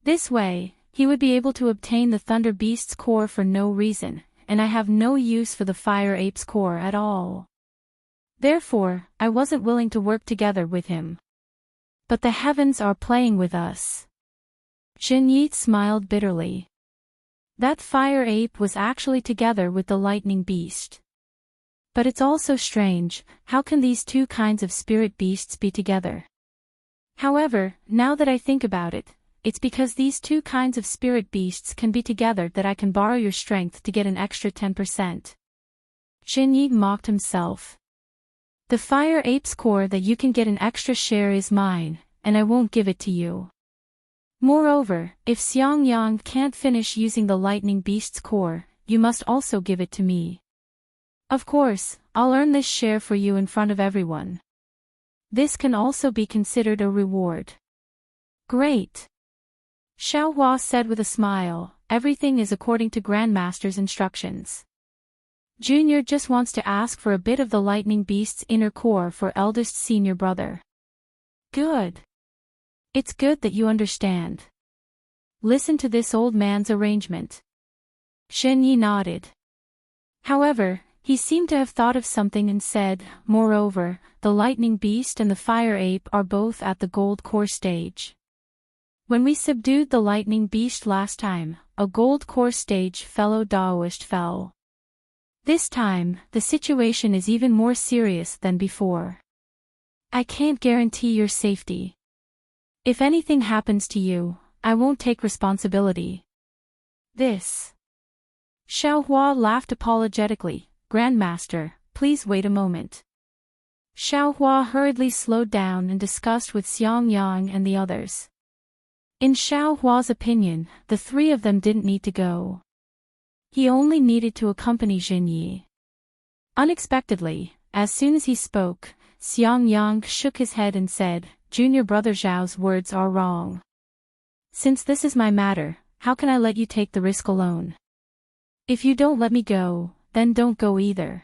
This way, he would be able to obtain the Thunder Beast's core for no reason, and I have no use for the Fire Ape's core at all. Therefore, I wasn't willing to work together with him. But the heavens are playing with us. Jinyi smiled bitterly. That Fire Ape was actually together with the Lightning Beast. But it's also strange, how can these two kinds of spirit beasts be together? However, now that I think about it, it's because these two kinds of spirit beasts can be together that I can borrow your strength to get an extra 10%. Jinyi mocked himself. The Fire Ape's core that you can get an extra share is mine, and I won't give it to you. Moreover, if Xiangyang can't finish using the Lightning Beast's core, you must also give it to me. Of course, I'll earn this share for you in front of everyone. This can also be considered a reward. Great. Xiaohua said with a smile, everything is according to Grandmaster's instructions. Junior just wants to ask for a bit of the Lightning Beast's inner core for eldest senior brother. Good. It's good that you understand. Listen to this old man's arrangement. Jinyi nodded. However, He seemed to have thought of something and said, "Moreover, the lightning beast and the fire ape are both at the gold core stage. When we subdued the lightning beast last time, a gold core stage fellow Daoist fell. This time, the situation is even more serious than before. I can't guarantee your safety. If anything happens to you, I won't take responsibility." This. Xiaohua laughed apologetically. "Grandmaster, please wait a moment." Xiaohua hurriedly slowed down and discussed with Xiangyang and the others. In Xiaohua's opinion, the three of them didn't need to go. He only needed to accompany Jinyi. Unexpectedly, as soon as he spoke, Xiangyang shook his head and said, "Junior brother Zhao's words are wrong. Since this is my matter, how can I let you take the risk alone? If you don't let me go, then don't go either."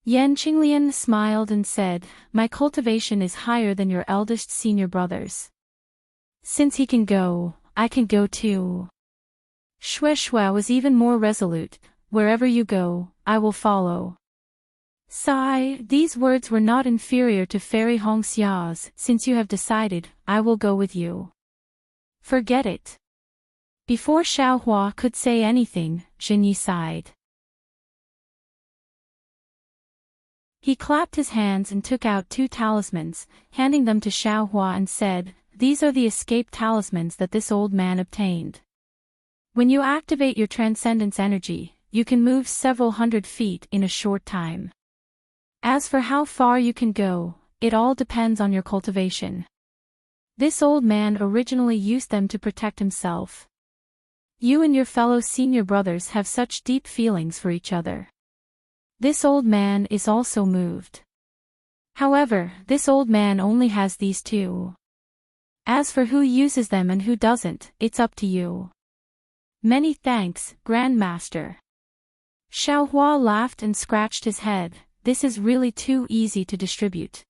Yan Qinglian smiled and said, "My cultivation is higher than your eldest senior brother's. Since he can go, I can go too." Shui was even more resolute. "Wherever you go, I will follow." Sigh, these words were not inferior to Fairy Hongxia's. "Since you have decided, I will go with you." "Forget it." Before Xiaohua could say anything, Jinyi sighed. He clapped his hands and took out 2 talismans, handing them to Xiaohua and said, "These are the escape talismans that this old man obtained. When you activate your transcendence energy, you can move several hundred feet in a short time. As for how far you can go, it all depends on your cultivation. This old man originally used them to protect himself. You and your fellow senior brothers have such deep feelings for each other. This old man is also moved. However, this old man only has these 2. As for who uses them and who doesn't, it's up to you." "Many thanks, Grandmaster." Xiaohua laughed and scratched his head. "This is really too easy to distribute."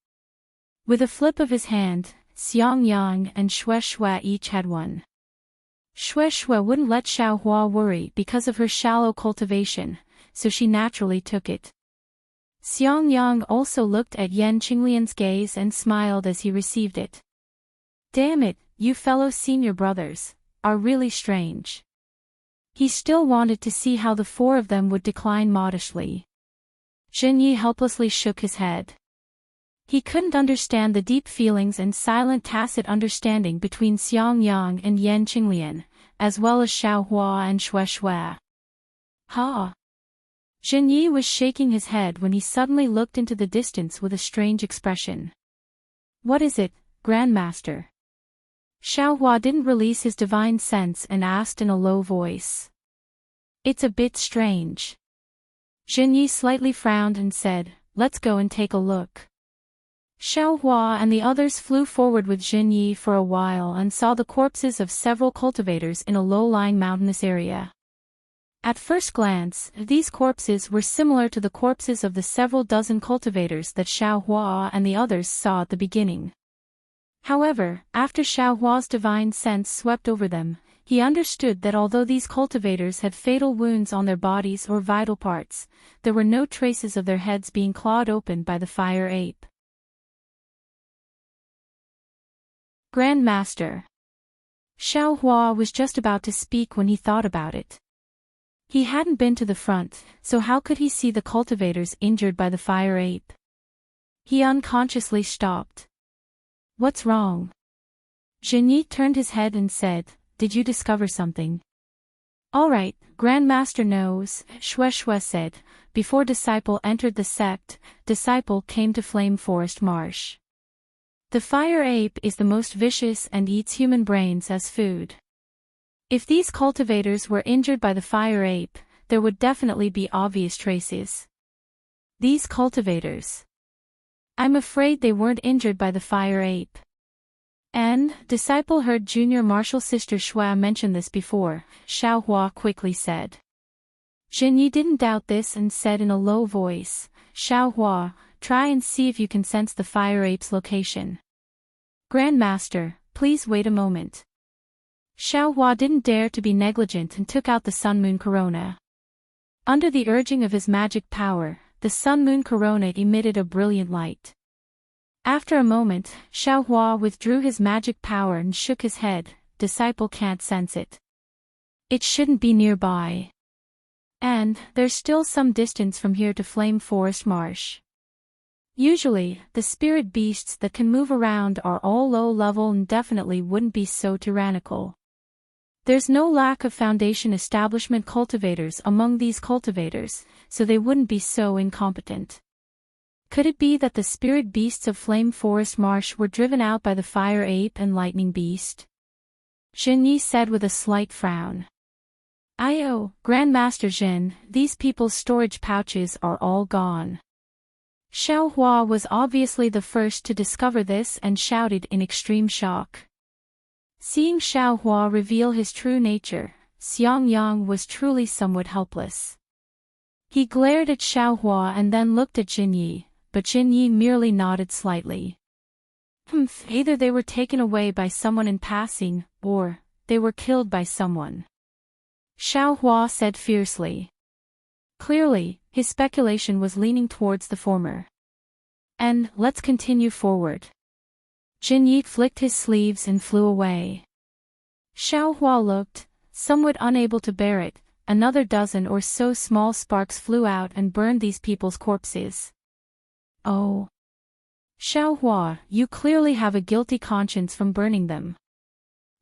With a flip of his hand, Xiangyang and Shui each had 1. Shui wouldn't let Xiaohua worry because of her shallow cultivation, so she naturally took it. Xiangyang also looked at Yan Qinglian's gaze and smiled as he received it. "Damn it, you fellow senior brothers, are really strange." He still wanted to see how the 4 of them would decline modestly. Jinyi helplessly shook his head. He couldn't understand the deep feelings and silent tacit understanding between Xiangyang and Yan Qinglian, as well as Xiaohua and Shui. "Ha!" Jinyi was shaking his head when he suddenly looked into the distance with a strange expression. "What is it, Grandmaster?" Xiaohua didn't release his divine sense and asked in a low voice. "It's a bit strange." Jinyi slightly frowned and said, "Let's go and take a look." Xiaohua and the others flew forward with Jinyi for a while and saw the corpses of several cultivators in a low-lying mountainous area. At first glance, these corpses were similar to the corpses of the several dozen cultivators that Xiaohua and the others saw at the beginning. However, after Xiaohua's divine sense swept over them, he understood that although these cultivators had fatal wounds on their bodies or vital parts, there were no traces of their heads being clawed open by the fire ape. Grandmaster. Xiaohua was just about to speak when he thought about it. He hadn't been to the front, so how could he see the cultivators injured by the fire ape? He unconsciously stopped. "What's wrong?" Jinyi turned his head and said, "Did you discover something?" "All right, Grandmaster knows," Shui said. "Before Disciple entered the sect, Disciple came to Flame Forest Marsh. The fire ape is the most vicious and eats human brains as food. If these cultivators were injured by the fire ape, there would definitely be obvious traces. These cultivators. I'm afraid they weren't injured by the fire ape." And, Disciple heard junior martial sister Shui mention this before, Xiaohua quickly said. Jinyi didn't doubt this and said in a low voice, "Xiaohua, try and see if you can sense the fire ape's location." "Grandmaster, please wait a moment." Xiaohua didn't dare to be negligent and took out the Sun Moon Corona. Under the urging of his magic power, the sun-moon corona emitted a brilliant light. After a moment, Xiaohua withdrew his magic power and shook his head. Disciple can't sense it. It shouldn't be nearby. And there's still some distance from here to Flame Forest Marsh. Usually, the spirit beasts that can move around are all low-level and definitely wouldn't be so tyrannical. There's no lack of Foundation establishment cultivators among these cultivators, so they wouldn't be so incompetent. Could it be that the spirit beasts of Flame Forest Marsh were driven out by the Fire Ape and Lightning Beast? Jin Yi said with a slight frown. Grandmaster Jin, these people's storage pouches are all gone. Xiaohua was obviously the first to discover this and shouted in extreme shock. Seeing Xiaohua reveal his true nature, Xiangyang was truly somewhat helpless. He glared at Xiaohua and then looked at Jin Yi, but Jin Yi merely nodded slightly. Either they were taken away by someone in passing, or they were killed by someone. Xiaohua said fiercely. Clearly, his speculation was leaning towards the former. And let's continue forward. Jin Yi flicked his sleeves and flew away. Xiaohua looked, somewhat unable to bear it. Another dozen or so small sparks flew out and burned these people's corpses. Oh. Xiaohua, you clearly have a guilty conscience from burning them.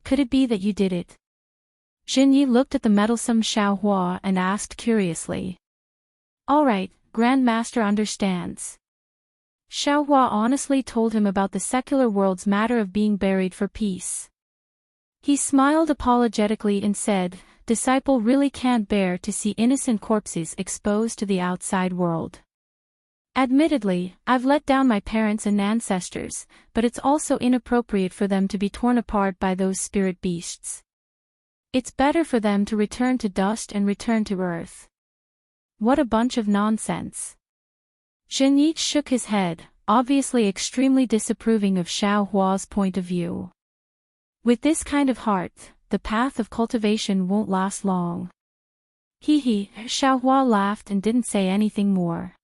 Could it be that you did it? Jin Yi looked at the meddlesome Xiaohua and asked curiously. All right, Grandmaster understands. Xiaohua honestly told him about the secular world's matter of being buried for peace. He smiled apologetically and said, Disciple really can't bear to see innocent corpses exposed to the outside world. Admittedly, I've let down my parents and ancestors, but it's also inappropriate for them to be torn apart by those spirit beasts. It's better for them to return to dust and return to earth. What a bunch of nonsense. Jin Yi shook his head, obviously extremely disapproving of Xiaohua's point of view. With this kind of heart, the path of cultivation won't last long. Xiaohua laughed and didn't say anything more.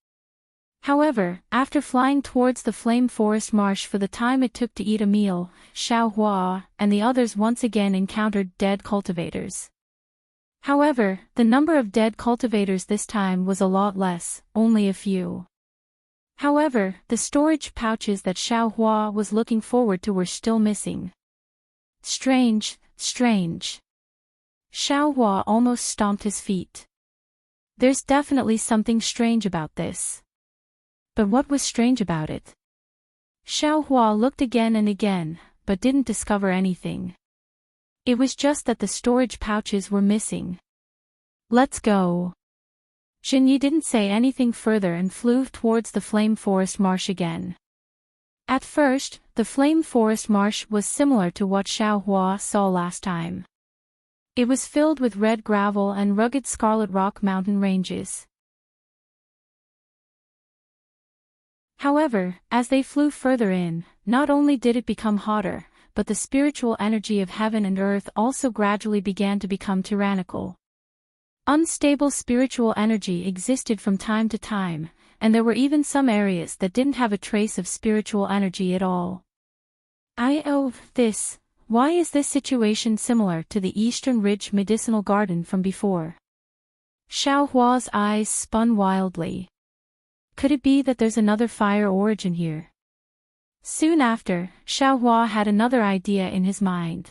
However, after flying towards the Flame Forest Marsh for the time it took to eat a meal, Xiaohua and the others once again encountered dead cultivators. However, the number of dead cultivators this time was a lot less, only a few. However, the storage pouches that Xiaohua was looking forward to were still missing. Strange. Xiaohua almost stomped his feet. There's definitely something strange about this. But what was strange about it? Xiaohua looked again and again, but didn't discover anything. It was just that the storage pouches were missing. Let's go. Jin Yi didn't say anything further and flew towards the Flame Forest Marsh again. At first, the Flame Forest Marsh was similar to what Xiaohua saw last time. It was filled with red gravel and rugged scarlet rock mountain ranges. However, as they flew further in, not only did it become hotter, but the spiritual energy of heaven and earth also gradually began to become tyrannical. Unstable spiritual energy existed from time to time, and there were even some areas that didn't have a trace of spiritual energy at all. Why is this situation similar to the Eastern Ridge Medicinal Garden from before? Xiaohua's eyes spun wildly. Could it be that there's another fire origin here? Soon after, Xiaohua had another idea in his mind.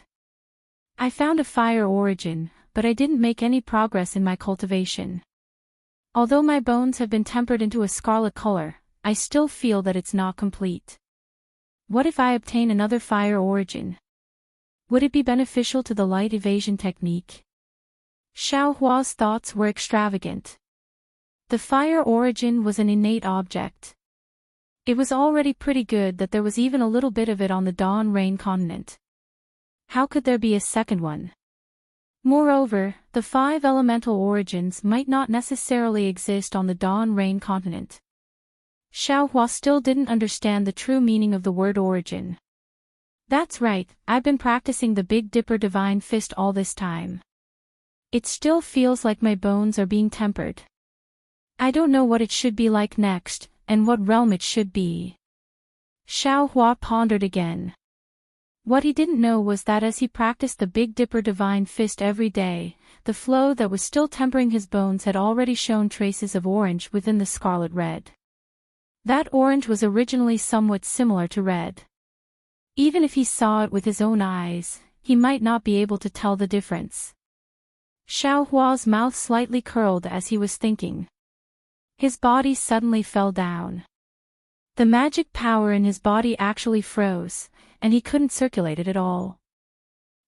I found a fire origin, but I didn't make any progress in my cultivation. Although my bones have been tempered into a scarlet color, I still feel that it's not complete. What if I obtain another fire origin? Would it be beneficial to the light evasion technique? Xiaohua's thoughts were extravagant. The fire origin was an innate object. It was already pretty good that there was even a little bit of it on the Dawn Rain continent. How could there be a second one? Moreover, the 5 elemental origins might not necessarily exist on the Dawn Rain continent. Xiaohua still didn't understand the true meaning of the word origin. That's right, I've been practicing the Big Dipper Divine Fist all this time. It still feels like my bones are being tempered. I don't know what it should be like next, and what realm it should be. Xiaohua pondered again. What he didn't know was that as he practiced the Big Dipper Divine Fist every day, the flow that was still tempering his bones had already shown traces of orange within the scarlet red. That orange was originally somewhat similar to red. Even if he saw it with his own eyes, he might not be able to tell the difference. Xiaohua's mouth slightly curled as he was thinking. His body suddenly fell down. The magic power in his body actually froze, and he couldn't circulate it at all.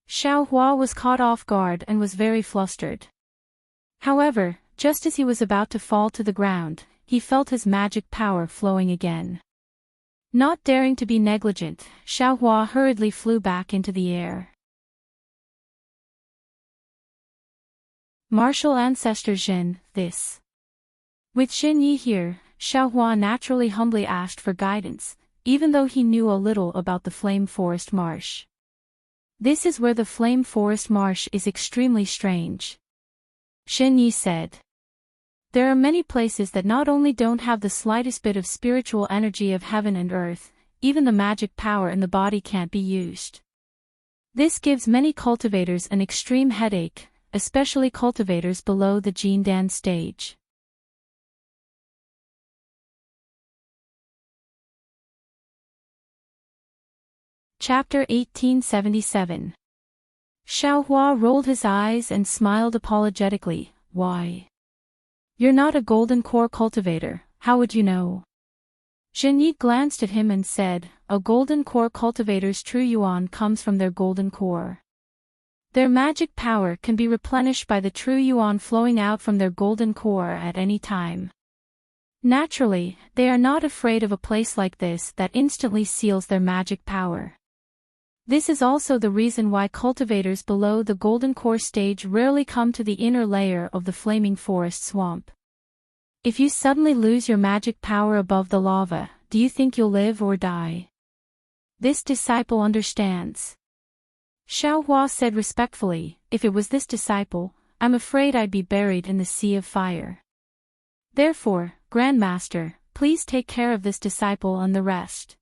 Xiaohua was caught off guard and was very flustered. However, just as he was about to fall to the ground, he felt his magic power flowing again. Not daring to be negligent, Xiaohua hurriedly flew back into the air. Martial Ancestor Jin, this. With Xin Yi here, Xiaohua naturally humbly asked for guidance, even though he knew a little about the Flame Forest Marsh. This is where the Flame Forest Marsh is extremely strange. Xin Yi said. There are many places that not only don't have the slightest bit of spiritual energy of heaven and earth, even the magic power in the body can't be used. This gives many cultivators an extreme headache, especially cultivators below the Jindan stage. Chapter 1877. Xiaohua rolled his eyes and smiled apologetically. Why? You're not a golden core cultivator, how would you know? Xin Yi glanced at him and said, a golden core cultivator's true yuan comes from their golden core. Their magic power can be replenished by the true yuan flowing out from their golden core at any time. Naturally, they are not afraid of a place like this that instantly seals their magic power. This is also the reason why cultivators below the golden core stage rarely come to the inner layer of the flaming forest swamp. If you suddenly lose your magic power above the lava, do you think you'll live or die? This disciple understands. Xiaohua said respectfully, if it was this disciple, I'm afraid I'd be buried in the sea of fire. Therefore, Grandmaster, please take care of this disciple and the rest.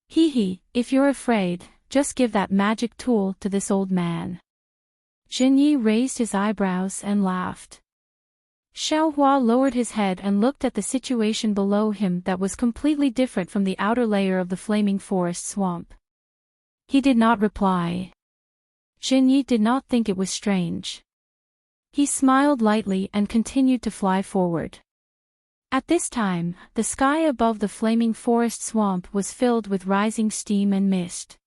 If you're afraid, just give that magic tool to this old man. Xin Yi raised his eyebrows and laughed. Xiaohua lowered his head and looked at the situation below him that was completely different from the outer layer of the flaming forest swamp. He did not reply. Xin Yi did not think it was strange. He smiled lightly and continued to fly forward. At this time, the sky above the flaming forest swamp was filled with rising steam and mist.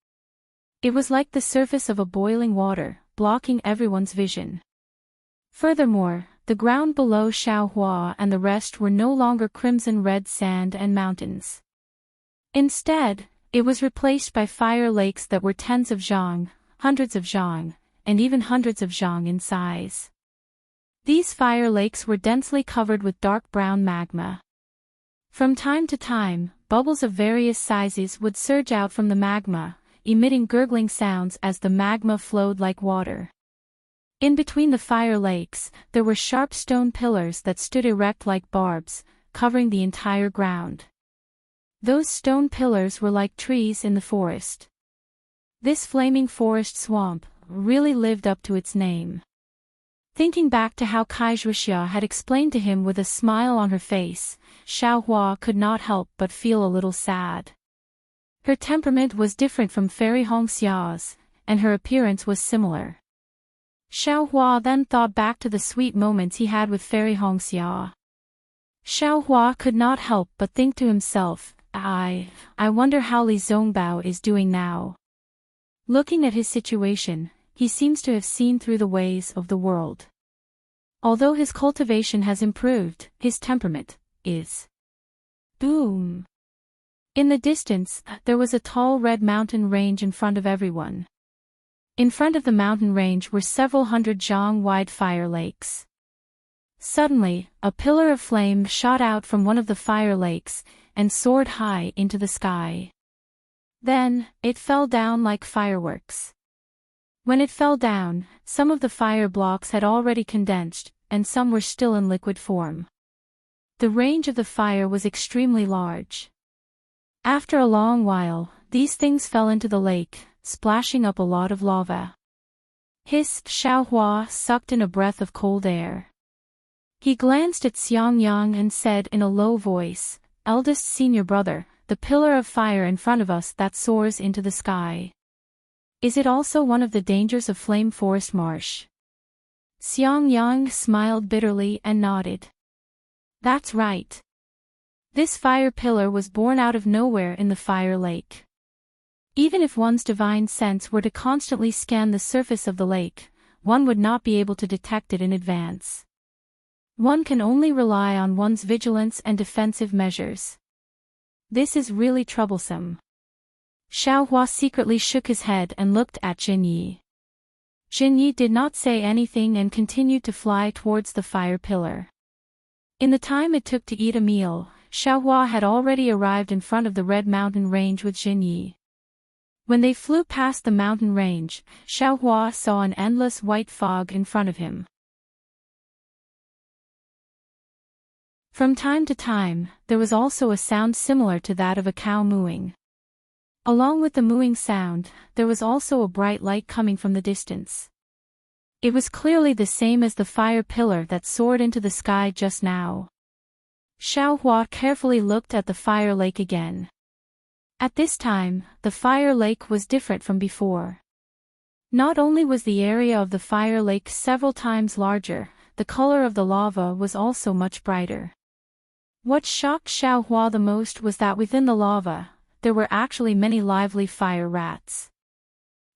It was like the surface of a boiling water, blocking everyone's vision. Furthermore, the ground below Xiaohua and the rest were no longer crimson-red sand and mountains. Instead, it was replaced by fire lakes that were tens of zhang, hundreds of zhang, and even hundreds of zhang in size. These fire lakes were densely covered with dark brown magma. From time to time, bubbles of various sizes would surge out from the magma, emitting gurgling sounds as the magma flowed like water. In between the fire lakes, there were sharp stone pillars that stood erect like barbs, covering the entire ground. Those stone pillars were like trees in the forest. This flaming forest swamp really lived up to its name. Thinking back to how Kaizhuxia had explained to him with a smile on her face, Xiaohua could not help but feel a little sad. Her temperament was different from Fairy Hongxia's, and her appearance was similar. Xiaohua then thought back to the sweet moments he had with Fairy Hongxia. Xiaohua could not help but think to himself, I wonder how Li Zongbao is doing now. Looking at his situation, he seems to have seen through the ways of the world. Although his cultivation has improved, his temperament is. Boom! In the distance, there was a tall red mountain range in front of everyone. In front of the mountain range were several hundred zhang-wide fire lakes. Suddenly, a pillar of flame shot out from one of the fire lakes, and soared high into the sky. Then, it fell down like fireworks. When it fell down, some of the fire blocks had already condensed, and some were still in liquid form. The range of the fire was extremely large. After a long while, these things fell into the lake, splashing up a lot of lava. Hissed, Xiaohua sucked in a breath of cold air. He glanced at Xiangyang and said in a low voice, "Eldest senior brother, the pillar of fire in front of us that soars into the sky. Is it also one of the dangers of Flame Forest Marsh?" Xiangyang smiled bitterly and nodded. "That's right. This fire pillar was born out of nowhere in the fire lake. Even if one's divine sense were to constantly scan the surface of the lake, one would not be able to detect it in advance. One can only rely on one's vigilance and defensive measures. This is really troublesome." Xiaohua secretly shook his head and looked at Jinyi. Jinyi did not say anything and continued to fly towards the fire pillar. In the time it took to eat a meal, Xiaohua had already arrived in front of the Red Mountain Range with Jinyi. When they flew past the mountain range, Xiaohua saw an endless white fog in front of him. From time to time, there was also a sound similar to that of a cow mooing. Along with the mooing sound, there was also a bright light coming from the distance. It was clearly the same as the fire pillar that soared into the sky just now. Xiaohua carefully looked at the fire lake again. At this time, the fire lake was different from before. Not only was the area of the fire lake several times larger, the color of the lava was also much brighter. What shocked Xiaohua the most was that within the lava, there were actually many lively fire rats.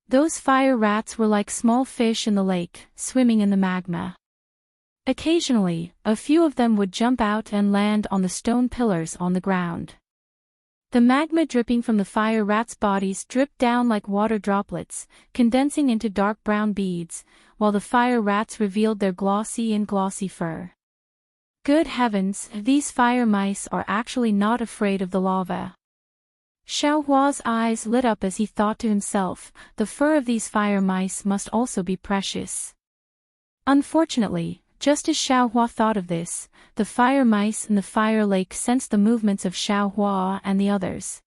Those fire rats were like small fish in the lake, swimming in the magma. Occasionally, a few of them would jump out and land on the stone pillars on the ground. The magma dripping from the fire rats' bodies dripped down like water droplets, condensing into dark brown beads, while the fire rats revealed their glossy fur. Good heavens, these fire mice are actually not afraid of the lava. Xiaohua's eyes lit up as he thought to himself, the fur of these fire mice must also be precious. Unfortunately, just as Xiaohua thought of this, the fire mice in the fire lake sensed the movements of Xiaohua and the others.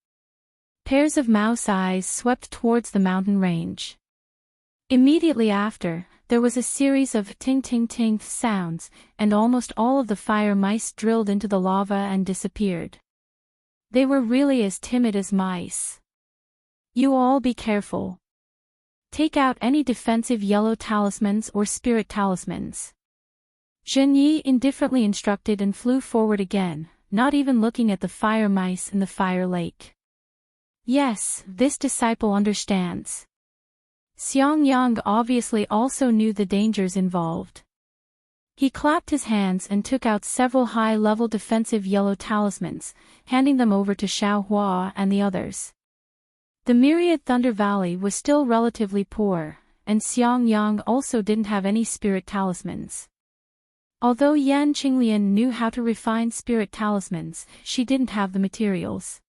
Pairs of mouse eyes swept towards the mountain range. Immediately after, there was a series of ting-ting-ting sounds, and almost all of the fire mice drilled into the lava and disappeared. They were really as timid as mice. "You all be careful. Take out any defensive yellow talismans or spirit talismans." Jinyi indifferently instructed and flew forward again, not even looking at the fire mice in the fire lake. Yes, this disciple understands. Xiangyang obviously also knew the dangers involved. He clapped his hands and took out several high-level defensive yellow talismans, handing them over to Xiaohua and the others. The myriad Thunder Valley was still relatively poor, and Xiangyang also didn't have any spirit talismans. Although Yan Qinglian knew how to refine spirit talismans, she didn't have the materials.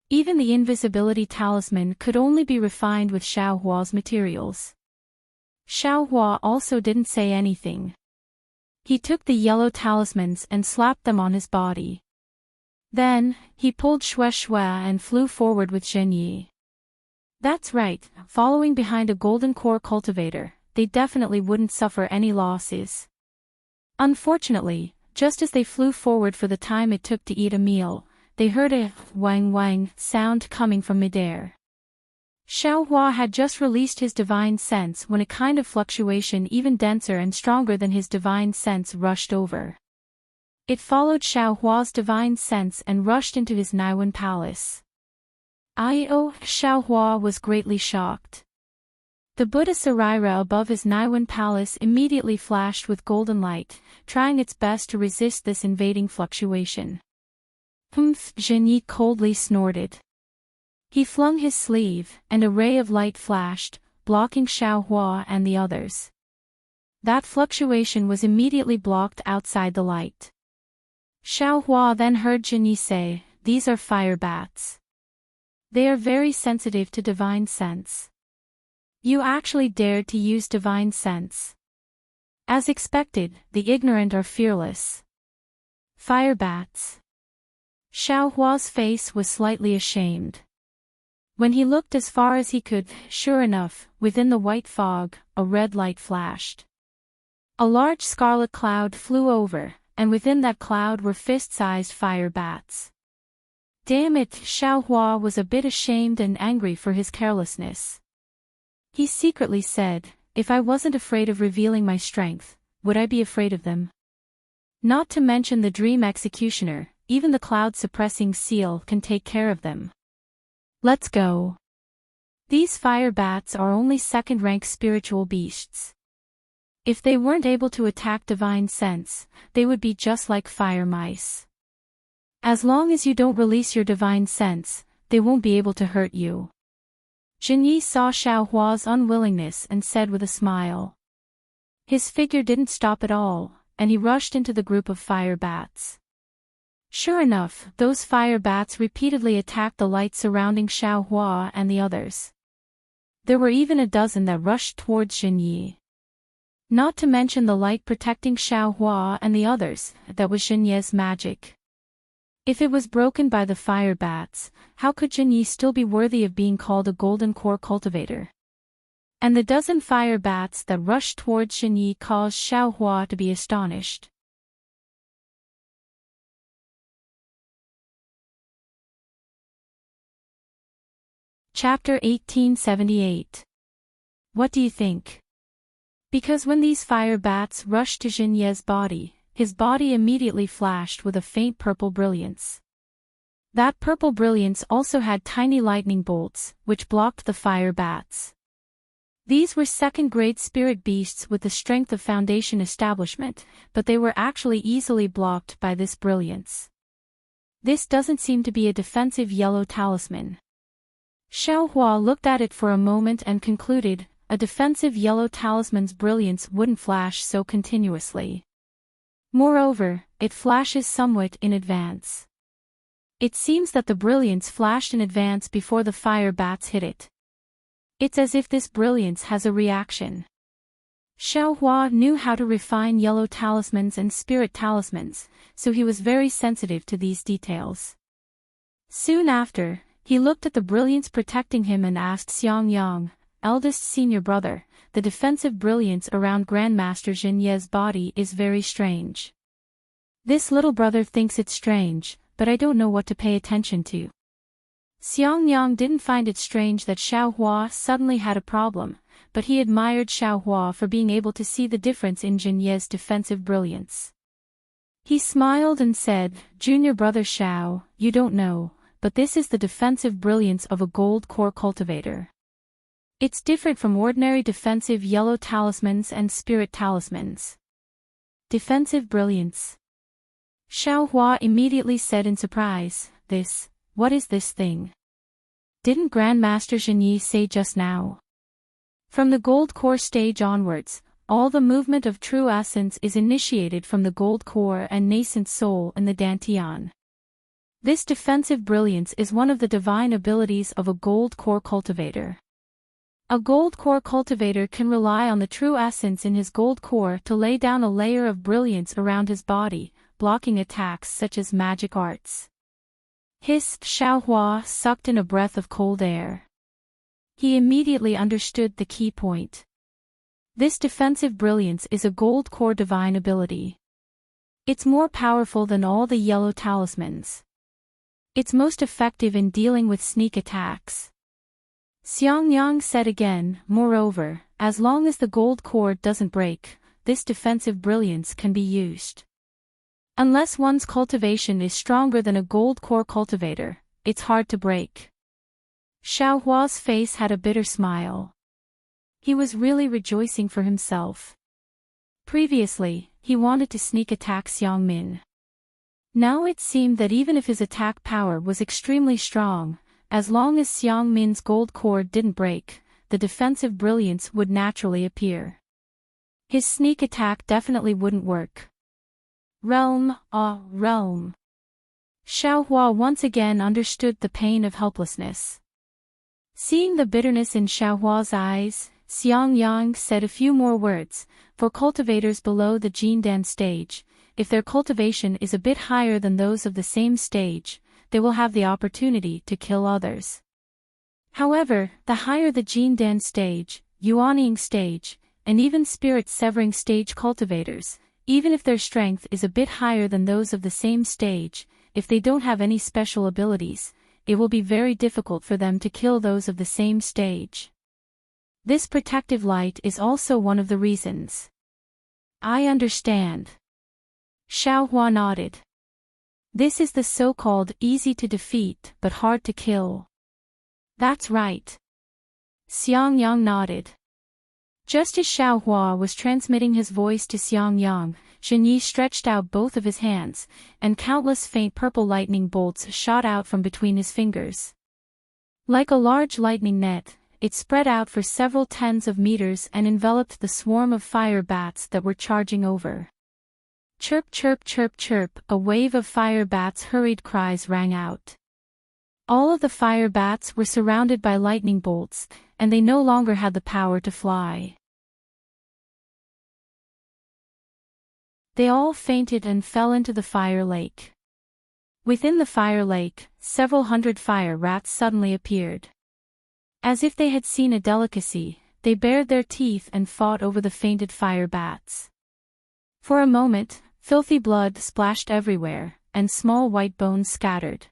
Even the invisibility talisman could only be refined with Xiaohua's materials. Xiaohua also didn't say anything. He took the yellow talismans and slapped them on his body. Then, he pulled Shui and flew forward with Jinyi. That's right, following behind a golden core cultivator, they definitely wouldn't suffer any losses. Unfortunately, just as they flew forward for the time it took to eat a meal, they heard a wang sound coming from midair. Xiaohua had just released his divine sense when a kind of fluctuation even denser and stronger than his divine sense rushed over. It followed Xiaohua's divine sense and rushed into his Naiwen palace. Xiaohua was greatly shocked. The Buddha Sarira above his Naiwen palace immediately flashed with golden light, trying its best to resist this invading fluctuation. Jinyi coldly snorted. He flung his sleeve, and a ray of light flashed, blocking Xiaohua and the others. That fluctuation was immediately blocked outside the light. Xiaohua then heard Jinyi say, "These are fire bats. They are very sensitive to divine sense. You actually dared to use divine sense. As expected, the ignorant are fearless. Fire bats. Xiao Hua's face was slightly ashamed. When he looked as far as he could, sure enough, within the white fog, a red light flashed. A large scarlet cloud flew over, and within that cloud were fist-sized fire bats. Damn it, Xiao Hua was a bit ashamed and angry for his carelessness. He secretly said, if I wasn't afraid of revealing my strength, would I be afraid of them? Not to mention the dream executioner, even the cloud-suppressing seal can take care of them. Let's go. These fire bats are only second-rank spiritual beasts. If they weren't able to attack divine sense, they would be just like fire mice. As long as you don't release your divine sense, they won't be able to hurt you. Jinyi saw Xiao Hua's unwillingness and said with a smile. His figure didn't stop at all, and he rushed into the group of fire bats. Sure enough, those fire bats repeatedly attacked the light surrounding Xiao Hua and the others. There were even a dozen that rushed towards Jinyi. Not to mention the light protecting Xiao Hua and the others, that was Jinyi's magic. If it was broken by the fire bats, how could Jinyi still be worthy of being called a golden core cultivator? And the dozen fire bats that rushed towards Jinyi caused Xiao Hua to be astonished. Chapter 1878. What do you think? Because when these fire bats rushed to Jinyi's body, his body immediately flashed with a faint purple brilliance. That purple brilliance also had tiny lightning bolts, which blocked the fire bats. These were second-grade spirit beasts with the strength of Foundation establishment, but they were actually easily blocked by this brilliance. This doesn't seem to be a defensive yellow talisman. Xiao Hua looked at it for a moment and concluded, a defensive yellow talisman's brilliance wouldn't flash so continuously. Moreover, it flashes somewhat in advance. It seems that the brilliance flashed in advance before the fire bats hit it. It's as if this brilliance has a reaction. Xiao Hua knew how to refine yellow talismans and spirit talismans, so he was very sensitive to these details. Soon after, he looked at the brilliance protecting him and asked Xiang Yang, eldest senior brother, the defensive brilliance around Grandmaster Jinye's body is very strange. This little brother thinks it's strange, but I don't know what to pay attention to. Xiang Yang didn't find it strange that Xiao Hua suddenly had a problem, but he admired Xiao Hua for being able to see the difference in Jinye's defensive brilliance. He smiled and said, Junior brother Xiao, you don't know, but this is the defensive brilliance of a gold core cultivator. It's different from ordinary defensive yellow talismans and spirit talismans. Defensive brilliance. Xiao Hua immediately said in surprise, what is this thing? Didn't Grandmaster Jinyi say just now? From the gold core stage onwards, all the movement of true essence is initiated from the gold core and nascent soul in the Dantian. This defensive brilliance is one of the divine abilities of a gold core cultivator. A gold core cultivator can rely on the true essence in his gold core to lay down a layer of brilliance around his body, blocking attacks such as magic arts. Hissed, Xiao Hua sucked in a breath of cold air. He immediately understood the key point. This defensive brilliance is a gold core divine ability. It's more powerful than all the yellow talismans. It's most effective in dealing with sneak attacks. Xiang Yang said again, moreover, as long as the gold core doesn't break, this defensive brilliance can be used. Unless one's cultivation is stronger than a gold core cultivator, it's hard to break. Xiao Hua's face had a bitter smile. He was really rejoicing for himself. Previously, he wanted to sneak attack Xiang Min. Now it seemed that even if his attack power was extremely strong, as long as Xiang Min's gold core didn't break, the defensive brilliance would naturally appear. His sneak attack definitely wouldn't work. Realm. Xiao Hua once again understood the pain of helplessness. Seeing the bitterness in Xiao Hua's eyes, Xiang Yang said a few more words. For cultivators below the Jindan stage, if their cultivation is a bit higher than those of the same stage, they will have the opportunity to kill others. However, the higher the Jindan stage, Yuanying stage, and even spirit-severing stage cultivators, even if their strength is a bit higher than those of the same stage, if they don't have any special abilities, it will be very difficult for them to kill those of the same stage. This protective light is also one of the reasons. I understand. Xiaohua nodded. This is the so-called easy to defeat but hard to kill. That's right. Xiang Yang nodded. Just as Xiaohua was transmitting his voice to Xiang Yang, Zhenyi stretched out both of his hands, and countless faint purple lightning bolts shot out from between his fingers. Like a large lightning net, it spread out for several tens of meters and enveloped the swarm of fire bats that were charging over. Chirp chirp chirp chirp, a wave of fire bats' hurried cries rang out. All of the fire bats were surrounded by lightning bolts, and they no longer had the power to fly. They all fainted and fell into the fire lake. Within the fire lake, several hundred fire rats suddenly appeared. As if they had seen a delicacy, they bared their teeth and fought over the fainted fire bats. For a moment, filthy blood splashed everywhere, and small white bones scattered.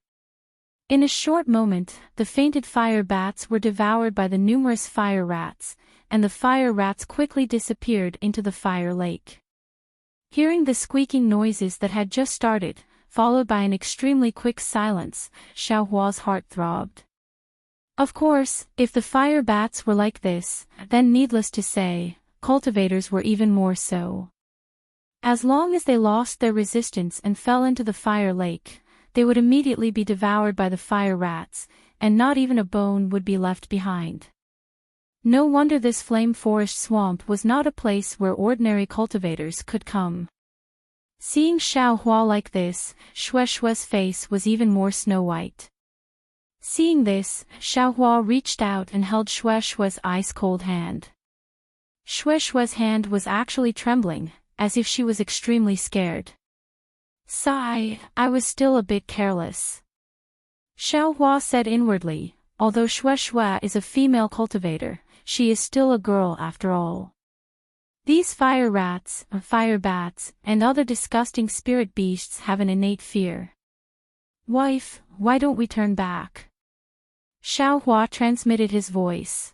In a short moment, the fainted fire bats were devoured by the numerous fire rats, and the fire rats quickly disappeared into the fire lake. Hearing the squeaking noises that had just started, followed by an extremely quick silence, Xiaohua's heart throbbed. Of course, if the fire bats were like this, then needless to say, cultivators were even more so. As long as they lost their resistance and fell into the fire lake, they would immediately be devoured by the fire rats, and not even a bone would be left behind. No wonder this flame forest swamp was not a place where ordinary cultivators could come. Seeing Xiaohua like this, Shueshue's face was even more snow-white. Seeing this, Xiaohua reached out and held Shueshue's ice-cold hand. Shueshue's hand was actually trembling, as if she was extremely scared. Sigh, I was still a bit careless. Xiaohua said inwardly, although Shueshue is a female cultivator, she is still a girl after all. These fire rats, fire bats, and other disgusting spirit beasts have an innate fear. Wife, why don't we turn back? Xiaohua transmitted his voice.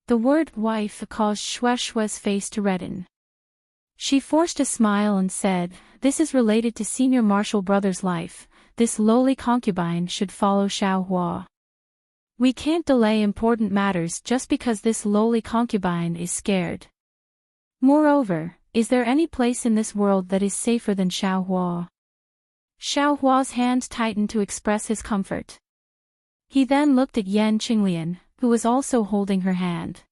The word wife caused Shueshue's face to redden. She forced a smile and said, this is related to Senior Marshal Brother's life, this lowly concubine should follow Xiaohua. We can't delay important matters just because this lowly concubine is scared. Moreover, is there any place in this world that is safer than Xiaohua? Xiaohua's hand tightened to express his comfort. He then looked at Yan Qinglian, who was also holding her hand.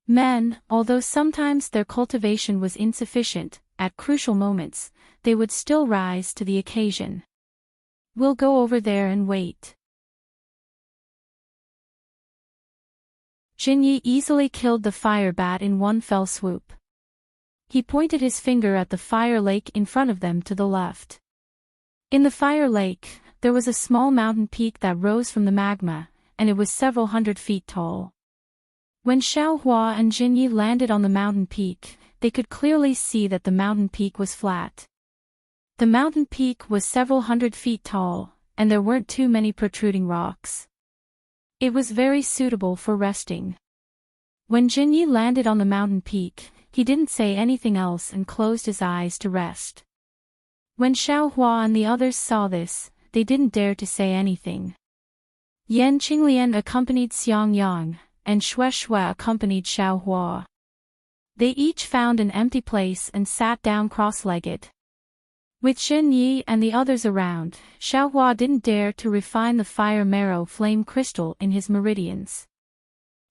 Men, although sometimes their cultivation was insufficient, at crucial moments, they would still rise to the occasion. We'll go over there and wait. Jinyi easily killed the fire bat in one fell swoop. He pointed his finger at the fire lake in front of them to the left. In the fire lake, there was a small mountain peak that rose from the magma, and it was several hundred feet tall. When Xiaohua and Jinyi landed on the mountain peak, they could clearly see that the mountain peak was flat. The mountain peak was several hundred feet tall, and there weren't too many protruding rocks. It was very suitable for resting. When Jinyi landed on the mountain peak, he didn't say anything else and closed his eyes to rest. When Xiaohua and the others saw this, they didn't dare to say anything. Yan Qinglian accompanied Xiang Yang, and Shueshue accompanied Xiaohua. They each found an empty place and sat down cross-legged. With Zhenyi and the others around, Xiaohua didn't dare to refine the fire marrow flame crystal in his meridians.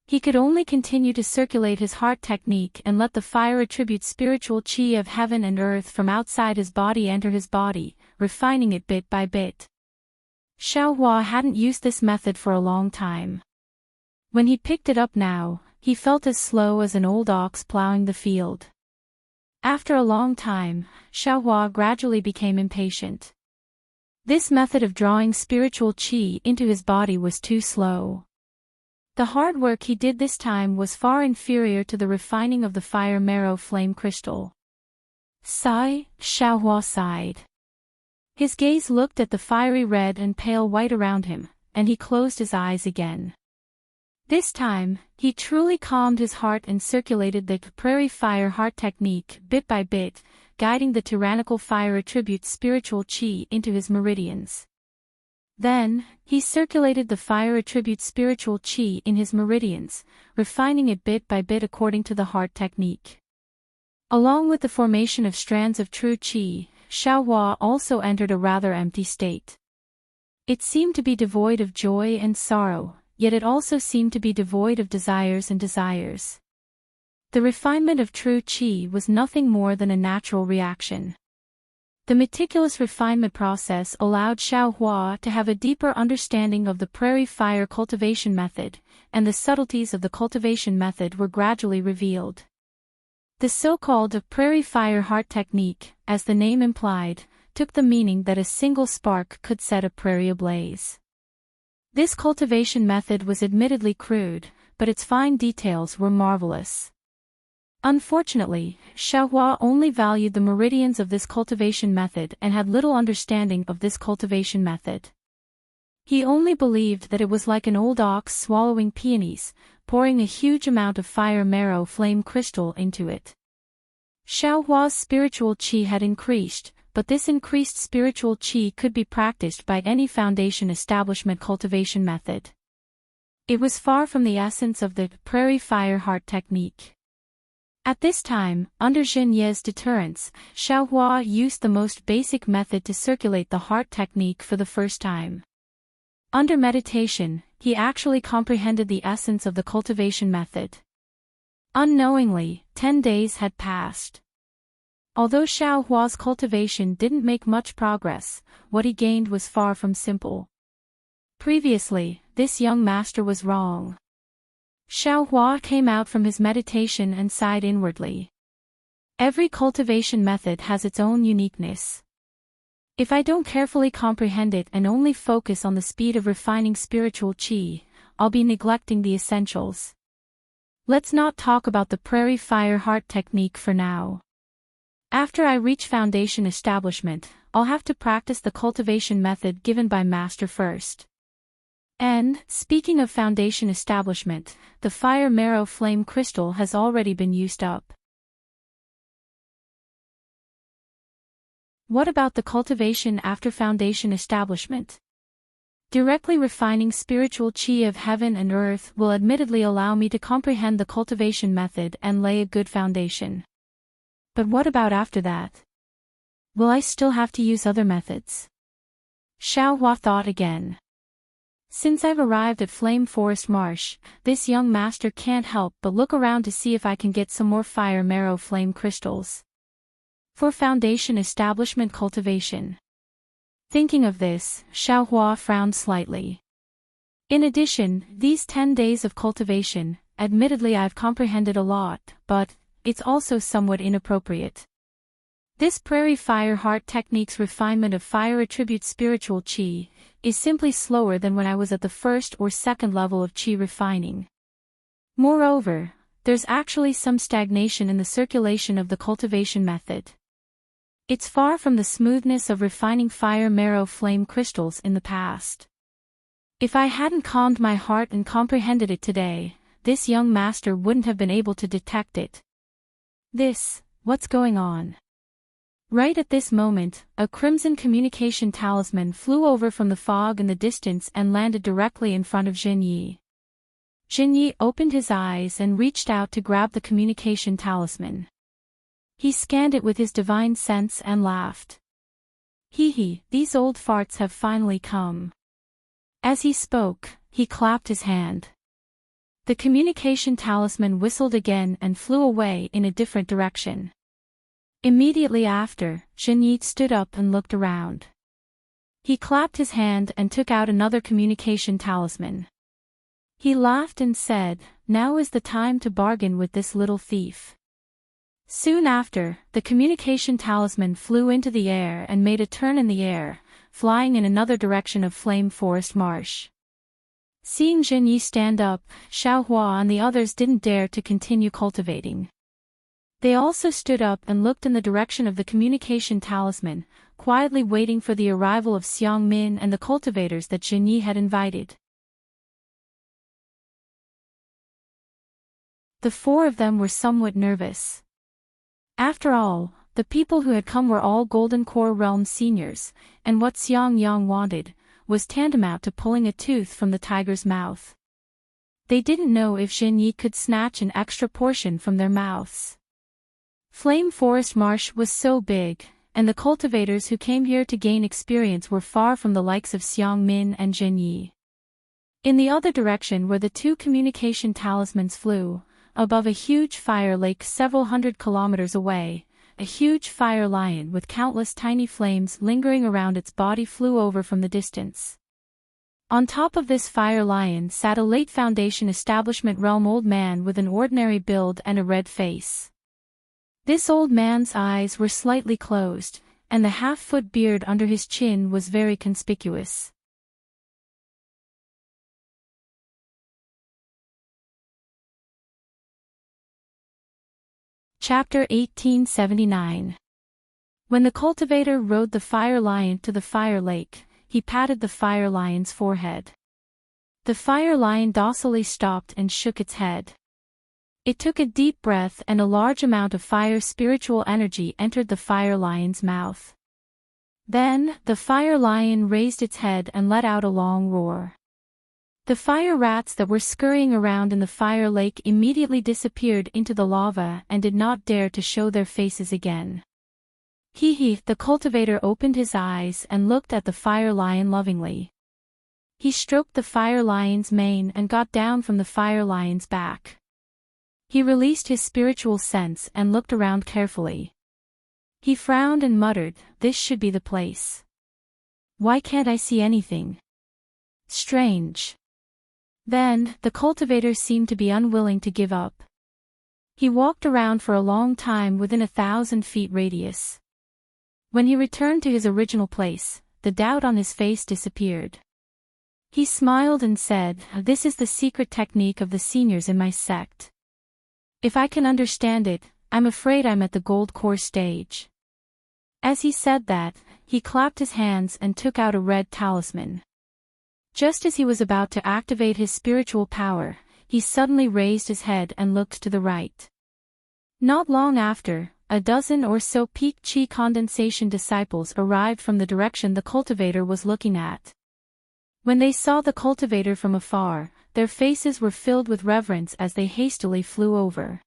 He could only continue to circulate his heart technique and let the fire attribute spiritual qi of heaven and earth from outside his body enter his body, refining it bit by bit. Xiaohua hadn't used this method for a long time. When he picked it up now, he felt as slow as an old ox plowing the field. After a long time, Xiaohua gradually became impatient. This method of drawing spiritual qi into his body was too slow. The hard work he did this time was far inferior to the refining of the fire marrow flame crystal. Sigh, Xiaohua sighed. His gaze looked at the fiery red and pale white around him, and he closed his eyes again. This time, he truly calmed his heart and circulated the prairie fire heart technique bit by bit, guiding the tyrannical fire attribute spiritual qi into his meridians. Then, he circulated the fire attribute spiritual qi in his meridians, refining it bit by bit according to the heart technique. Along with the formation of strands of true qi, Xiaohua also entered a rather empty state. It seemed to be devoid of joy and sorrow, yet it also seemed to be devoid of desires and desires. The refinement of true qi was nothing more than a natural reaction. The meticulous refinement process allowed Xiaohua to have a deeper understanding of the prairie fire cultivation method, and the subtleties of the cultivation method were gradually revealed. The so-called prairie fire heart technique, as the name implied, took the meaning that a single spark could set a prairie ablaze. This cultivation method was admittedly crude, but its fine details were marvelous. Unfortunately, Xiaohua only valued the meridians of this cultivation method and had little understanding of this cultivation method. He only believed that it was like an old ox swallowing peonies, pouring a huge amount of fire marrow flame crystal into it. Xiaohua's spiritual qi had increased, but this increased spiritual qi could be practiced by any foundation establishment cultivation method. It was far from the essence of the prairie fire heart technique. At this time, under Jin Ye's deterrence, Xiaohua used the most basic method to circulate the heart technique for the first time. Under meditation, he actually comprehended the essence of the cultivation method. Unknowingly, 10 days had passed. Although Xiaohua's cultivation didn't make much progress, what he gained was far from simple. Previously, this young master was wrong. Xiaohua came out from his meditation and sighed inwardly. Every cultivation method has its own uniqueness. If I don't carefully comprehend it and only focus on the speed of refining spiritual qi, I'll be neglecting the essentials. Let's not talk about the prairie fire heart technique for now. After I reach foundation establishment, I'll have to practice the cultivation method given by master first. And, speaking of foundation establishment, the fire marrow flame crystal has already been used up. What about the cultivation after foundation establishment? Directly refining spiritual qi of heaven and earth will admittedly allow me to comprehend the cultivation method and lay a good foundation. But what about after that? Will I still have to use other methods? Xiaohua thought again. Since I've arrived at Flame Forest Marsh, this young master can't help but look around to see if I can get some more fire marrow flame crystals. For foundation establishment cultivation. Thinking of this, Xiaohua frowned slightly. In addition, these 10 days of cultivation, admittedly I've comprehended a lot, but it's also somewhat inappropriate. This prairie fire heart technique's refinement of fire attribute spiritual qi is simply slower than when I was at the first or second level of qi refining. Moreover, there's actually some stagnation in the circulation of the cultivation method. It's far from the smoothness of refining fire marrow flame crystals in the past. If I hadn't calmed my heart and comprehended it today, this young master wouldn't have been able to detect it. What's going on? Right at this moment, a crimson communication talisman flew over from the fog in the distance and landed directly in front of Jin Yi. Jin Yi opened his eyes and reached out to grab the communication talisman. He scanned it with his divine sense and laughed. Hee, these old farts have finally come. As he spoke, he clapped his hand. The communication talisman whistled again and flew away in a different direction. Immediately after, Jin Yi stood up and looked around. He clapped his hand and took out another communication talisman. He laughed and said, "Now is the time to bargain with this little thief." Soon after, the communication talisman flew into the air and made a turn in the air, flying in another direction of Flame Forest Marsh. Seeing Jinyi stand up, Xiaohua and the others didn't dare to continue cultivating. They also stood up and looked in the direction of the communication talisman, quietly waiting for the arrival of Xiang Min and the cultivators that Jinyi had invited. The four of them were somewhat nervous. After all, the people who had come were all Golden Core Realm seniors, and what Xiang Yang wanted was tantamount to pulling a tooth from the tiger's mouth. They didn't know if Jinyi could snatch an extra portion from their mouths. Flame Forest Marsh was so big, and the cultivators who came here to gain experience were far from the likes of Xiang Min and Jinyi. In the other direction where the two communication talismans flew, above a huge fire lake several hundred kilometers away, a huge fire lion with countless tiny flames lingering around its body flew over from the distance. On top of this fire lion sat a late Foundation Establishment Realm old man with an ordinary build and a red face. This old man's eyes were slightly closed, and the half-foot beard under his chin was very conspicuous. Chapter 1879. When the cultivator rode the fire lion to the fire lake, he patted the fire lion's forehead. The fire lion docilely stopped and shook its head. It took a deep breath and a large amount of fire spiritual energy entered the fire lion's mouth. Then, the fire lion raised its head and let out a long roar. The fire rats that were scurrying around in the fire lake immediately disappeared into the lava and did not dare to show their faces again. Hee, the cultivator opened his eyes and looked at the fire lion lovingly. He stroked the fire lion's mane and got down from the fire lion's back. He released his spiritual sense and looked around carefully. He frowned and muttered, "This should be the place. Why can't I see anything? Strange." Then, the cultivator seemed to be unwilling to give up. He walked around for a long time within 1,000 feet radius. When he returned to his original place, the doubt on his face disappeared. He smiled and said, "This is the secret technique of the seniors in my sect. If I can understand it, I'm afraid I'm at the gold core stage." As he said that, he clapped his hands and took out a red talisman. Just as he was about to activate his spiritual power, he suddenly raised his head and looked to the right. Not long after, a dozen or so peak chi condensation disciples arrived from the direction the cultivator was looking at. When they saw the cultivator from afar, their faces were filled with reverence as they hastily flew over.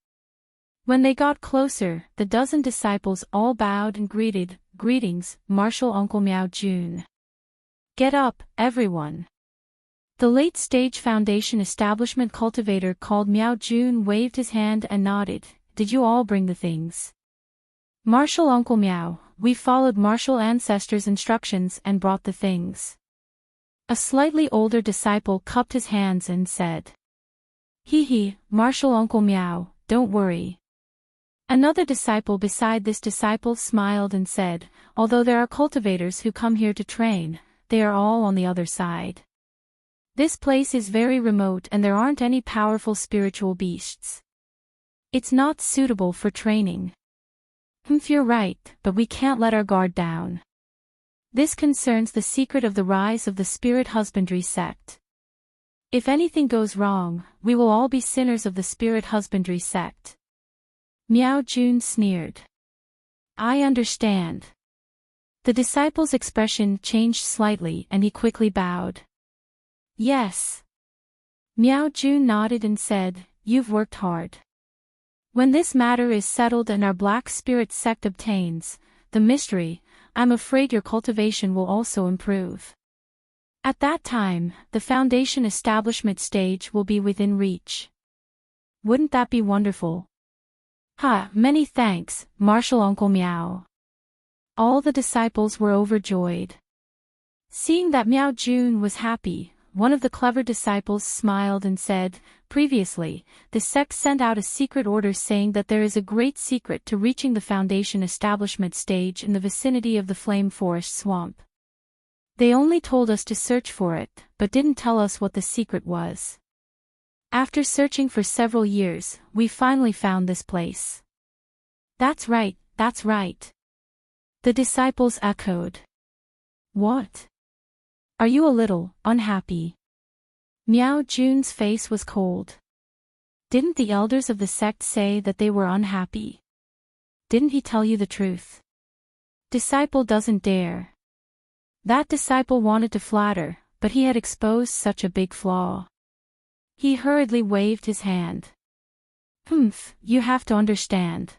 When they got closer, the dozen disciples all bowed and greeted, "Greetings, Martial Uncle Miao Jun. Get up, everyone." The late-stage Foundation Establishment cultivator called Miao Jun waved his hand and nodded, "Did you all bring the things?" "Martial Uncle Miao, we followed martial ancestors' instructions and brought the things." A slightly older disciple cupped his hands and said, "Hee, Martial Uncle Miao, don't worry." Another disciple beside this disciple smiled and said, "Although there are cultivators who come here to train, they are all on the other side. This place is very remote and there aren't any powerful spiritual beasts. It's not suitable for training." You're right, but we can't let our guard down. This concerns the secret of the rise of the spirit husbandry sect. If anything goes wrong, we will all be sinners of the spirit husbandry sect." Miao Jun sneered. "I understand." The disciple's expression changed slightly and he quickly bowed. "Yes." Miao Jun nodded and said, "You've worked hard. When this matter is settled and our black spirit sect obtains the mystery, I'm afraid your cultivation will also improve. At that time, the Foundation Establishment stage will be within reach. Wouldn't that be wonderful?" Many thanks, Martial Uncle Miao." All the disciples were overjoyed. Seeing that Miao Jun was happy, one of the clever disciples smiled and said, "Previously, the sect sent out a secret order saying that there is a great secret to reaching the Foundation establishment stage in the vicinity of the Flame Forest Swamp. They only told us to search for it, but didn't tell us what the secret was. After searching for several years, we finally found this place." "That's right, that's right," the disciples echoed. "What? Are you a little unhappy?" Miao Jun's face was cold. "Didn't the elders of the sect say that they were unhappy? Didn't he tell you the truth?" "Disciple doesn't dare." That disciple wanted to flatter, but he had exposed such a big flaw. He hurriedly waved his hand. You have to understand.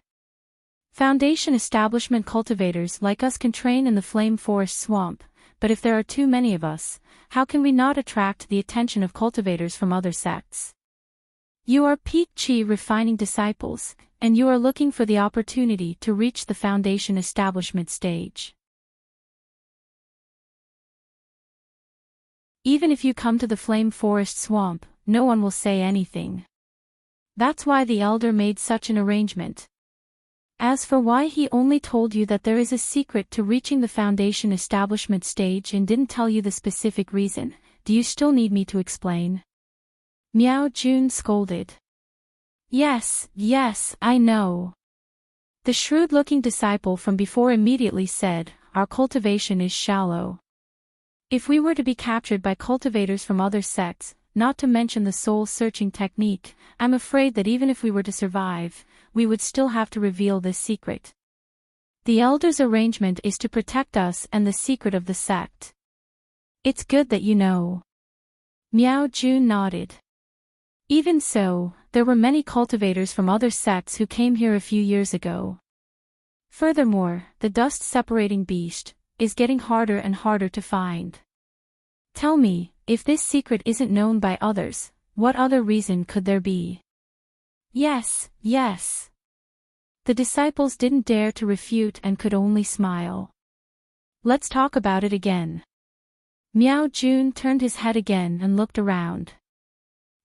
Foundation establishment cultivators like us can train in the Flame Forest Swamp, but if there are too many of us, how can we not attract the attention of cultivators from other sects? You are peak chi refining disciples, and you are looking for the opportunity to reach the Foundation establishment stage. Even if you come to the Flame Forest Swamp, no one will say anything. That's why the elder made such an arrangement. As for why he only told you that there is a secret to reaching the Foundation establishment stage and didn't tell you the specific reason, do you still need me to explain? Miao Jun scolded. Yes, I know. The shrewd-looking disciple from before immediately said, "Our cultivation is shallow. If we were to be captured by cultivators from other sects, not to mention the soul-searching technique, I'm afraid that even if we were to survive, we would still have to reveal this secret. The elders' arrangement is to protect us and the secret of the sect. It's good that you know." Miao Jun nodded. Even so, there were many cultivators from other sects who came here a few years ago. Furthermore, the dust-separating beast is getting harder and harder to find. Tell me, if this secret isn't known by others, what other reason could there be? Yes. The disciples didn't dare to refute and could only smile. Let's talk about it again. Miao Jun turned his head again and looked around.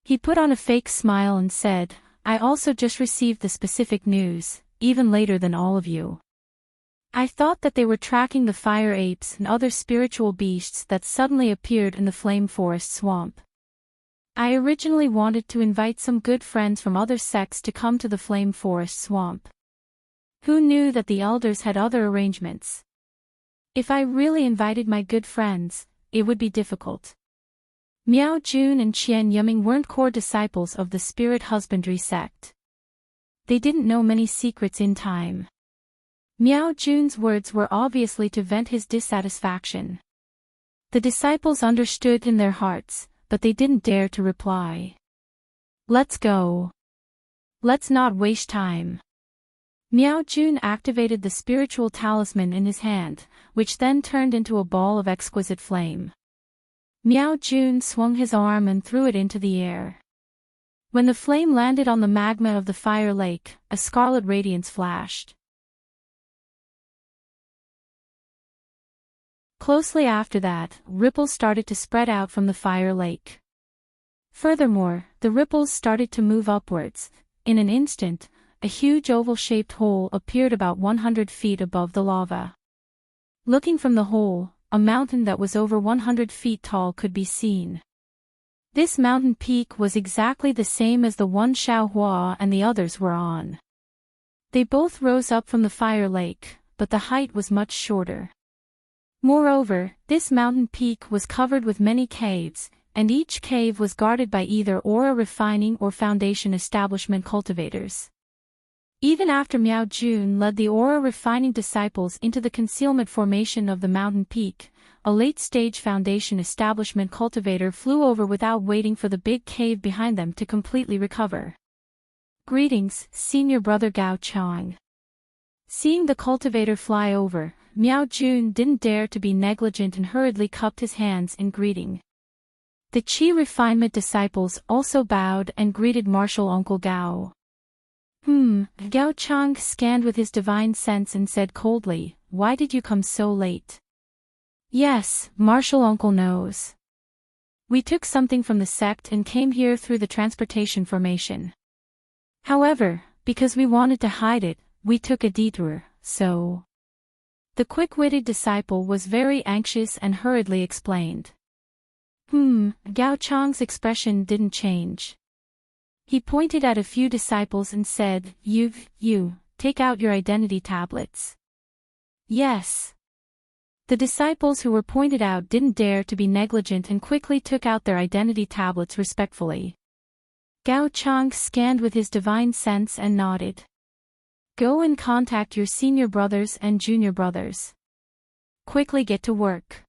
He put on a fake smile and said, "I also just received the specific news, even later than all of you. I thought that they were tracking the fire apes and other spiritual beasts that suddenly appeared in the Flame Forest Swamp. I originally wanted to invite some good friends from other sects to come to the Flame Forest Swamp. Who knew that the elders had other arrangements? If I really invited my good friends, it would be difficult." Miao Jun and Qian Yiming weren't core disciples of the spirit husbandry sect. They didn't know many secrets in time. Miao Jun's words were obviously to vent his dissatisfaction. The disciples understood in their hearts, but they didn't dare to reply. "Let's go. Let's not waste time." Miao Jun activated the spiritual talisman in his hand, which then turned into a ball of exquisite flame. Miao Jun swung his arm and threw it into the air. When the flame landed on the magma of the fire lake, a scarlet radiance flashed. Closely after that, ripples started to spread out from the fire lake. Furthermore, the ripples started to move upwards. In an instant, a huge oval-shaped hole appeared about 100 feet above the lava. Looking from the hole, a mountain that was over 100 feet tall could be seen. This mountain peak was exactly the same as the one Xiaohua and the others were on. They both rose up from the fire lake, but the height was much shorter. Moreover, this mountain peak was covered with many caves, and each cave was guarded by either aura refining or foundation establishment cultivators. Even after Miao Jun led the aura refining disciples into the concealment formation of the mountain peak, a late-stage foundation establishment cultivator flew over without waiting for the big cave behind them to completely recover. "Greetings, Senior Brother Gao Chang." Seeing the cultivator fly over, Miao Jun didn't dare to be negligent and hurriedly cupped his hands in greeting. The Qi refinement disciples also bowed and greeted Martial Uncle Gao. Gao Chang scanned with his divine sense and said coldly, "Why did you come so late?" "Yes, Martial Uncle knows. We took something from the sect and came here through the transportation formation. However, because we wanted to hide it, we took a detour, so... The quick-witted disciple was very anxious and hurriedly explained. Gao Chang's expression didn't change. He pointed at a few disciples and said, You, take out your identity tablets. Yes. The disciples who were pointed out didn't dare to be negligent and quickly took out their identity tablets respectfully. Gao Chang scanned with his divine sense and nodded. Go and contact your senior brothers and junior brothers. Quickly get to work.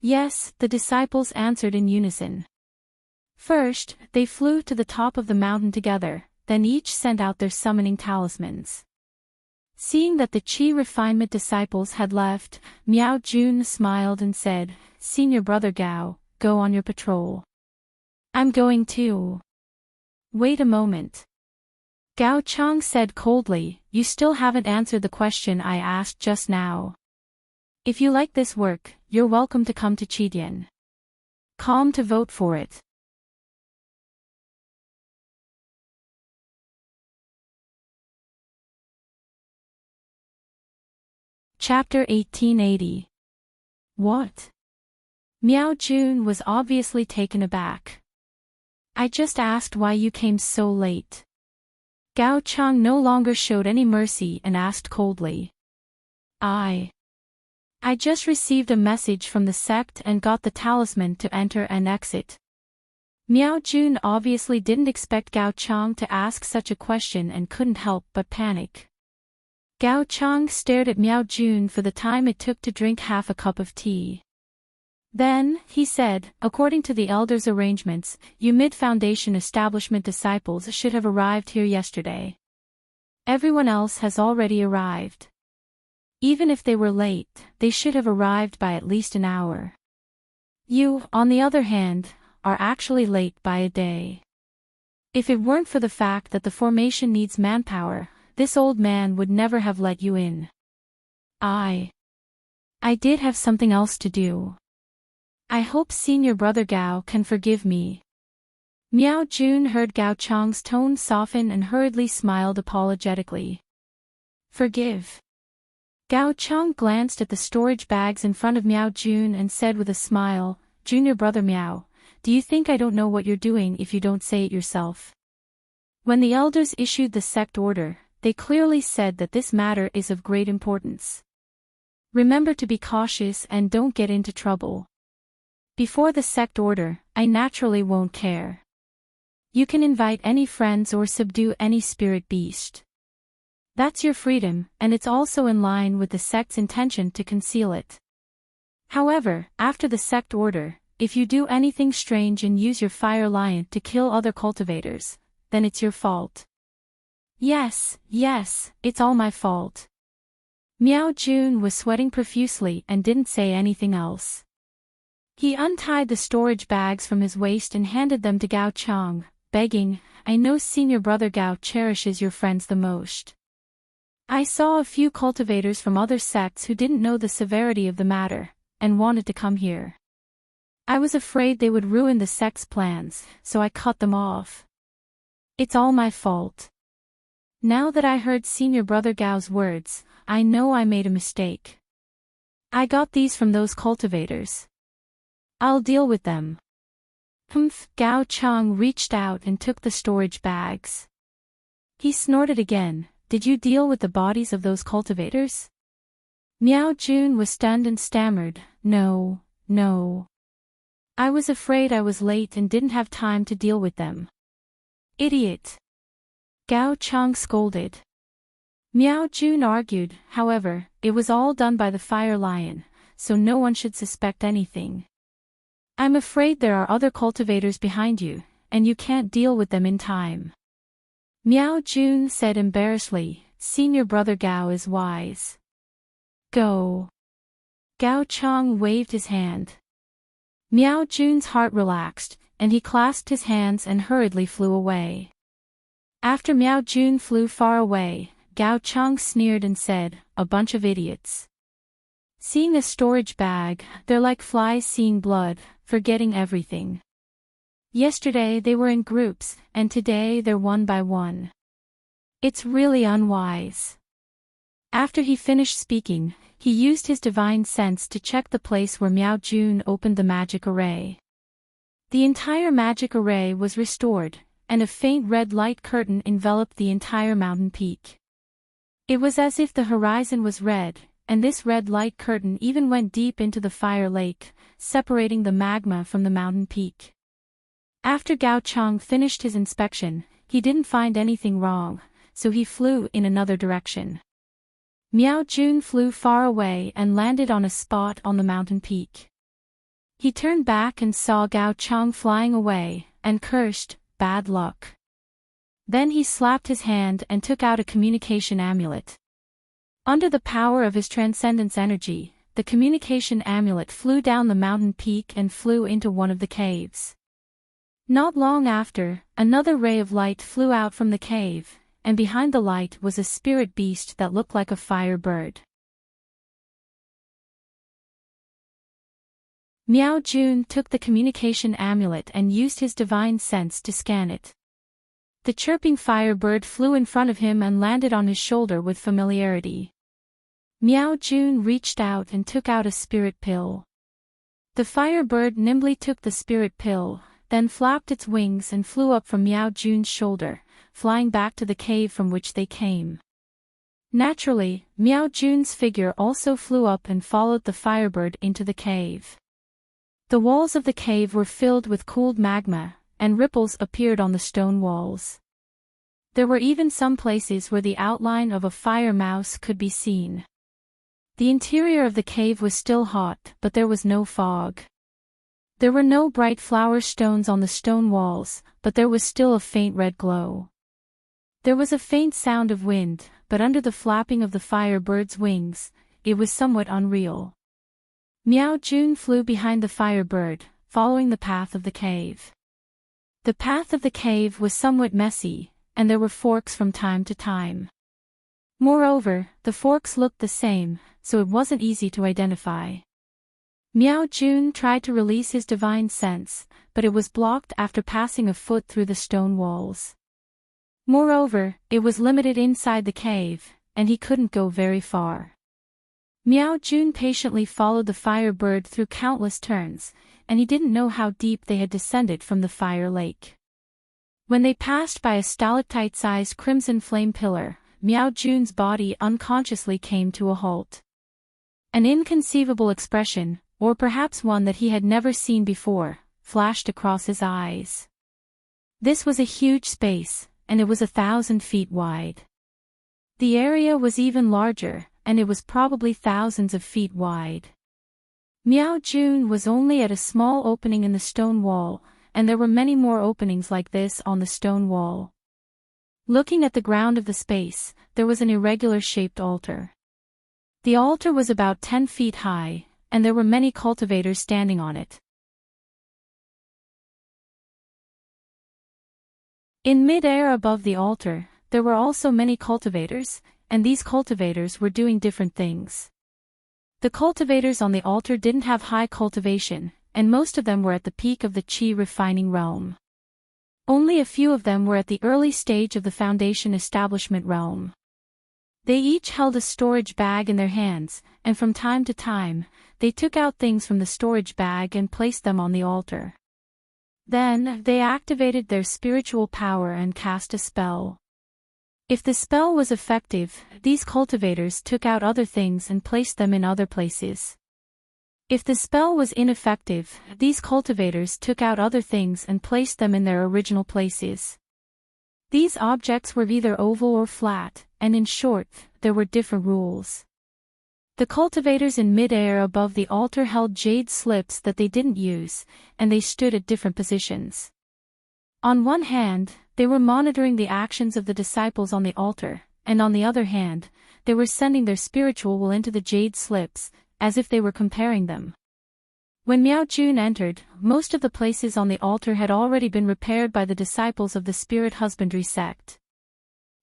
Yes, the disciples answered in unison. First, they flew to the top of the mountain together, then each sent out their summoning talismans. Seeing that the Qi refinement disciples had left, Miao Jun smiled and said, Senior brother Gao, go on your patrol. I'm going too. Wait a moment. Gao Chang said coldly, You still haven't answered the question I asked just now. If you like this work, you're welcome to come to Qidian. Calm to vote for it. Chapter 1880. What? Miao Jun was obviously taken aback. I just asked why you came so late. Gao Chang no longer showed any mercy and asked coldly. I just received a message from the sect and got the talisman to enter and exit. Miao Jun obviously didn't expect Gao Chang to ask such a question and couldn't help but panic. Gao Chang stared at Miao Jun for the time it took to drink half a cup of tea. Then, he said, according to the elders' arrangements, you mid-foundation establishment disciples should have arrived here yesterday. Everyone else has already arrived. Even if they were late, they should have arrived by at least an hour. You, on the other hand, are actually late by a day. If it weren't for the fact that the formation needs manpower, this old man would never have let you in. I did have something else to do. I hope senior brother Gao can forgive me. Miao Jun heard Gao Chang's tone soften and hurriedly smiled apologetically. Forgive. Gao Chang glanced at the storage bags in front of Miao Jun and said with a smile, Junior brother Miao, do you think I don't know what you're doing if you don't say it yourself? When the elders issued the sect order, they clearly said that this matter is of great importance. Remember to be cautious and don't get into trouble. Before the sect order, I naturally won't care. You can invite any friends or subdue any spirit beast. That's your freedom, and it's also in line with the sect's intention to conceal it. However, after the sect order, if you do anything strange and use your fire lion to kill other cultivators, then it's your fault. Yes, it's all my fault. Miao Jun was sweating profusely and didn't say anything else. He untied the storage bags from his waist and handed them to Gao Chang, begging, I know senior brother Gao cherishes your friends the most. I saw a few cultivators from other sects who didn't know the severity of the matter, and wanted to come here. I was afraid they would ruin the sect's plans, so I cut them off. It's all my fault. Now that I heard senior brother Gao's words, I know I made a mistake. I got these from those cultivators. I'll deal with them. Gao Chang reached out and took the storage bags. He snorted again, Did you deal with the bodies of those cultivators? Miao Jun was stunned and stammered, No. I was afraid I was late and didn't have time to deal with them. Idiot. Gao Chang scolded. Miao Jun argued, however, it was all done by the fire lion, so no one should suspect anything. I'm afraid there are other cultivators behind you, and you can't deal with them in time. Miao Jun said embarrassedly, Senior brother Gao is wise. Go. Gao Chang waved his hand. Miao Jun's heart relaxed, and he clasped his hands and hurriedly flew away. After Miao Jun flew far away, Gao Chang sneered and said, A bunch of idiots. Seeing a storage bag, they're like flies seeing blood, forgetting everything. Yesterday they were in groups, and today they're one by one. It's really unwise. After he finished speaking, he used his divine sense to check the place where Miao Jun opened the magic array. The entire magic array was restored, and a faint red light curtain enveloped the entire mountain peak. It was as if the horizon was red, and this red light curtain even went deep into the fire lake, separating the magma from the mountain peak. After Gao Chang finished his inspection, he didn't find anything wrong, so he flew in another direction. Miao Jun flew far away and landed on a spot on the mountain peak. He turned back and saw Gao Chang flying away, and cursed, "Bad luck." Then he slapped his hand and took out a communication amulet. Under the power of his transcendence energy, the communication amulet flew down the mountain peak and flew into one of the caves. Not long after, another ray of light flew out from the cave, and behind the light was a spirit beast that looked like a fire bird. Miao Jun took the communication amulet and used his divine sense to scan it. The chirping fire bird flew in front of him and landed on his shoulder with familiarity. Miao Jun reached out and took out a spirit pill. The fire bird nimbly took the spirit pill, then flapped its wings and flew up from Miao Jun's shoulder, flying back to the cave from which they came. Naturally, Miao Jun's figure also flew up and followed the firebird into the cave. The walls of the cave were filled with cooled magma, and ripples appeared on the stone walls. There were even some places where the outline of a fire mouse could be seen. The interior of the cave was still hot, but there was no fog. There were no bright flower stones on the stone walls, but there was still a faint red glow. There was a faint sound of wind, but under the flapping of the fire bird's wings, it was somewhat unreal. Miao Jun flew behind the fire bird, following the path of the cave. The path of the cave was somewhat messy, and there were forks from time to time. Moreover, the forks looked the same, so it wasn't easy to identify. Miao Jun tried to release his divine sense, but it was blocked after passing a foot through the stone walls. Moreover, it was limited inside the cave, and he couldn't go very far. Miao Jun patiently followed the fire bird through countless turns, and he didn't know how deep they had descended from the fire lake. When they passed by a stalactite-sized crimson flame pillar, Miao Jun's body unconsciously came to a halt. An inconceivable expression, or perhaps one that he had never seen before, flashed across his eyes. This was a huge space, and it was 1,000 feet wide. The area was even larger, and it was probably thousands of feet wide. Miao Jun was only at a small opening in the stone wall, and there were many more openings like this on the stone wall. Looking at the ground of the space, there was an irregular-shaped altar. The altar was about 10 feet high, and there were many cultivators standing on it. In mid-air above the altar, there were also many cultivators, and these cultivators were doing different things. The cultivators on the altar didn't have high cultivation, and most of them were at the peak of the qi refining realm. Only a few of them were at the early stage of the foundation establishment realm. They each held a storage bag in their hands, and from time to time, they took out things from the storage bag and placed them on the altar. Then, they activated their spiritual power and cast a spell. If the spell was effective, these cultivators took out other things and placed them in other places. If the spell was ineffective, these cultivators took out other things and placed them in their original places. These objects were either oval or flat, and in short, there were different rules. The cultivators in mid-air above the altar held jade slips that they didn't use, and they stood at different positions. On one hand, they were monitoring the actions of the disciples on the altar, and on the other hand, they were sending their spiritual will into the jade slips, as if they were comparing them. When Miao Jun entered, most of the places on the altar had already been repaired by the disciples of the spirit husbandry sect.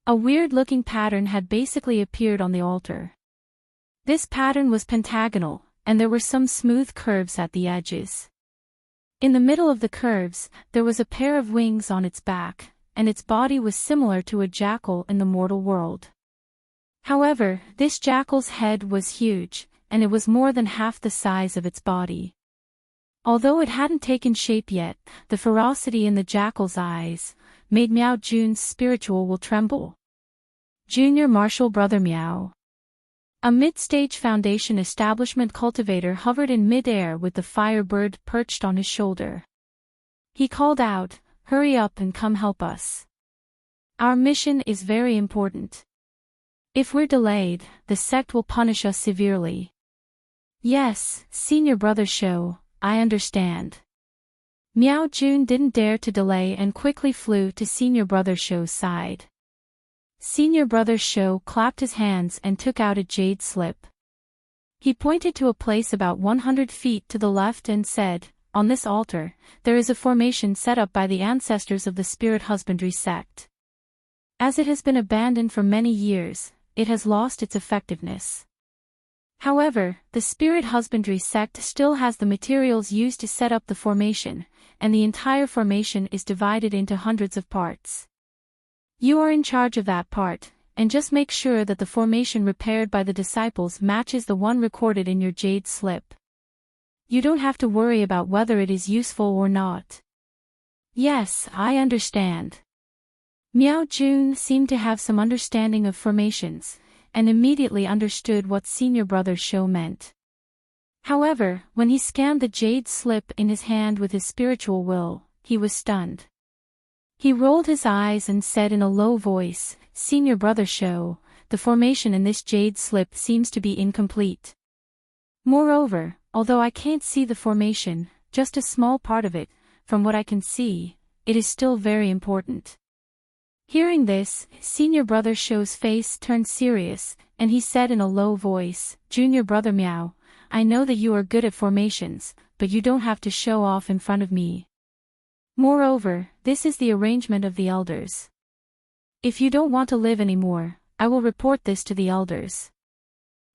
A weird-looking pattern had basically appeared on the altar. This pattern was pentagonal, and there were some smooth curves at the edges. In the middle of the curves, there was a pair of wings on its back, and its body was similar to a jackal in the mortal world. However, this jackal's head was huge, and it was more than half the size of its body. Although it hadn't taken shape yet, the ferocity in the jackal's eyes made Meow Jun's spiritual will tremble. Junior Marshall Brother Meow. A mid-stage Foundation establishment cultivator hovered in mid-air with the Firebird perched on his shoulder. He called out, "Hurry up and come help us. Our mission is very important. If we're delayed, the sect will punish us severely." "Yes, Senior Brother Show, I understand." Meow Jun didn't dare to delay and quickly flew to Senior Brother Show's side. Senior Brother Show clapped his hands and took out a jade slip. He pointed to a place about 100 feet to the left and said, "On this altar, there is a formation set up by the ancestors of the Spirit Husbandry sect. As it has been abandoned for many years, it has lost its effectiveness. However, the Spirit Husbandry sect still has the materials used to set up the formation, and the entire formation is divided into hundreds of parts. You are in charge of that part, and just make sure that the formation repaired by the disciples matches the one recorded in your jade slip. You don't have to worry about whether it is useful or not." "Yes, I understand." Meow Jun seemed to have some understanding of formations, and immediately understood what Senior Brother Show meant. However, when he scanned the jade slip in his hand with his spiritual will, he was stunned. He rolled his eyes and said in a low voice, "Senior Brother Show, the formation in this jade slip seems to be incomplete. Moreover, although I can't see the formation, just a small part of it, from what I can see, it is still very important." Hearing this, Senior Brother Show's face turned serious, and he said in a low voice, "Junior Brother Meow, I know that you are good at formations, but you don't have to show off in front of me. Moreover, this is the arrangement of the elders. If you don't want to live anymore, I will report this to the elders."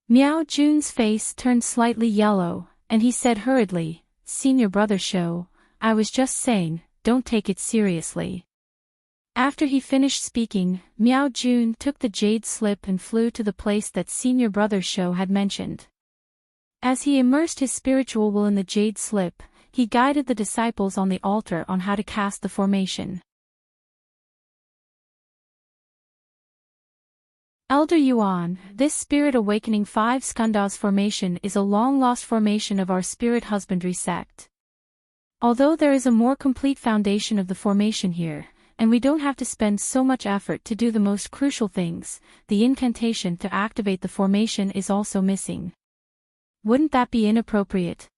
Meow Jun's face turned slightly yellow, and he said hurriedly, "Senior Brother Show, I was just saying, don't take it seriously." After he finished speaking, Meow Jun took the jade slip and flew to the place that Senior Brother Show had mentioned. As he immersed his spiritual will in the jade slip, he guided the disciples on the altar on how to cast the formation. Elder Yuan, this Spirit Awakening 5 Skandas formation is a long-lost formation of our Spirit Husbandry sect. Although there is a more complete foundation of the formation here, and we don't have to spend so much effort to do the most crucial things, the incantation to activate the formation is also missing. Wouldn't that be inappropriate?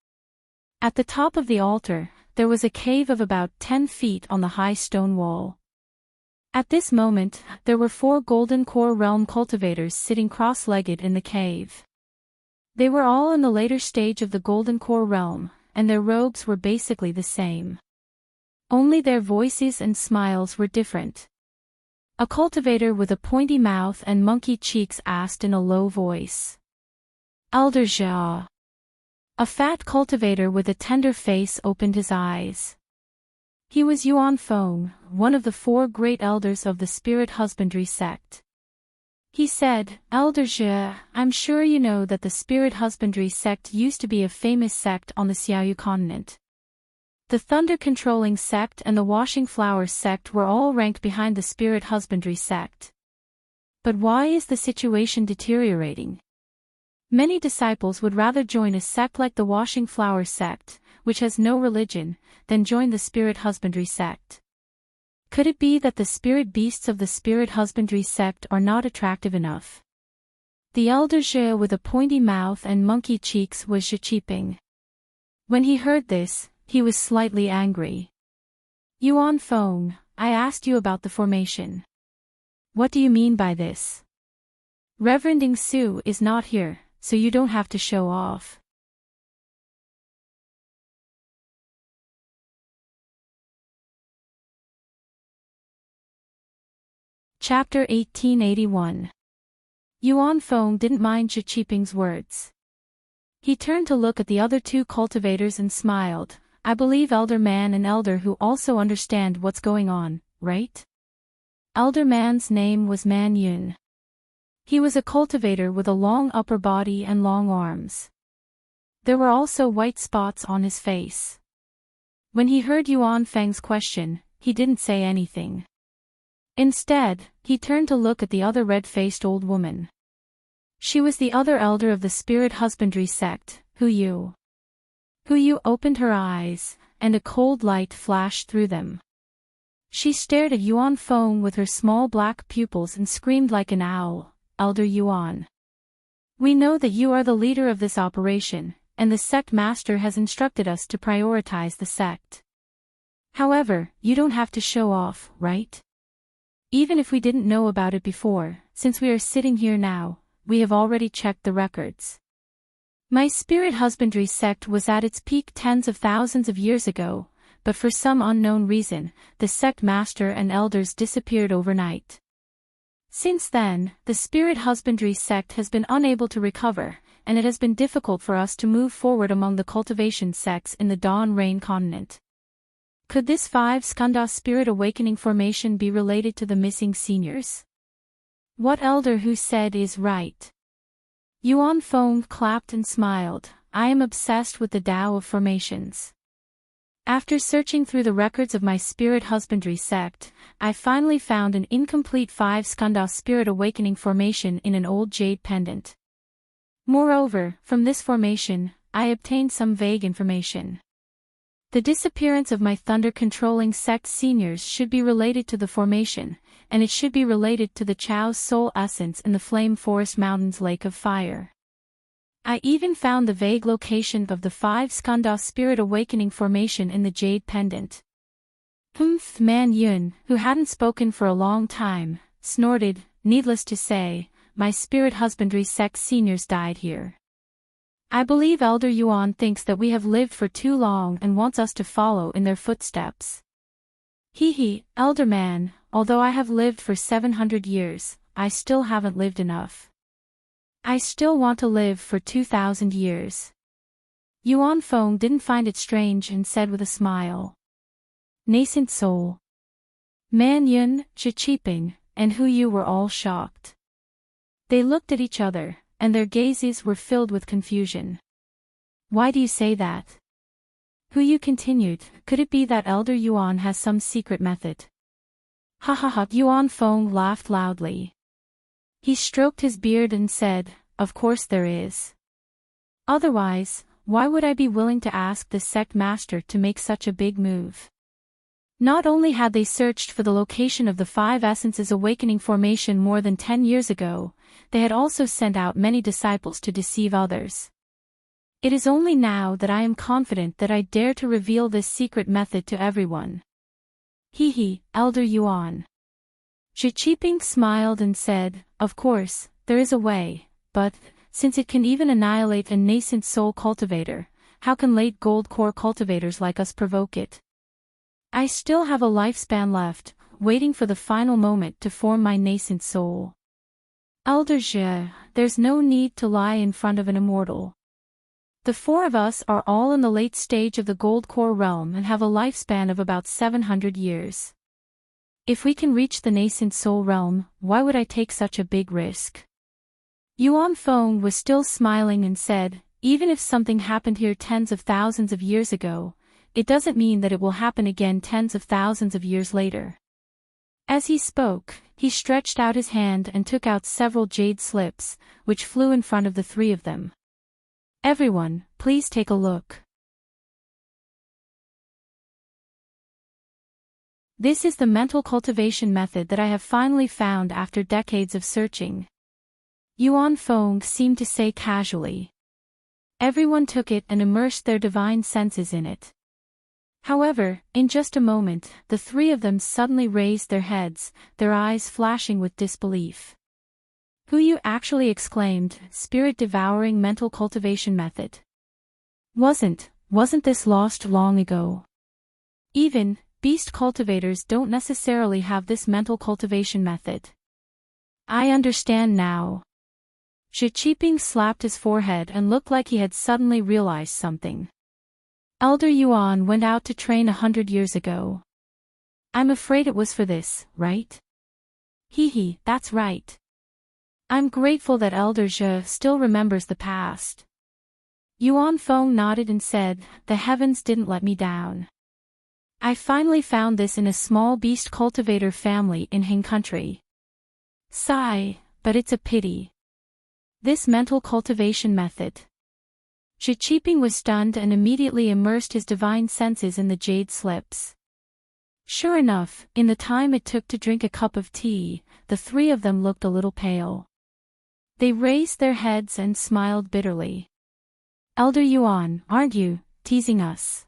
At the top of the altar, there was a cave of about 10 feet on the high stone wall. At this moment, there were 4 Golden Core Realm cultivators sitting cross-legged in the cave. They were all in the later stage of the Golden Core Realm, and their robes were basically the same. Only their voices and smiles were different. A cultivator with a pointy mouth and monkey cheeks asked in a low voice, "Elder Jia." A fat cultivator with a tender face opened his eyes. He was Yuan Feng, one of the 4 great elders of the Spirit Husbandry sect. He said, "Elder Jia, I'm sure you know that the Spirit Husbandry sect used to be a famous sect on the Xiaoyu continent. The Thunder-controlling sect and the Washing Flowers sect were all ranked behind the Spirit Husbandry sect. But why is the situation deteriorating? Many disciples would rather join a sect like the Washing Flowers sect, which has no religion, than join the Spirit Husbandry sect. Could it be that the spirit beasts of the Spirit Husbandry sect are not attractive enough?" The elder Zhe with a pointy mouth and monkey cheeks was Zhiqiping. When he heard this, he was slightly angry. "Yuan Feng, I asked you about the formation. What do you mean by this? Reverend Ing Su is not here, so you don't have to show off." Chapter 1881. Yuan Feng didn't mind Zhiqiping's words. He turned to look at the other 2 cultivators and smiled, I believe Elder Man and Elder who also understand what's going on, right? Elder Man's name was Man Yun. He was a cultivator with a long upper body and long arms. There were also white spots on his face. When he heard Yuan Feng's question, he didn't say anything. Instead, he turned to look at the other red-faced old woman. She was the other elder of the spirit husbandry sect, Hu Yu. Hu Yu opened her eyes, and a cold light flashed through them. She stared at Yuan Feng with her small black pupils and screamed like an owl, "Elder Yuan. We know that you are the leader of this operation, and the sect master has instructed us to prioritize the sect. However, you don't have to show off, right? Even if we didn't know about it before, since we are sitting here now, we have already checked the records. My spirit husbandry sect was at its peak tens of thousands of years ago, but for some unknown reason, the sect master and elders disappeared overnight. Since then, the spirit husbandry sect has been unable to recover, and it has been difficult for us to move forward among the cultivation sects in the Dawn Rain continent. Could this 5 Skanda spirit awakening formation be related to the missing seniors? What elder who said is right? Yuan Feng clapped and smiled. I am obsessed with the Tao of formations. After searching through the records of my spirit husbandry sect, I finally found an incomplete 5 Skanda spirit awakening formation in an old jade pendant. Moreover, from this formation, I obtained some vague information. The disappearance of my thunder-controlling sect seniors should be related to the formation, and it should be related to the Chao's soul essence in the Flame Forest Mountains Lake of Fire. I even found the vague location of the 5 Skanda spirit awakening formation in the jade pendant. Man Yun, who hadn't spoken for a long time, snorted. Needless to say, my spirit husbandry sect seniors died here. I believe Elder Yuan thinks that we have lived for too long and wants us to follow in their footsteps. Elder Man, although I have lived for 700 years, I still haven't lived enough. I still want to live for 2,000 years. Yuan Feng didn't find it strange and said with a smile. Nascent soul. Man Yun, Zhi and Hu Yu were all shocked. They looked at each other, and their gazes were filled with confusion. Why do you say that? Hu Yu continued, could it be that Elder Yuan has some secret method? Ha ha ha, Yuan Feng laughed loudly. He stroked his beard and said, of course there is. Otherwise, why would I be willing to ask the sect master to make such a big move? Not only had they searched for the location of the 5 Essences Awakening formation more than 10 years ago, they had also sent out many disciples to deceive others. It is only now that I am confident that I dare to reveal this secret method to everyone. Elder Yuan. Zhi smiled and said, of course, there is a way, but, since it can even annihilate a nascent soul cultivator, how can late gold core cultivators like us provoke it? I still have a lifespan left, waiting for the final moment to form my nascent soul. Elder Zhi, there's no need to lie in front of an immortal. The 4 of us are all in the late stage of the gold core realm and have a lifespan of about 700 years. If we can reach the nascent soul realm, why would I take such a big risk? Yuan Feng was still smiling and said, even if something happened here tens of thousands of years ago, it doesn't mean that it will happen again tens of thousands of years later. As he spoke, he stretched out his hand and took out several jade slips, which flew in front of the 3 of them. Everyone, please take a look. This is the mental cultivation method that I have finally found after decades of searching. Yuan Feng seemed to say casually. Everyone took it and immersed their divine senses in it. However, in just a moment, the 3 of them suddenly raised their heads, their eyes flashing with disbelief. Hu Yu actually exclaimed, spirit-devouring mental cultivation method. Wasn't this lost long ago? Even, beast cultivators don't necessarily have this mental cultivation method. I understand now. Zhi slapped his forehead and looked like he had suddenly realized something. Elder Yuan went out to train 100 years ago. I'm afraid it was for this, right? Hee, that's right. I'm grateful that Elder Zhe still remembers the past. Yuan Feng nodded and said, the heavens didn't let me down. I finally found this in a small beast cultivator family in Hing country. Sigh, but it's a pity. This mental cultivation method. Shi Qiping was stunned and immediately immersed his divine senses in the jade slips. Sure enough, in the time it took to drink a cup of tea, the three of them looked a little pale. They raised their heads and smiled bitterly. Elder Yuan, aren't you teasing us?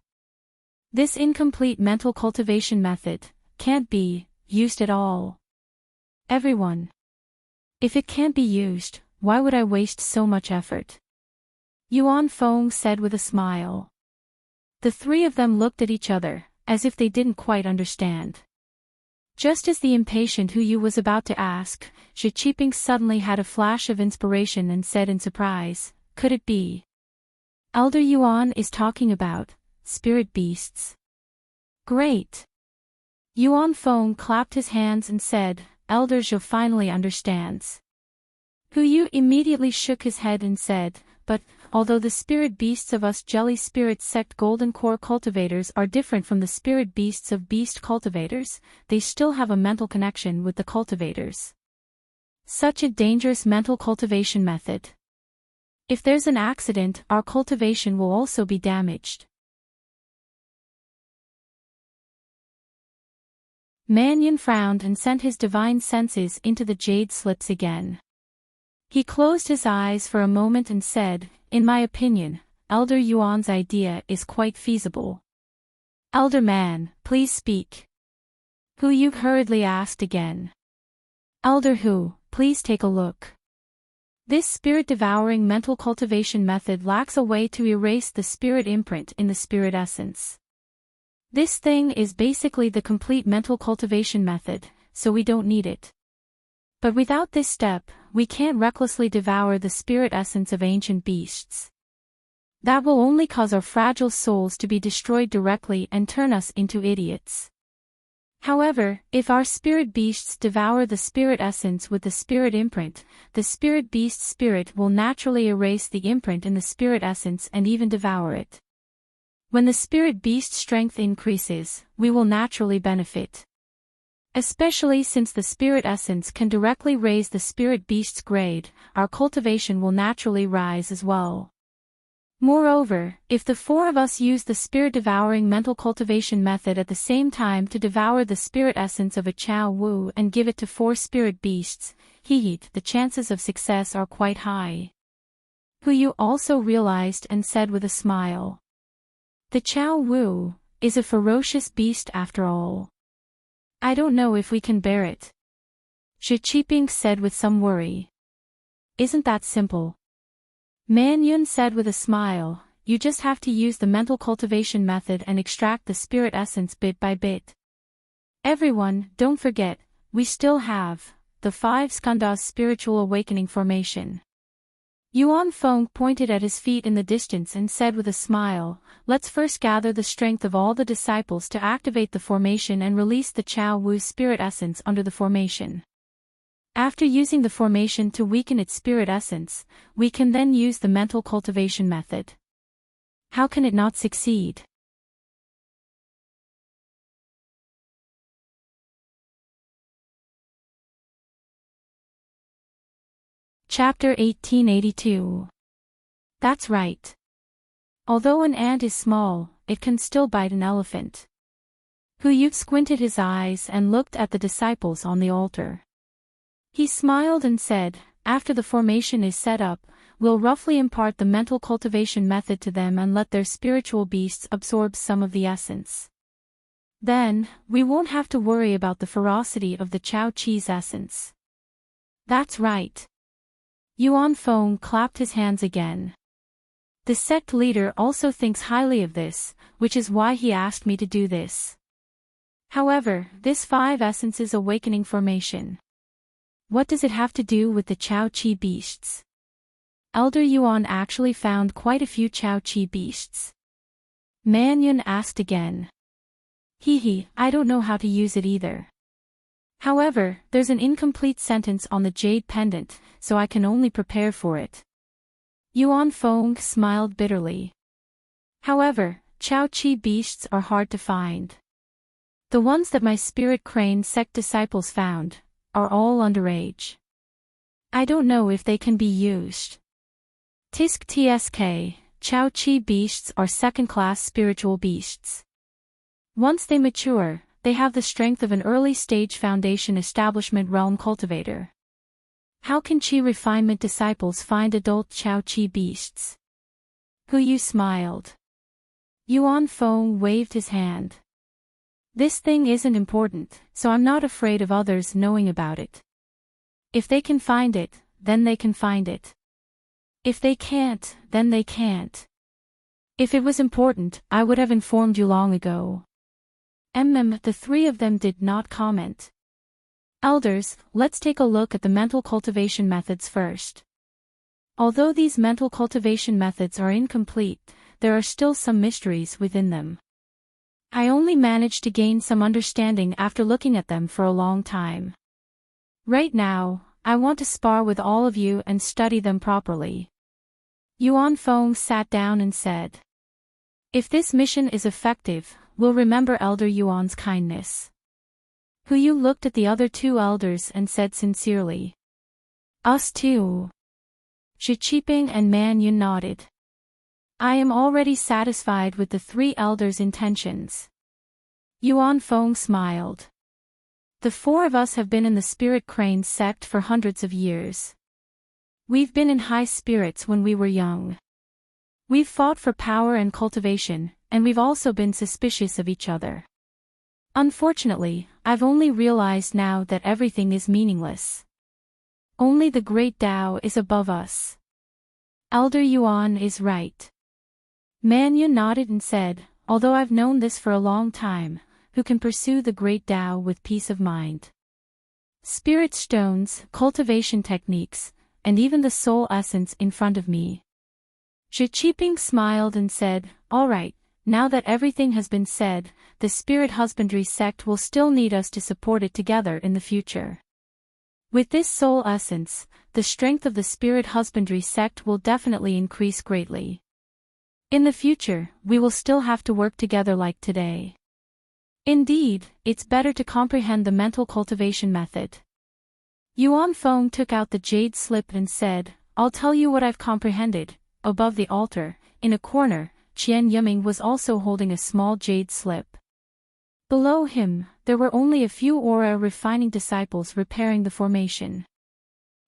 This incomplete mental cultivation method can't be used at all. Everyone. If it can't be used, why would I waste so much effort? Yuan Feng said with a smile. The three of them looked at each other, as if they didn't quite understand. Just as the impatient Hu Yu was about to ask, Shi Qiping suddenly had a flash of inspiration and said in surprise, could it be? Elder Yuan is talking about spirit beasts. Great! Yuan Feng clapped his hands and said, Elder Zhe finally understands. Hu Yu immediately shook his head and said, but, although the spirit beasts of us Jelly Spirit Sect Golden Core cultivators are different from the spirit beasts of beast cultivators, they still have a mental connection with the cultivators. Such a dangerous mental cultivation method. If there's an accident, our cultivation will also be damaged. Mannion frowned and sent his divine senses into the jade slips again. He closed his eyes for a moment and said, in my opinion, Elder Yuan's idea is quite feasible. Elder Man, please speak. Hu Yu hurriedly asked again. Elder Hu, please take a look. This spirit-devouring mental cultivation method lacks a way to erase the spirit imprint in the spirit essence. This thing is basically the complete mental cultivation method, so we don't need it. But without this step, we can't recklessly devour the spirit essence of ancient beasts. That will only cause our fragile souls to be destroyed directly and turn us into idiots. However, if our spirit beasts devour the spirit essence with the spirit imprint, the spirit beast's spirit will naturally erase the imprint in the spirit essence and even devour it. When the spirit beast strength increases, we will naturally benefit. Especially since the spirit essence can directly raise the spirit beast's grade, our cultivation will naturally rise as well. Moreover, if the four of us use the spirit-devouring mental cultivation method at the same time to devour the spirit essence of a Chao Wu and give it to 4 spirit beasts, the chances of success are quite high. Hu Yu also realized and said with a smile. The Chao Wu is a ferocious beast after all. I don't know if we can bear it. Shi Qiping said with some worry. Isn't that simple? Man Yun said with a smile, you just have to use the mental cultivation method and extract the spirit essence bit by bit. Everyone, don't forget, we still have the 5 skandhas spiritual awakening formation. Yuan Feng pointed at his feet in the distance and said with a smile, let's first gather the strength of all the disciples to activate the formation and release the Chao Wu's spirit essence under the formation. After using the formation to weaken its spirit essence, we can then use the mental cultivation method. How can it not succeed? Chapter 1882. That's right. Although an ant is small, it can still bite an elephant. Hu Yu squinted his eyes and looked at the disciples on the altar. He smiled and said, after the formation is set up, we'll roughly impart the mental cultivation method to them and let their spiritual beasts absorb some of the essence. Then, we won't have to worry about the ferocity of the Chao Chi's essence. That's right. Yuan Feng clapped his hands again. The sect leader also thinks highly of this, which is why he asked me to do this. However, this 5 essences awakening formation. What does it have to do with the Chao Chi beasts? Elder Yuan actually found quite a few Chao Chi beasts. Mannion asked again. I don't know how to use it either. However, there's an incomplete sentence on the jade pendant, so I can only prepare for it. Yuan Feng smiled bitterly. However, Chao Qi beasts are hard to find. The ones that my Spirit Crane sect disciples found are all underage. I don't know if they can be used. Tisk Tsk, Chao Qi beasts are second-class spiritual beasts. Once they mature, they have the strength of an early-stage foundation establishment realm cultivator. How can Qi refinement disciples find adult Chao Qi beasts? Yu smiled. Yuan Feng waved his hand. This thing isn't important, so I'm not afraid of others knowing about it. If they can find it, then they can find it. If they can't, then they can't. If it was important, I would have informed you long ago. The three of them did not comment. Elders, let's take a look at the mental cultivation methods first. Although these mental cultivation methods are incomplete, there are still some mysteries within them. I only managed to gain some understanding after looking at them for a long time. Right now, I want to spar with all of you and study them properly. Yuan Feng sat down and said. If this mission is effective, we'll remember Elder Yuan's kindness. Yu looked at the other two elders and said sincerely. Us too. Shi Qiping and Man Yun nodded. I am already satisfied with the three elders' intentions. Yuan Feng smiled. The four of us have been in the Spirit Crane sect for hundreds of years. We've been in high spirits when we were young. We've fought for power and cultivation, and we've also been suspicious of each other. Unfortunately, I've only realized now that everything is meaningless. Only the great Tao is above us. Elder Yuan is right. Man Yun nodded and said, although I've known this for a long time, who can pursue the great Tao with peace of mind? Spirit stones, cultivation techniques, and even the soul essence in front of me. Shi Qiping smiled and said, all right, now that everything has been said, the Spirit Husbandry sect will still need us to support it together in the future. With this soul essence, the strength of the Spirit Husbandry sect will definitely increase greatly. In the future, we will still have to work together like today. Indeed, it's better to comprehend the mental cultivation method. Yuan Feng took out the jade slip and said, I'll tell you what I've comprehended. Above the altar, in a corner, Qian Yiming was also holding a small jade slip. Below him, there were only a few aura refining disciples repairing the formation.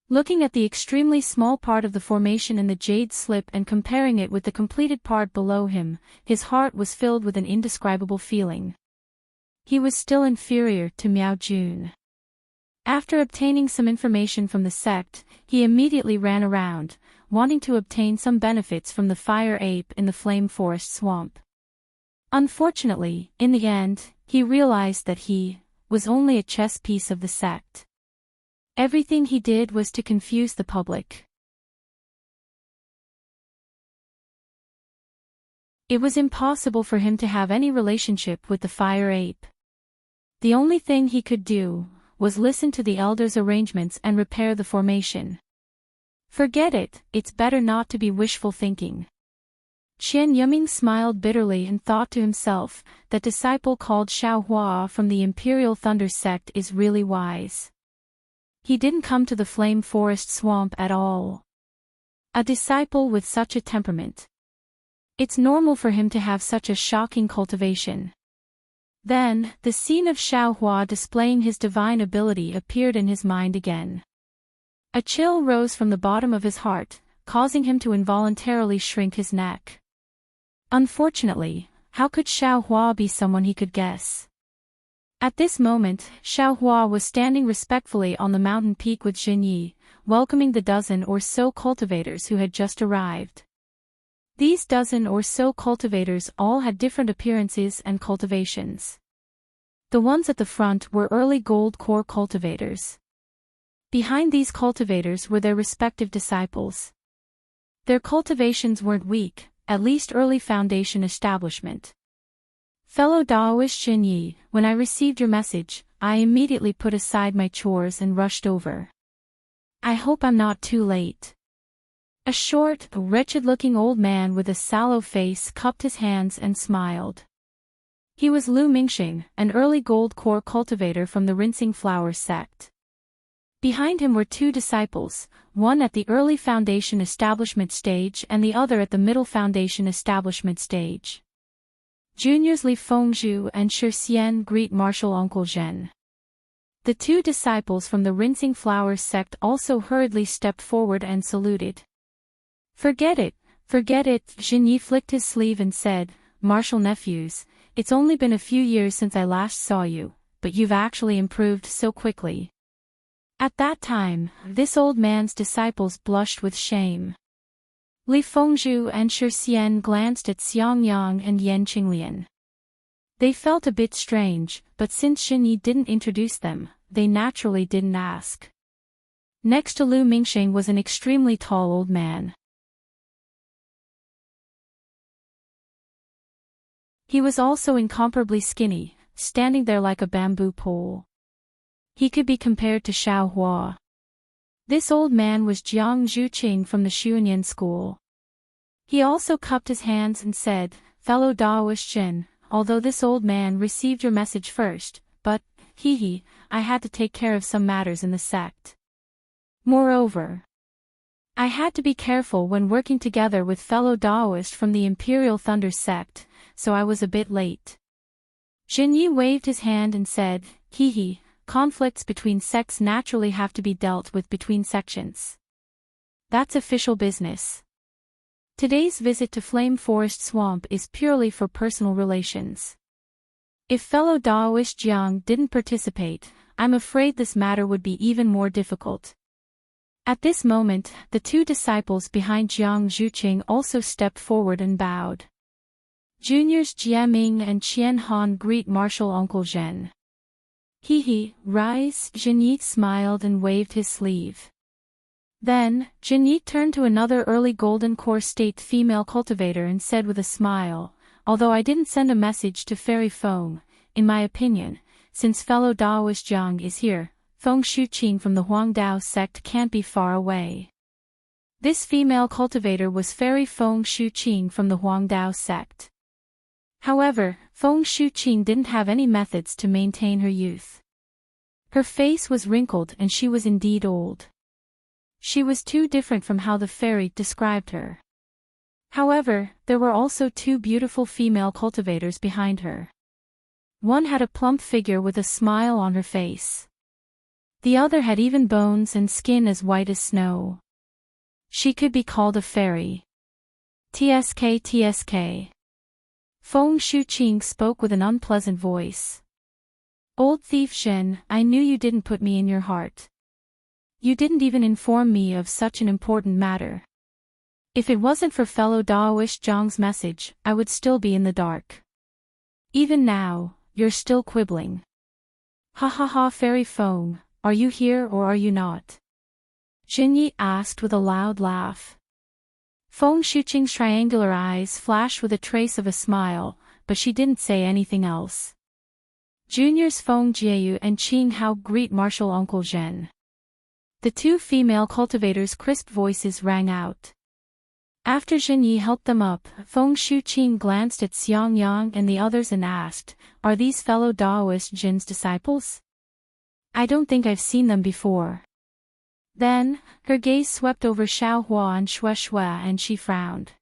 Looking at the extremely small part of the formation in the jade slip and comparing it with the completed part below him, his heart was filled with an indescribable feeling. He was still inferior to Miao Jun. After obtaining some information from the sect, he immediately ran around, wanting to obtain some benefits from the fire ape in the flame forest swamp. Unfortunately, in the end, he realized that he was only a chess piece of the sect. Everything he did was to confuse the public. It was impossible for him to have any relationship with the fire ape. The only thing he could do was listen to the elders' arrangements and repair the formation. Forget it, it's better not to be wishful thinking. Qian Yiming smiled bitterly and thought to himself, that disciple called Xiao Hua from the Imperial Thunder sect is really wise. He didn't come to the flame forest swamp at all. A disciple with such a temperament. It's normal for him to have such a shocking cultivation. Then, the scene of Xiao Hua displaying his divine ability appeared in his mind again. A chill rose from the bottom of his heart, causing him to involuntarily shrink his neck. Unfortunately, how could Xiao Hua be someone he could guess? At this moment, Xiao Hua was standing respectfully on the mountain peak with Jin Yi, welcoming the dozen or so cultivators who had just arrived. These dozen or so cultivators all had different appearances and cultivations. The ones at the front were early gold core cultivators. Behind these cultivators were their respective disciples. Their cultivations weren't weak, at least early Foundation establishment. Fellow Daoist Jinyi, when I received your message, I immediately put aside my chores and rushed over. I hope I'm not too late. A short, wretched-looking old man with a sallow face cupped his hands and smiled. He was Lu Mingxing, an early gold core cultivator from the Rinsing Flower sect. Behind him were two disciples, one at the early Foundation establishment stage and the other at the middle Foundation establishment stage. Juniors Li Fengzhu and Shi Xian greet Martial Uncle Zhen. The two disciples from the Rinsing Flower sect also hurriedly stepped forward and saluted. Forget it, Jinyi flicked his sleeve and said, Martial nephews, it's only been a few years since I last saw you, but you've actually improved so quickly. At that time, this old man's disciples blushed with shame. Li Fengzhu and Shi Xian glanced at Xiangyang and Yan Qinglian. They felt a bit strange, but since Jinyi didn't introduce them, they naturally didn't ask. Next to Lu Mingxing was an extremely tall old man. He was also incomparably skinny, standing there like a bamboo pole. He could be compared to Xiao Hua. This old man was Jiang Zhuqing from the Xuanyan school. He also cupped his hands and said, Fellow Daoist Jin, although this old man received your message first, but, I had to take care of some matters in the sect. Moreover, I had to be careful when working together with fellow Daoist from the Imperial Thunder sect, so I was a bit late. Jinyi waved his hand and said, conflicts between sects naturally have to be dealt with between sections. That's official business. Today's visit to Flame Forest Swamp is purely for personal relations. If fellow Daoist Jiang didn't participate, I'm afraid this matter would be even more difficult. At this moment, the two disciples behind Jiang Zhuqing also stepped forward and bowed. Juniors Jiaming and Qian Han greet Martial Uncle Zhen. Rise, Jinyi smiled and waved his sleeve. Then, Jinyi turned to another early Golden Core State female cultivator and said with a smile, although I didn't send a message to Fairy Feng, in my opinion, since fellow Daoist Jiang is here, Feng Shuqing from the Huangdao sect can't be far away. This female cultivator was Fairy Feng Shuqing from the Huangdao sect. However, Feng Shuqing didn't have any methods to maintain her youth. Her face was wrinkled and she was indeed old. She was too different from how the fairy described her. However, there were also two beautiful female cultivators behind her. One had a plump figure with a smile on her face. The other had even bones and skin as white as snow. She could be called a fairy. TSK. Feng Shuqing spoke with an unpleasant voice. Old thief Shen, I knew you didn't put me in your heart. You didn't even inform me of such an important matter. If it wasn't for fellow Daoist Zhang's message, I would still be in the dark. Even now, you're still quibbling. Fairy Feng, are you here or are you not? Jinyi asked with a loud laugh. Feng Shuqing's triangular eyes flashed with a trace of a smile, but she didn't say anything else. Juniors Feng Jieyu and Qing Hao greet Martial Uncle Zhen. The two female cultivators' crisp voices rang out. After Jinyi helped them up, Feng Shuqing glanced at Xiangyang and the others and asked, Are these fellow Daoist Jin's disciples? I don't think I've seen them before. Then, her gaze swept over Xiaohua and Shueshue and she frowned.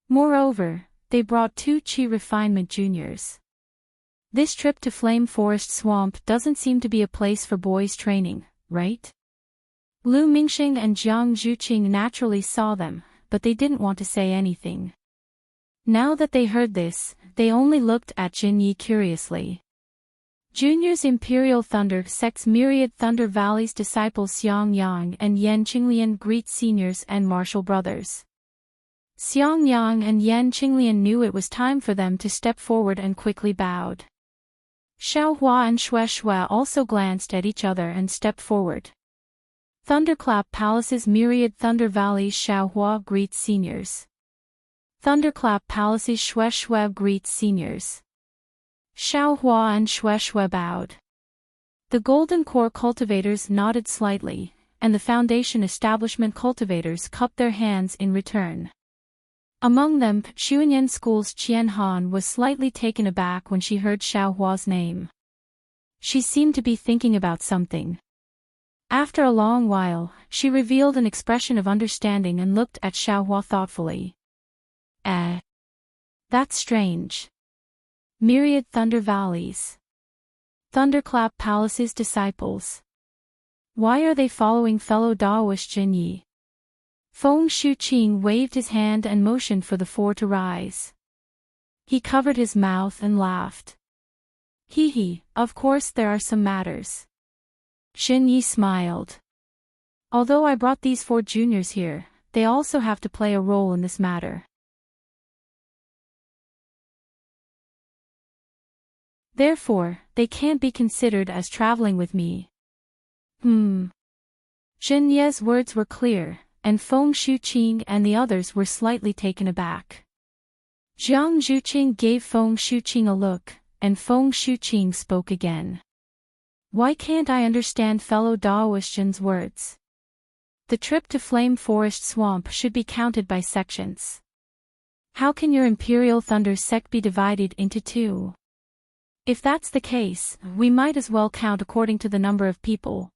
Moreover, they brought two Qi refinement juniors. This trip to Flame Forest Swamp doesn't seem to be a place for boys training, right? Lu Mingxing and Jiang Zhuqing naturally saw them, but they didn't want to say anything. Now that they heard this, they only looked at Jinyi curiously. Juniors Imperial Thunder sect's myriad Thunder Valley's disciples Xiangyang and Yan Qinglian greet seniors and martial brothers. Xiangyang and Yan Qinglian knew it was time for them to step forward and quickly bowed. Xiaohua and Shueshue also glanced at each other and stepped forward. Thunderclap Palace's myriad Thunder Valley's Xiaohua greets seniors. Thunderclap Palace's Xue Xue greets seniors. Xiao Hua and Xue Xue bowed. The Golden Core cultivators nodded slightly, and the Foundation establishment cultivators cupped their hands in return. Among them, Xuanyan School's Qian Han was slightly taken aback when she heard Xiao Hua's name. She seemed to be thinking about something. After a long while, she revealed an expression of understanding and looked at Xiao Hua thoughtfully. That's strange. Myriad Thunder Valleys. Thunderclap Palace's disciples. Why are they following fellow Daoist Jinyi? Feng Shuqing waved his hand and motioned for the four to rise. He covered his mouth and laughed. Hee, of course there are some matters. Jinyi smiled. Although I brought these four juniors here, they also have to play a role in this matter. Therefore, they can't be considered as traveling with me. Jinye's words were clear, and Feng Shuqing and the others were slightly taken aback. Jiang Zhuqing gave Feng Shuqing a look, and Feng Shuqing spoke again. Why can't I understand fellow Daoistian's words? The trip to Flame Forest Swamp should be counted by sections. How can your Imperial Thunder sect be divided into two? If that's the case, we might as well count according to the number of people.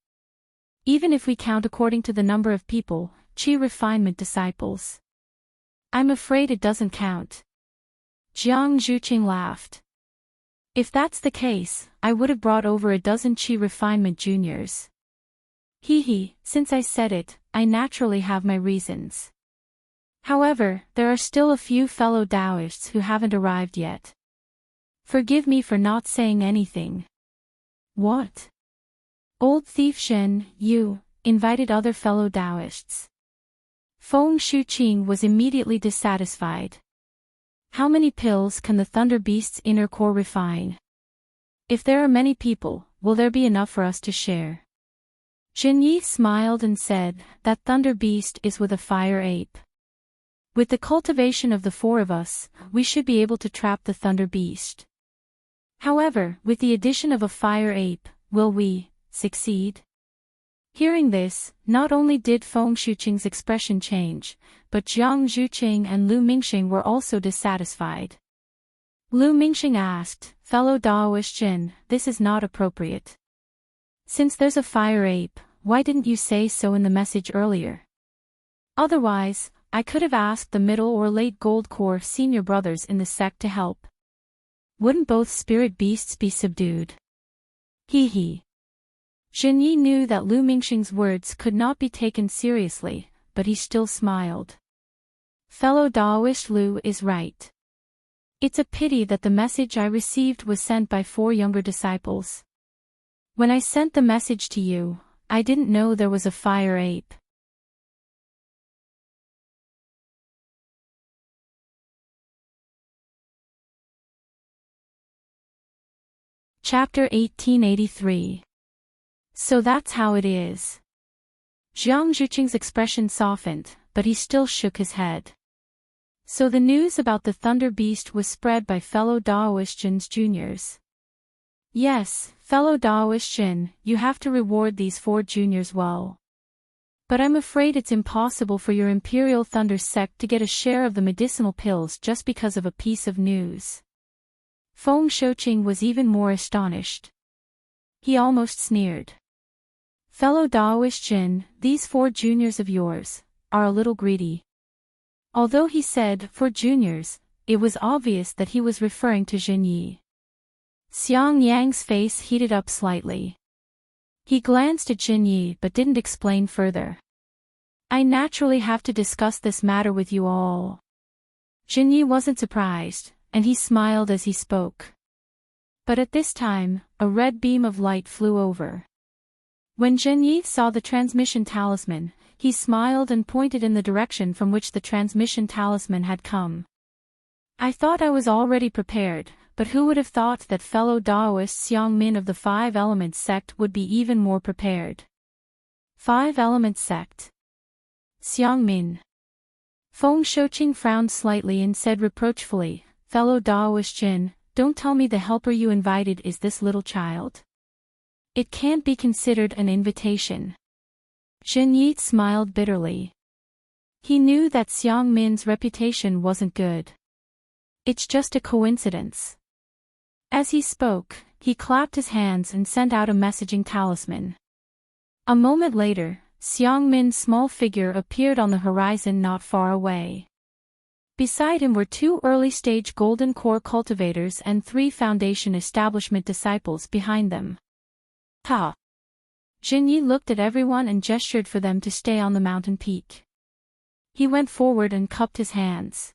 Even if we count according to the number of people, Qi refinement disciples. I'm afraid it doesn't count. Jiang Zhuqing laughed. If that's the case, I would have brought over a dozen Qi refinement juniors. Since I said it, I naturally have my reasons. However, there are still a few fellow Taoists who haven't arrived yet. Forgive me for not saying anything. What? Old thief Shen, you invited other fellow Taoists. Feng Shuqing was immediately dissatisfied. How many pills can the Thunder Beast's inner core refine? If there are many people, will there be enough for us to share? Jinyi smiled and said, that Thunder Beast is with a fire ape. With the cultivation of the four of us, we should be able to trap the Thunder Beast. However, with the addition of a fire ape, will we succeed? Hearing this, not only did Feng Shuqing's expression change, but Jiang Zhuqing and Lu Mingxing were also dissatisfied. Lu Mingxing asked, fellow Daoist Jin, this is not appropriate. Since there's a fire ape, why didn't you say so in the message earlier? Otherwise, I could have asked the middle or late Gold Core senior brothers in the sect to help. Wouldn't both spirit beasts be subdued? Jinyi knew that Lu Mingxing's words could not be taken seriously, but he still smiled. Fellow Daoist Lu is right. It's a pity that the message I received was sent by four younger disciples. When I sent the message to you, I didn't know there was a fire ape. Chapter 1883. So that's how it is. Jiang Zhuqing's expression softened, but he still shook his head. So the news about the Thunder Beast was spread by fellow Daoist Jin's juniors. Yes, fellow Daoist Jin, you have to reward these four juniors well. But I'm afraid it's impossible for your Imperial Thunder sect to get a share of the medicinal pills just because of a piece of news. Feng Shuqing was even more astonished. He almost sneered. Fellow Daoist Jin, these four juniors of yours are a little greedy. Although he said four juniors, it was obvious that he was referring to Jinyi. Xiang Yang's face heated up slightly. He glanced at Jinyi but didn't explain further. I naturally have to discuss this matter with you all. Jinyi wasn't surprised, and he smiled as he spoke. But at this time, a red beam of light flew over. When Jinyi saw the transmission talisman, he smiled and pointed in the direction from which the transmission talisman had come. I thought I was already prepared, but who would have thought that fellow Daoist Xiang Min of the Five Elements sect would be even more prepared? Five Elements sect. Xiang Min. Feng Shouqing frowned slightly and said reproachfully, fellow Daoist Jin, don't tell me the helper you invited is this little child. It can't be considered an invitation. Jin Yi smiled bitterly. He knew that Xiang Min's reputation wasn't good. It's just a coincidence. As he spoke, he clapped his hands and sent out a messaging talisman. A moment later, Xiang Min's small figure appeared on the horizon not far away. Beside him were 2 early-stage golden core cultivators and 3 foundation establishment disciples behind them. Ha! Jinyi looked at everyone and gestured for them to stay on the mountain peak. He went forward and cupped his hands.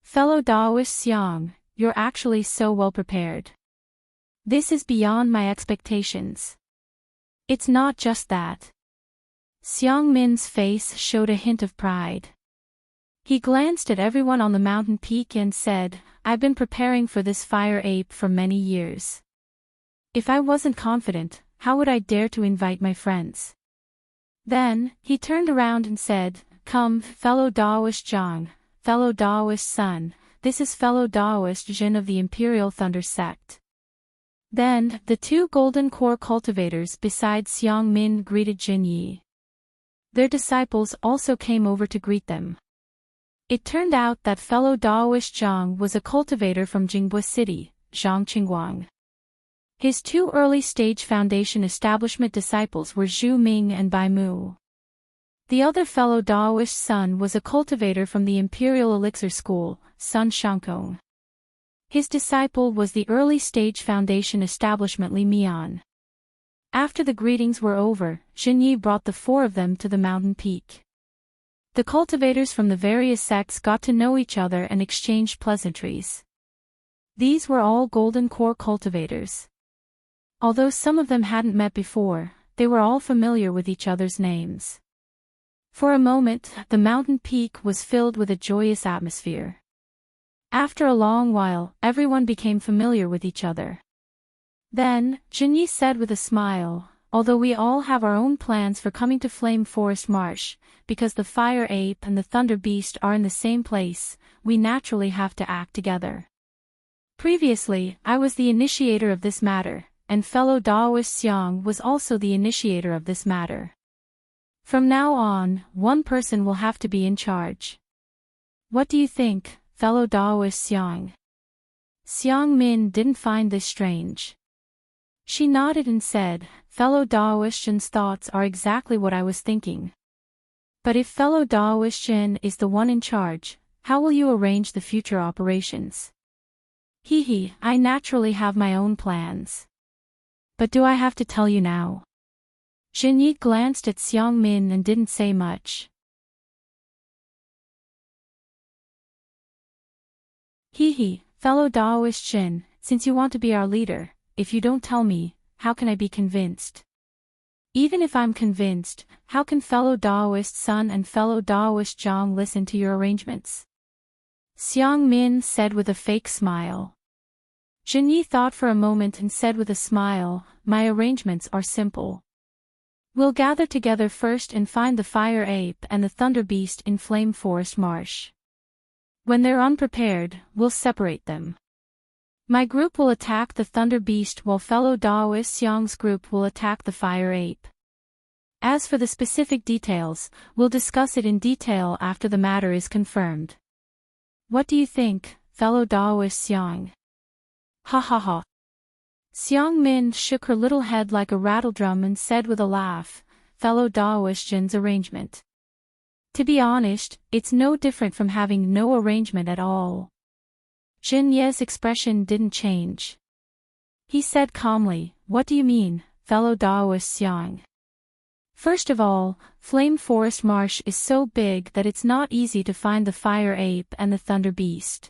Fellow Daoist Xiang, you're actually so well prepared. This is beyond my expectations. It's not just that. Xiang Min's face showed a hint of pride. He glanced at everyone on the mountain peak and said, I've been preparing for this fire ape for many years. If I wasn't confident, how would I dare to invite my friends? Then, he turned around and said, Come, fellow Daoist Zhang, fellow Daoist Sun, this is fellow Daoist Jin of the Imperial Thunder Sect. Then, the 2 golden core cultivators beside Xiang Min greeted Jin Yi. Their disciples also came over to greet them. It turned out that fellow Daoist Zhang was a cultivator from Jingbo City, Zhang Qingguang. His 2 early-stage foundation establishment disciples were Zhu Ming and Bai Mu. The other fellow Daoist Sun was a cultivator from the Imperial Elixir School, Sun Shankong. His disciple was the early-stage foundation establishment Li Mian. After the greetings were over, Jinyi brought the 4 of them to the mountain peak. The cultivators from the various sects got to know each other and exchanged pleasantries. These were all golden core cultivators. Although some of them hadn't met before, they were all familiar with each other's names. For a moment, the mountain peak was filled with a joyous atmosphere. After a long while, everyone became familiar with each other. Then, Jinyi said with a smile, although we all have our own plans for coming to Flame Forest Marsh, because the Fire Ape and the Thunder Beast are in the same place, we naturally have to act together. Previously, I was the initiator of this matter, and fellow Daoist Xiang was also the initiator of this matter. From now on, one person will have to be in charge. What do you think, fellow Daoist Xiang? Xiang Min didn't find this strange. She nodded and said, fellow Daoist Jin's thoughts are exactly what I was thinking. But if fellow Daoist Jin is the one in charge, how will you arrange the future operations? I naturally have my own plans. But do I have to tell you now? Jinyi glanced at Xiang Min and didn't say much. Fellow Daoist Jin, since you want to be our leader, if you don't tell me, how can I be convinced? Even if I'm convinced, how can fellow Daoist Sun and fellow Daoist Zhang listen to your arrangements? Xiang Min said with a fake smile. Jinyi thought for a moment and said with a smile, my arrangements are simple. We'll gather together first and find the Fire Ape and the Thunder Beast in Flame Forest Marsh. When they're unprepared, we'll separate them. My group will attack the Thunder Beast while fellow Daoist Xiang's group will attack the Fire Ape. As for the specific details, we'll discuss it in detail after the matter is confirmed. What do you think, fellow Daoist Xiang? Ha ha ha. Xiang Min shook her little head like a rattledrum and said with a laugh, fellow Daoist Jin's arrangement. To be honest, it's no different from having no arrangement at all. Jin Ye's expression didn't change. He said calmly, what do you mean, fellow Daoist Xiang? First of all, Flame Forest Marsh is so big that it's not easy to find the Fire Ape and the Thunder Beast.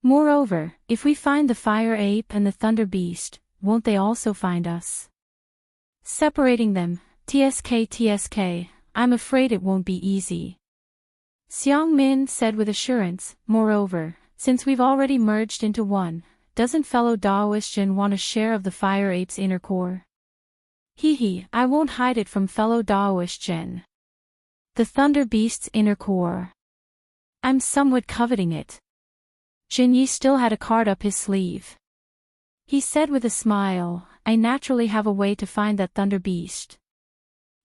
Moreover, if we find the Fire Ape and the Thunder Beast, won't they also find us? Separating them, TSK, I'm afraid it won't be easy. Xiang Min said with assurance, moreover, since we've already merged into one, doesn't fellow Daoist Jin want a share of the Fire Ape's inner core? I won't hide it from fellow Daoist Jin. The Thunder Beast's inner core. I'm somewhat coveting it. Jinyi still had a card up his sleeve. He said with a smile, I naturally have a way to find that thunder beast.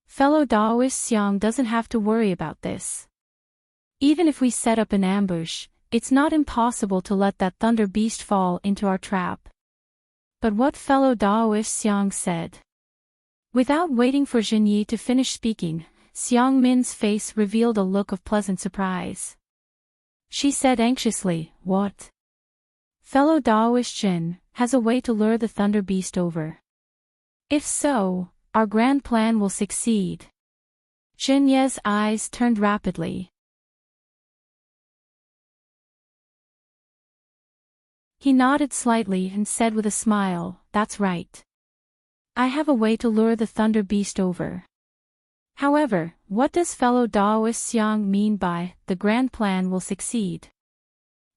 Fellow Daoist Xiang doesn't have to worry about this. Even if we set up an ambush, it's not impossible to let that thunder beast fall into our trap. But what fellow Daoist Xiang said. Without waiting for Jinyi to finish speaking, Xiang Min's face revealed a look of pleasant surprise. She said anxiously, what? Fellow Daoist Jin has a way to lure the thunder beast over. If so, our grand plan will succeed. Jin Ye's eyes turned rapidly. He nodded slightly and said with a smile, that's right. I have a way to lure the thunder beast over. However, what does fellow Daoist Xiang mean by, the grand plan will succeed?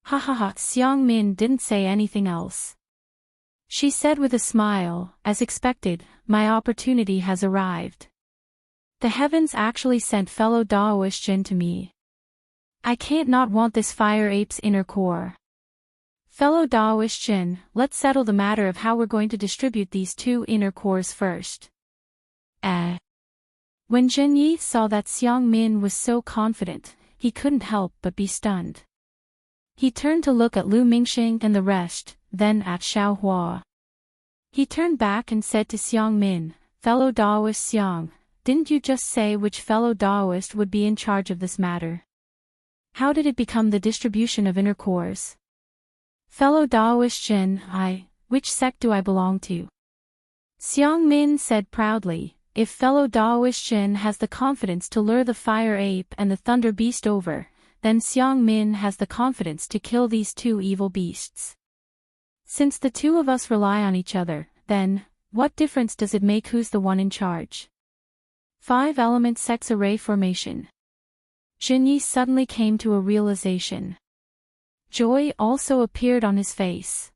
Ha ha ha, Xiang Min didn't say anything else. She said with a smile, as expected, my opportunity has arrived. The heavens actually sent fellow Daoist Jin to me. I can't not want this fire ape's inner core. Fellow Daoist Jin, let's settle the matter of how we're going to distribute these two inner cores first. When Jinyi saw that Xiang Min was so confident, he couldn't help but be stunned. He turned to look at Lu Mingxing and the rest, then at Xiao Hua. He turned back and said to Xiang Min, fellow Daoist Xiang, didn't you just say which fellow Daoist would be in charge of this matter? How did it become the distribution of inner cores? Fellow Daoist Jin, which sect do I belong to? Xiang Min said proudly, if fellow Daoist Jin has the confidence to lure the fire ape and the thunder beast over, then Xiang Min has the confidence to kill these two evil beasts. Since the two of us rely on each other, then, what difference does it make who's the one in charge? 5-element sex array formation. Jinyi suddenly came to a realization. Joy also appeared on his face.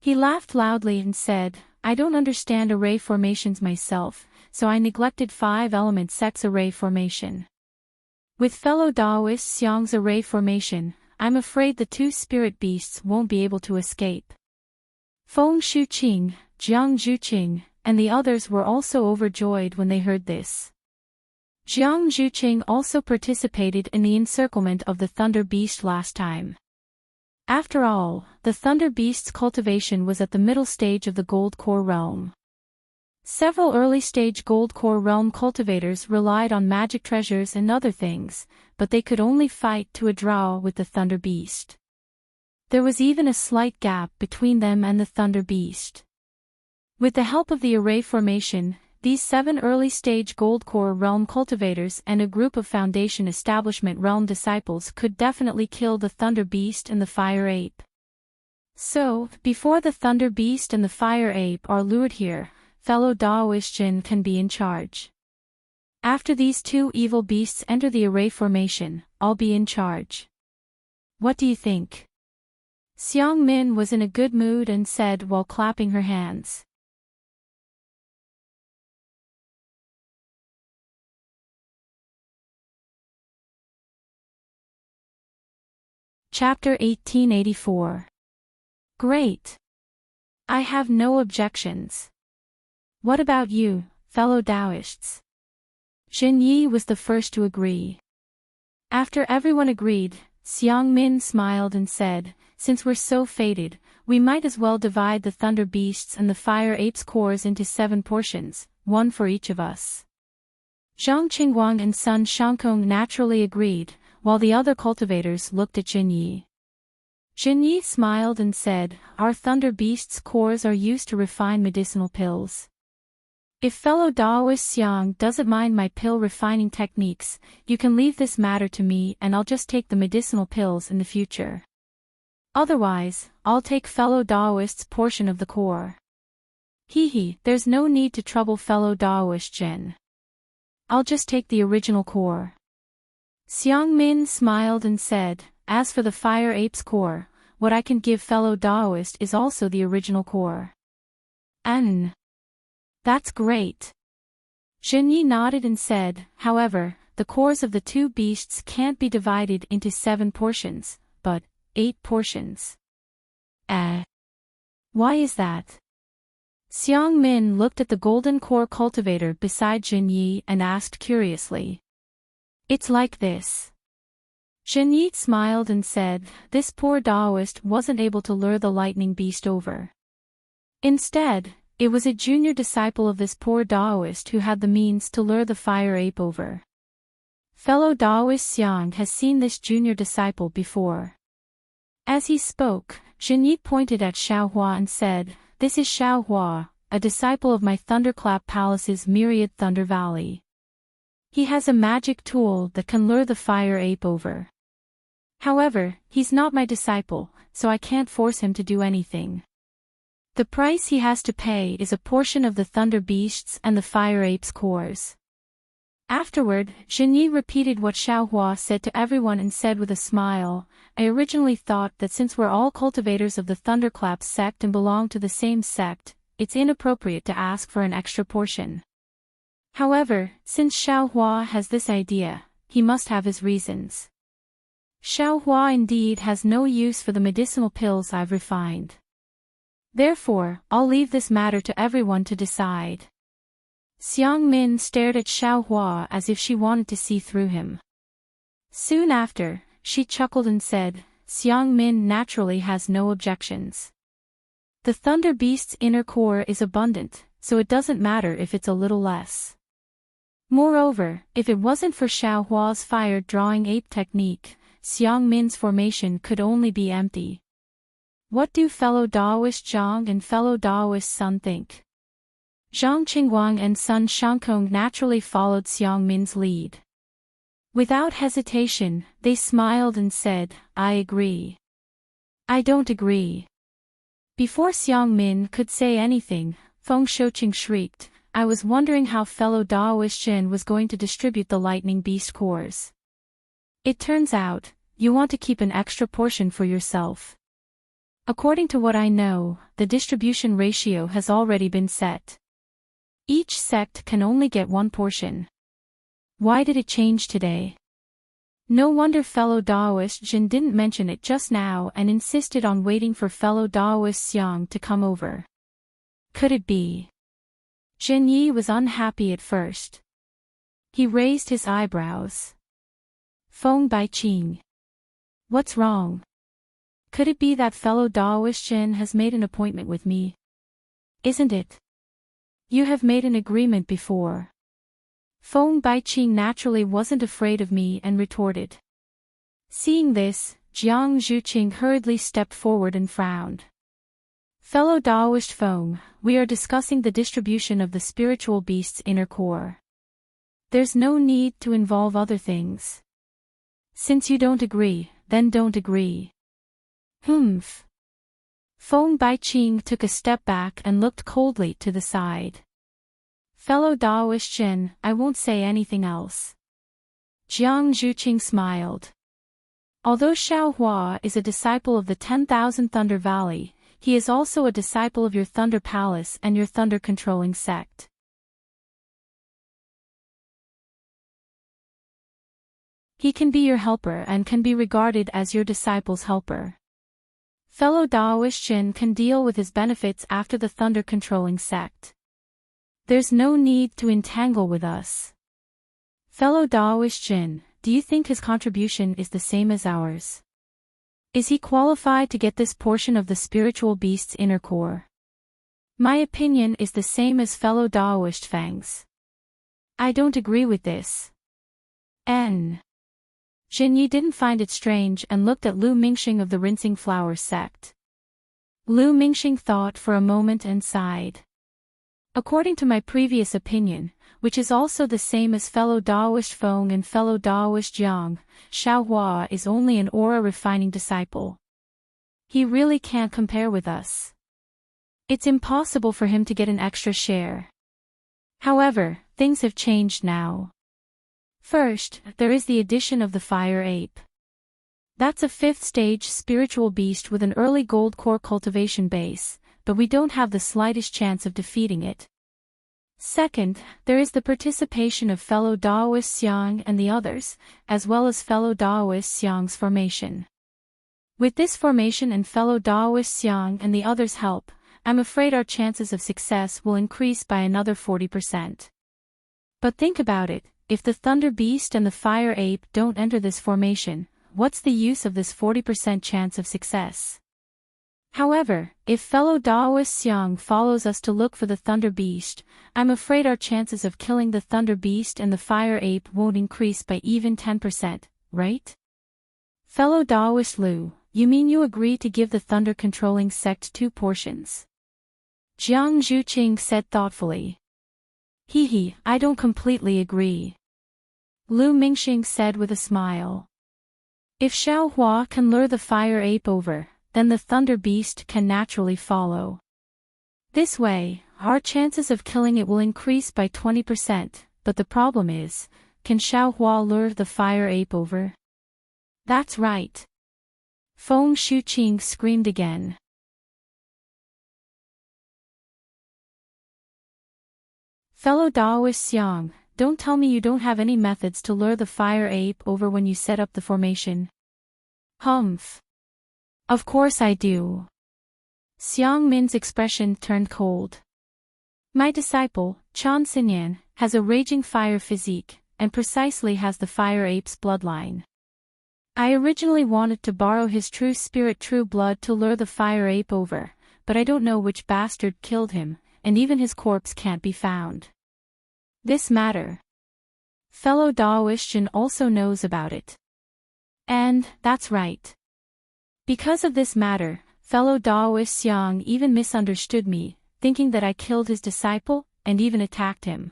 He laughed loudly and said, I don't understand array formations myself, so I neglected 5-element sex array formation. With fellow Daoist Xiang's array formation, I'm afraid the two spirit beasts won't be able to escape. Feng Shuqing, Jiang Zhuqing, and the others were also overjoyed when they heard this. Jiang Zhuqing also participated in the encirclement of the thunder beast last time. After all, the thunder beast's cultivation was at the middle stage of the gold core realm. Several early-stage gold core realm cultivators relied on magic treasures and other things, but they could only fight to a draw with the thunder beast. There was even a slight gap between them and the thunder beast. With the help of the array formation, these 7 early-stage gold core realm cultivators and a group of foundation establishment realm disciples could definitely kill the thunder beast and the fire ape. So, before the thunder beast and the fire ape are lured here, fellow Daoist Jin can be in charge. After these two evil beasts enter the array formation, I'll be in charge. What do you think? Xiang Min was in a good mood and said while clapping her hands. Chapter 1884. Great. I have no objections. What about you, fellow Daoists? Jinyi was the first to agree. After everyone agreed, Xiang Min smiled and said, since we're so fated, we might as well divide the thunder beasts and the fire ape's cores into 7 portions, 1 for each of us. Zhang Qingguang and Sun Shangkong naturally agreed, while the other cultivators looked at Jinyi. Jinyi smiled and said, our thunder beast's cores are used to refine medicinal pills. If fellow Daoist Xiang doesn't mind my pill refining techniques, you can leave this matter to me and I'll just take the medicinal pills in the future. Otherwise, I'll take fellow Daoist's portion of the core. There's no need to trouble fellow Daoist Jin. I'll just take the original core. Xiang Min smiled and said, as for the fire ape's core, what I can give fellow Daoist is also the original core. That's great. Jinyi nodded and said, however, the the cores of the two beasts can't be divided into 7 portions, but 8 portions. Why is that? Xiang Min looked at the golden core cultivator beside Jin Yi and asked curiously. It's like this. Jin Yi smiled and said, this poor Taoist wasn't able to lure the lightning beast over. Instead, it was a junior disciple of this poor Taoist who had the means to lure the fire ape over. Fellow Taoist Xiang has seen this junior disciple before. As he spoke, Jin Yi pointed at Xiaohua and said, this is Xiaohua, a disciple of my Thunderclap Palace's Myriad Thunder Valley. He has a magic tool that can lure the fire ape over. However, he's not my disciple, so I can't force him to do anything. The price he has to pay is a portion of the thunder beasts and the fire ape's cores. Afterward, Jin Yi repeated what Xiaohua said to everyone and said with a smile, I originally thought that since we're all cultivators of the Thunderclap sect and belong to the same sect, it's inappropriate to ask for an extra portion. However, since Xiaohua has this idea, he must have his reasons. Xiaohua indeed has no use for the medicinal pills I've refined. Therefore, I'll leave this matter to everyone to decide. Xiang Min stared at Xiaohua as if she wanted to see through him. Soon after, she chuckled and said, Xiang Min naturally has no objections. The Thunder Beast's inner core is abundant, so it doesn't matter if it's a little less. Moreover, if it wasn't for Xiaohua's fire-drawing ape technique, Xiang Min's formation could only be empty. What do fellow Taoist Zhang and fellow Taoist Sun think? Zhang Qingguang and Sun Shangkong naturally followed Xiang Min's lead. Without hesitation, they smiled and said, I agree. I don't agree. Before Xiang Min could say anything, Feng Shouqing shrieked, I was wondering how fellow Taoist Jin was going to distribute the lightning beast cores. It turns out, you want to keep an extra portion for yourself. According to what I know, the distribution ratio has already been set. Each sect can only get 1 portion. Why did it change today? No wonder fellow Taoist Jin didn't mention it just now and insisted on waiting for fellow Taoist Xiang to come over. Could it be? Jin Yi was unhappy at first. He raised his eyebrows. Feng Baiqing. What's wrong? Could it be that fellow Taoist Jin has made an appointment with me? Isn't it? You have made an agreement before. Feng Baiqing naturally wasn't afraid of me and retorted. Seeing this, Jiang Zhuqing hurriedly stepped forward and frowned. Fellow Taoist Feng, we are discussing the distribution of the spiritual beast's inner core. There's no need to involve other things. Since you don't agree, then don't agree. Humph. Feng Baiqing took a step back and looked coldly to the side. Fellow Taoist Jin, I won't say anything else. Jiang Zhuqing smiled. Although Xiaohua is a disciple of the 10,000 Thunder Valley, he is also a disciple of your Thunder Palace and your Thunder Controlling sect. He can be your helper and can be regarded as your disciple's helper. Fellow Taoist Jin can deal with his benefits after the Thunder Controlling sect. There's no need to entangle with us. Fellow Taoist Jin, do you think his contribution is the same as ours? Is he qualified to get this portion of the spiritual beast's inner core? My opinion is the same as fellow Taoist Fang's. I don't agree with this. Jin Yi didn't find it strange and looked at Lu Mingxing of the Rinsing Flower sect. Lu Mingxing thought for a moment and sighed. According to my previous opinion, which is also the same as fellow Taoist Feng and fellow Taoist Jiang, Xiaohua is only an aura refining disciple. He really can't compare with us. It's impossible for him to get an extra share. However, things have changed now. First, there is the addition of the fire ape. That's a 5th stage spiritual beast with an early gold core cultivation base, but we don't have the slightest chance of defeating it. Second, there is the participation of fellow Daoist Xiang and the others, as well as fellow Daoist Xiang's formation. With this formation and fellow Daoist Xiang and the others' help, I'm afraid our chances of success will increase by another 40%. But think about it, if the Thunder Beast and the Fire Ape don't enter this formation, what's the use of this 40% chance of success? However, if fellow Daoist Xiang follows us to look for the Thunder Beast, I'm afraid our chances of killing the Thunder Beast and the Fire Ape won't increase by even 10%, right? Fellow Daoist Lu, you mean you agree to give the thunder-controlling sect 2 portions? Jiang Zhuqing said thoughtfully. Hehe, I don't completely agree. Lu Mingxing said with a smile. If Xiaohua can lure the Fire Ape over, then the Thunder Beast can naturally follow. This way, our chances of killing it will increase by 20%, but the problem is, can Xiaohua lure the Fire Ape over? That's right. Feng Shuqing screamed again. Fellow Daoist Xiang, don't tell me you don't have any methods to lure the Fire Ape over when you set up the formation. Humph. Of course I do. Xiang Min's expression turned cold. My disciple, Chan Xinyan, has a raging fire physique, and precisely has the Fire Ape's bloodline. I originally wanted to borrow his true spirit true blood to lure the Fire Ape over, but I don't know which bastard killed him, and even his corpse can't be found. This matter. Fellow Daoist also knows about it. And, that's right. Because of this matter, fellow Daoist Xiang even misunderstood me, thinking that I killed his disciple, and even attacked him.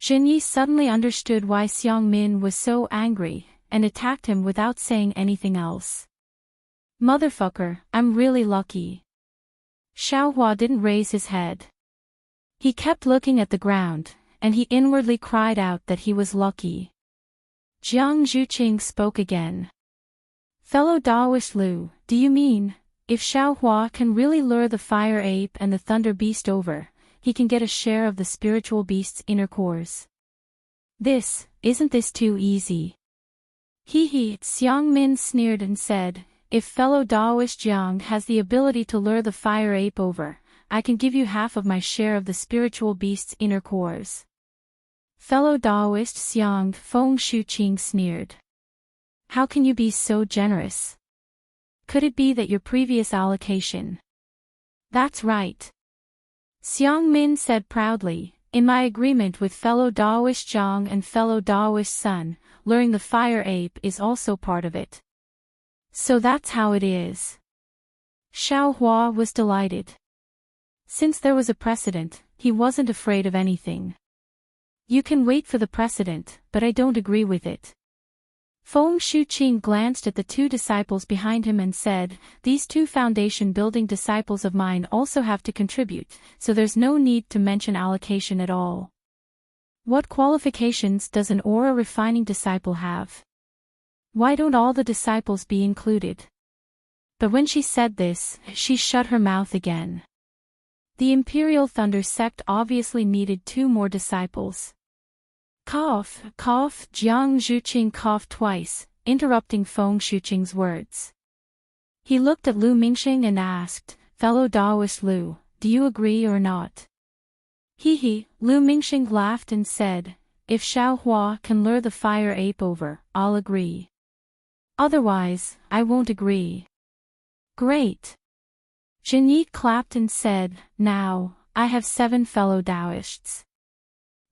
Zhenyi suddenly understood why Xiang Min was so angry, and attacked him without saying anything else. Motherfucker, I'm really lucky. Xiaohua didn't raise his head. He kept looking at the ground, and he inwardly cried out that he was lucky. Jiang Zhuqing spoke again. Fellow Daoist Lu, do you mean, if Xiaohua can really lure the Fire Ape and the Thunder Beast over, he can get a share of the spiritual beast's inner cores? Isn't this too easy? Hehe, Xiang Min sneered and said, if fellow Daoist Jiang has the ability to lure the Fire Ape over, I can give you half of my share of the spiritual beast's inner cores. Fellow Daoist Xiang, Feng Shuqing sneered. How can you be so generous? Could it be that your previous allocation? That's right. Xiang Min said proudly, in my agreement with fellow Daoist Zhang and fellow Daoist Sun, luring the Fire Ape is also part of it. So that's how it is. Xiaohua was delighted. Since there was a precedent, he wasn't afraid of anything. You can wait for the precedent, but I don't agree with it. Feng Shuqing glanced at the two disciples behind him and said, these two foundation-building disciples of mine also have to contribute, so there's no need to mention allocation at all. What qualifications does an aura refining disciple have? Why don't all the disciples be included? But when she said this, she shut her mouth again. The Imperial Thunder sect obviously needed 2 more disciples. Cough, cough, Jiang Zhuqing coughed twice, interrupting Feng Shuqing's words. He looked at Lu Mingxing and asked, fellow Daoist Lu, do you agree or not? Hehe, Lu Mingxing laughed and said, if Xiaohua can lure the Fire Ape over, I'll agree. Otherwise, I won't agree. Great. Zhenyi clapped and said, now, I have 7 fellow Daoists.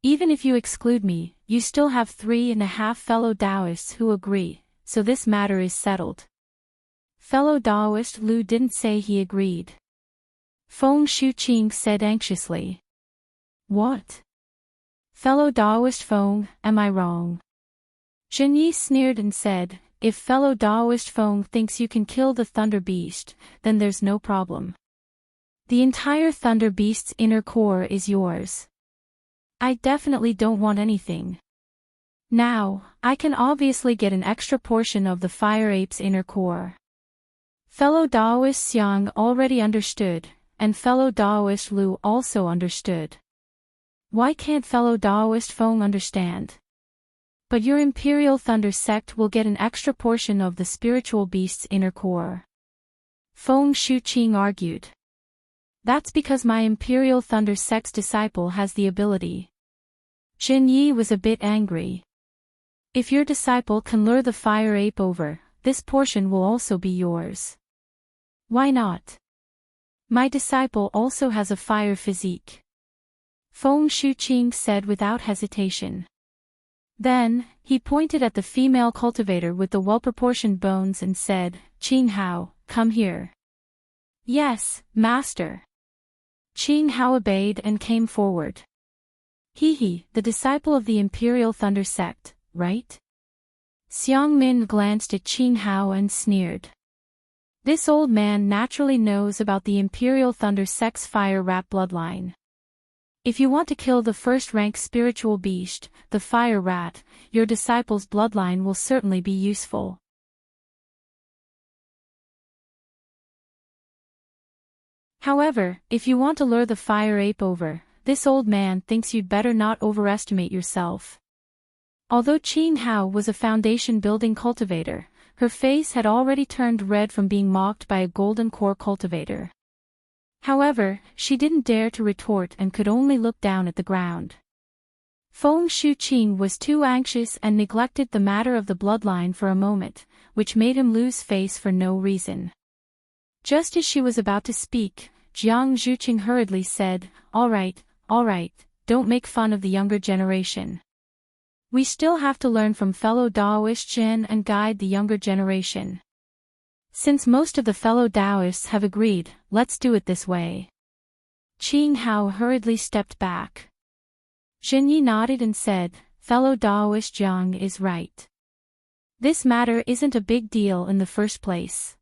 Even if you exclude me, you still have 3.5 fellow Daoists who agree, so this matter is settled. Fellow Daoist Lu didn't say he agreed. Feng Shuqing said anxiously. What? Fellow Daoist Feng, am I wrong? Zhenyi sneered and said, if fellow Daoist Feng thinks you can kill the Thunder Beast, then there's no problem. The entire Thunder Beast's inner core is yours. I definitely don't want anything. Now, I can obviously get an extra portion of the Fire Ape's inner core. Fellow Daoist Xiang already understood, and fellow Daoist Lu also understood. Why can't fellow Taoist Feng understand? But your Imperial Thunder sect will get an extra portion of the spiritual beast's inner core. Feng Shuqing argued. That's because my Imperial Thunder sect's disciple has the ability. Jin Yi was a bit angry. If your disciple can lure the fire ape over, this portion will also be yours. Why not? My disciple also has a fire physique. Feng Shuqing said without hesitation. Then, he pointed at the female cultivator with the well-proportioned bones and said, Qing Hao, come here. Yes, master. Qing Hao obeyed and came forward. He, the disciple of the Imperial Thunder sect, right? Xiang Min glanced at Qing Hao and sneered. This old man naturally knows about the Imperial Thunder sect's fire rat bloodline. If you want to kill the first-rank spiritual beast, the fire rat, your disciple's bloodline will certainly be useful. However, if you want to lure the fire ape over, this old man thinks you'd better not overestimate yourself. Although Qing Hao was a foundation-building cultivator, her face had already turned red from being mocked by a golden core cultivator. However, she didn't dare to retort and could only look down at the ground. Feng Shuqing was too anxious and neglected the matter of the bloodline for a moment, which made him lose face for no reason. Just as she was about to speak, Jiang Zhuqing hurriedly said, all right, don't make fun of the younger generation. We still have to learn from fellow Taoist Jin and guide the younger generation. Since most of the fellow Taoists have agreed, let's do it this way. Qing Hao hurriedly stepped back. Jin Yi nodded and said, fellow Taoist Jiang is right. This matter isn't a big deal in the first place.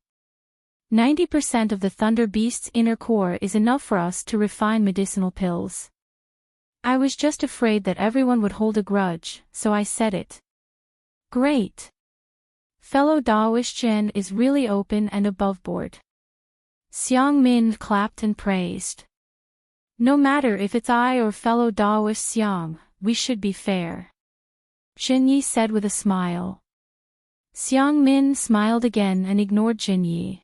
90% of the Thunder Beast's inner core is enough for us to refine medicinal pills. I was just afraid that everyone would hold a grudge, so I said it. Great. Fellow Taoist Jin is really open and aboveboard. Xiang Min clapped and praised. No matter if it's I or fellow Taoist Xiang, we should be fair. Jin Yi said with a smile. Xiang Min smiled again and ignored Jin Yi.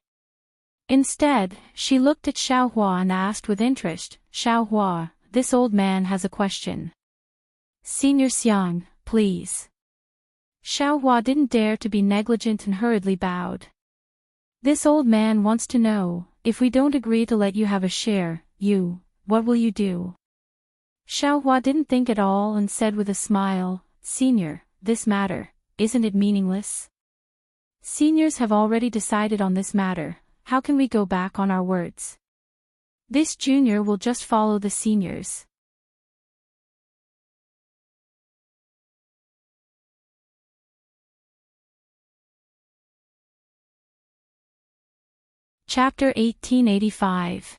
Instead, she looked at Xiaohua and asked with interest, Xiaohua, this old man has a question. Senior Xiang, please. Xiaohua didn't dare to be negligent and hurriedly bowed. This old man wants to know, if we don't agree to let you have a share, what will you do? Xiaohua didn't think at all and said with a smile, Senior, this matter, isn't it meaningless? Seniors have already decided on this matter, how can we go back on our words? This junior will just follow the seniors. Chapter 1885.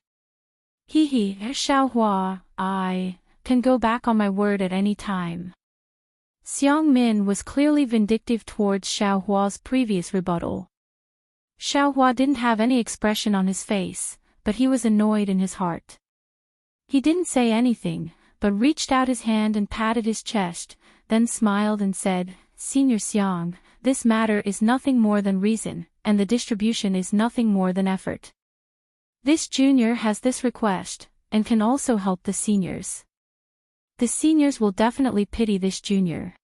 Xiaohua, I can go back on my word at any time. Xiang Min was clearly vindictive towards Xiaohua's previous rebuttal. Xiaohua didn't have any expression on his face, but he was annoyed in his heart. He didn't say anything, but reached out his hand and patted his chest, then smiled and said, Senior Xiang, this matter is nothing more than reason, and the distribution is nothing more than effort. This junior has this request, and can also help the seniors. The seniors will definitely pity this junior.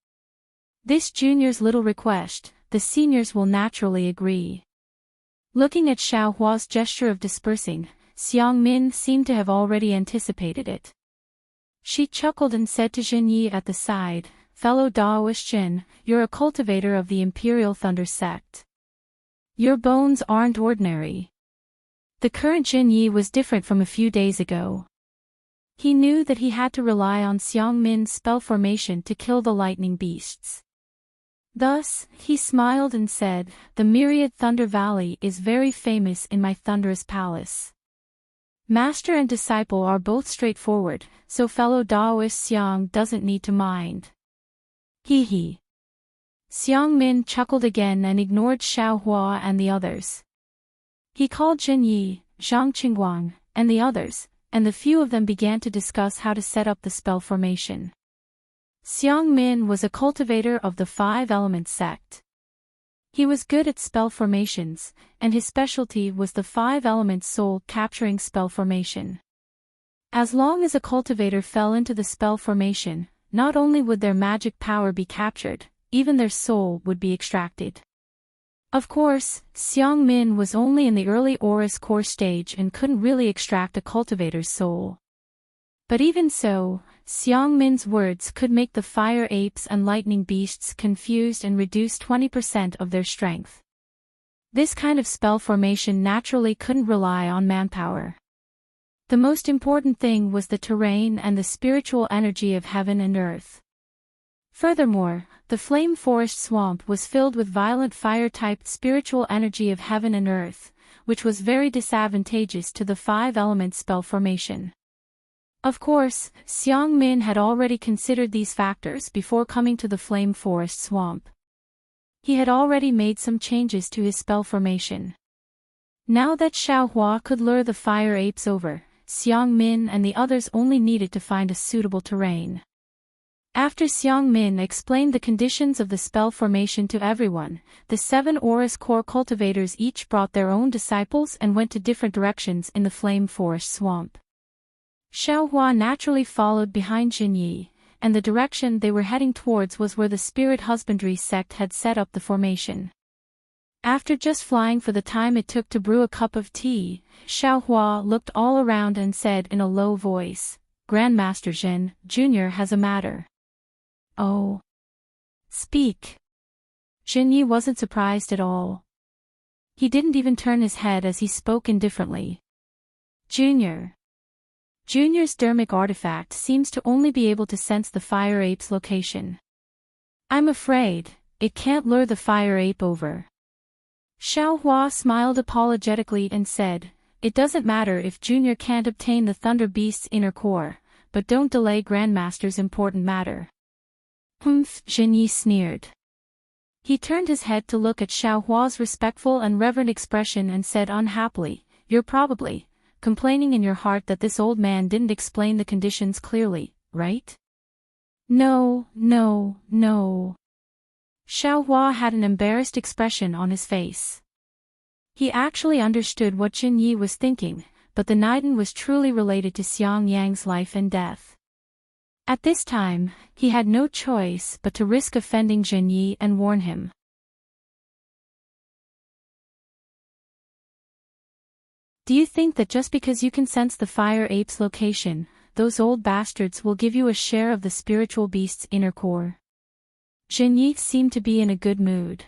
This junior's little request, the seniors will naturally agree. Looking at Xiaohua's gesture of dispersing, Xiang Min seemed to have already anticipated it. She chuckled and said to Jin Yi at the side, Fellow Taoist Jin, you're a cultivator of the Imperial Thunder sect. Your bones aren't ordinary. The current Jin Yi was different from a few days ago. He knew that he had to rely on Xiang Min's spell formation to kill the lightning beasts. Thus, he smiled and said, the myriad Thunder Valley is very famous in my thunderous palace. Master and disciple are both straightforward, so fellow Taoist Xiang doesn't need to mind. Xiang Min chuckled again and ignored Xiaohua and the others. He called Jin Yi, Zhang Qingguang, and the others, and the few of them began to discuss how to set up the spell formation. Xiang Min was a cultivator of the Five Elements sect. He was good at spell formations, and his specialty was the Five Elements soul capturing spell formation. As long as a cultivator fell into the spell formation, not only would their magic power be captured, even their soul would be extracted. Of course, Xiang Min was only in the early Aurus core stage and couldn't really extract a cultivator's soul. But even so, Xiang Min's words could make the fire apes and lightning beasts confused and reduce 20% of their strength. This kind of spell formation naturally couldn't rely on manpower. The most important thing was the terrain and the spiritual energy of heaven and earth. Furthermore, the flame forest swamp was filled with violent fire-type spiritual energy of heaven and earth, which was very disadvantageous to the Five Elements spell formation. Of course, Xiang Min had already considered these factors before coming to the flame forest swamp. He had already made some changes to his spell formation. Now that Xiaohua could lure the fire apes over, Xiang Min and the others only needed to find a suitable terrain. After Xiang Min explained the conditions of the spell formation to everyone, the 7 Aurus core cultivators each brought their own disciples and went to different directions in the flame forest swamp. Xiaohua naturally followed behind Jinyi, and the direction they were heading towards was where the spirit husbandry sect had set up the formation. After just flying for the time it took to brew a cup of tea, Xiaohua looked all around and said in a low voice, "Grandmaster Zhen, Jr. has a matter." "Oh. Speak." Jinyi wasn't surprised at all. He didn't even turn his head as he spoke indifferently. "Junior. Junior's dermic artifact seems to only be able to sense the fire ape's location. I'm afraid it can't lure the fire ape over." Xiaohua smiled apologetically and said, "It doesn't matter if Junior can't obtain the Thunder Beast's inner core, but don't delay Grandmaster's important matter." "Humph," Jinyi sneered. He turned his head to look at Xiaohua's respectful and reverent expression and said unhappily, "You're probably complaining in your heart that this old man didn't explain the conditions clearly, right?" No. Xiaohua had an embarrassed expression on his face. He actually understood what Jinyi was thinking, but the Niden was truly related to Xiang Yang's life and death. At this time, he had no choice but to risk offending Jinyi and warn him. "Do you think that just because you can sense the fire ape's location, those old bastards will give you a share of the spiritual beast's inner core?" Jinyi seemed to be in a good mood.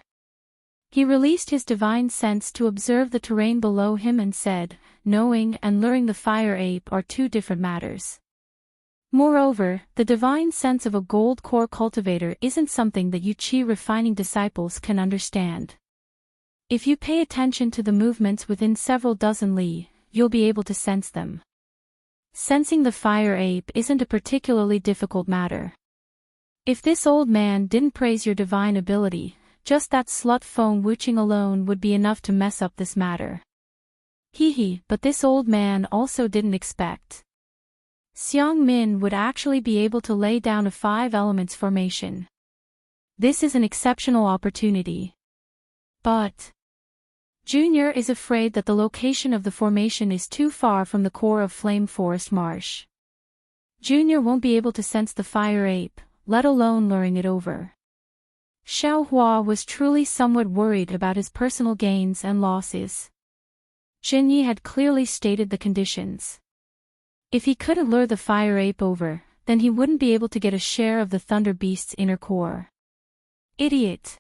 He released his divine sense to observe the terrain below him and said, "Knowing and luring the fire ape are two different matters. Moreover, the divine sense of a gold core cultivator isn't something that you chi refining disciples can understand. If you pay attention to the movements within several dozen li, you'll be able to sense them. Sensing the fire ape isn't a particularly difficult matter. If this old man didn't praise your divine ability, just that slut Feng Wuqing alone would be enough to mess up this matter." But this old man also didn't expect Xiang Min would actually be able to lay down a 5 elements formation. This is an exceptional opportunity. But Junior is afraid that the location of the formation is too far from the core of Flame Forest Marsh. Junior won't be able to sense the fire ape, let alone luring it over. Xiaohua was truly somewhat worried about his personal gains and losses. Jinyi had clearly stated the conditions. If he couldn't lure the fire ape over, then he wouldn't be able to get a share of the Thunder Beast's inner core. Idiot!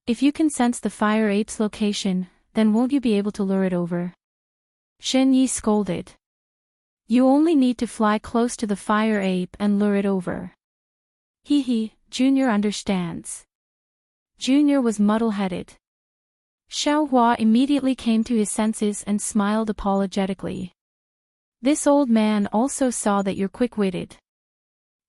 If you can sense the fire ape's location, then won't you be able to lure it over? Jinyi scolded. You only need to fly close to the fire ape and lure it over. Junior understands. Junior was muddle-headed. Xiaohua immediately came to his senses and smiled apologetically. This old man also saw that you're quick-witted.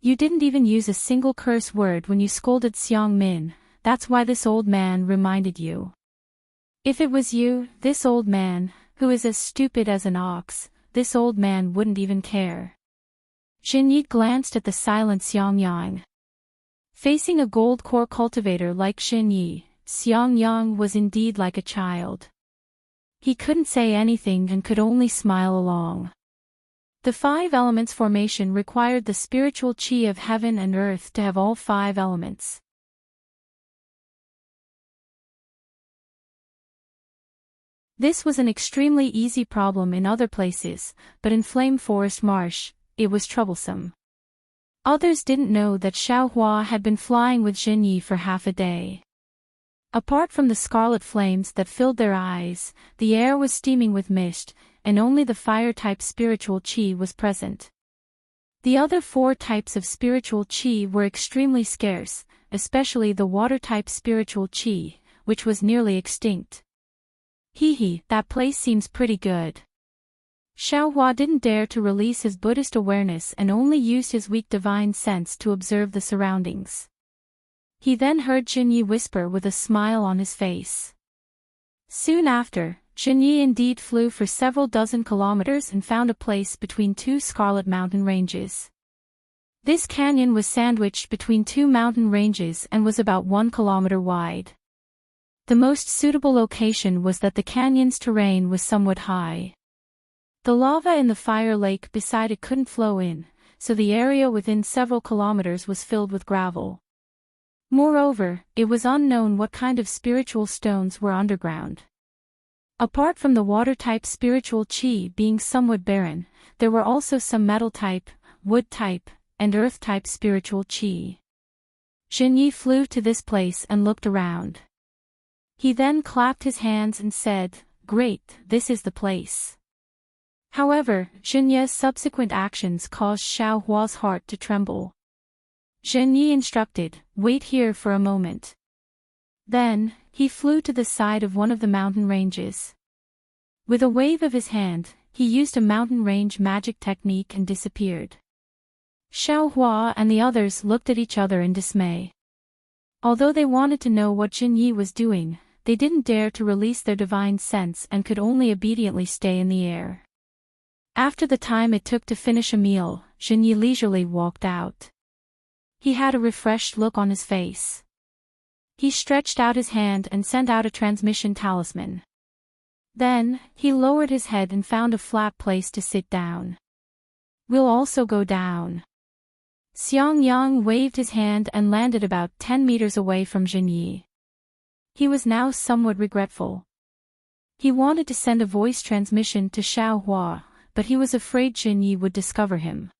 You didn't even use a single curse word when you scolded Xiang Min, that's why this old man reminded you. If it was you, this old man, who is as stupid as an ox, this old man wouldn't even care. Jinyi glanced at the silent Xiangyang. Facing a gold core cultivator like Jinyi, Xiangyang was indeed like a child. He couldn't say anything and could only smile along. The 5 elements formation required the spiritual qi of heaven and earth to have all 5 elements. This was an extremely easy problem in other places, but in Flame Forest Marsh, it was troublesome. Others didn't know that Xiaohua had been flying with Jinyi for half a day. Apart from the scarlet flames that filled their eyes, the air was steaming with mist, and only the fire-type spiritual qi was present. The other 4 types of spiritual qi were extremely scarce, especially the water-type spiritual qi, which was nearly extinct. Hee, that place seems pretty good. Xiaohua didn't dare to release his Buddhist awareness and only used his weak divine sense to observe the surroundings. He then heard Jinyi whisper with a smile on his face. Soon after, Jinyi indeed flew for several dozen kilometers and found a place between 2 scarlet mountain ranges. This canyon was sandwiched between 2 mountain ranges and was about 1 kilometer wide. The most suitable location was that the canyon's terrain was somewhat high. The lava in the fire lake beside it couldn't flow in, so the area within several kilometers was filled with gravel. Moreover, it was unknown what kind of spiritual stones were underground. Apart from the water-type spiritual qi being somewhat barren, there were also some metal-type, wood-type, and earth-type spiritual qi. Jinyi flew to this place and looked around. He then clapped his hands and said, "Great, this is the place." However, Jinyi's subsequent actions caused Xiaohua's heart to tremble. Jinyi instructed, "Wait here for a moment." Then, he flew to the side of one of the mountain ranges. With a wave of his hand, he used a mountain range magic technique and disappeared. Xiaohua and the others looked at each other in dismay. Although they wanted to know what Jinyi was doing, they didn't dare to release their divine sense and could only obediently stay in the air. After the time it took to finish a meal, Jinyi leisurely walked out. He had a refreshed look on his face. He stretched out his hand and sent out a transmission talisman. Then, he lowered his head and found a flat place to sit down. "We'll also go down." Xiangyang waved his hand and landed about 10 meters away from Jinyi. He was now somewhat regretful. He wanted to send a voice transmission to Xiaohua, but he was afraid Jinyi would discover him.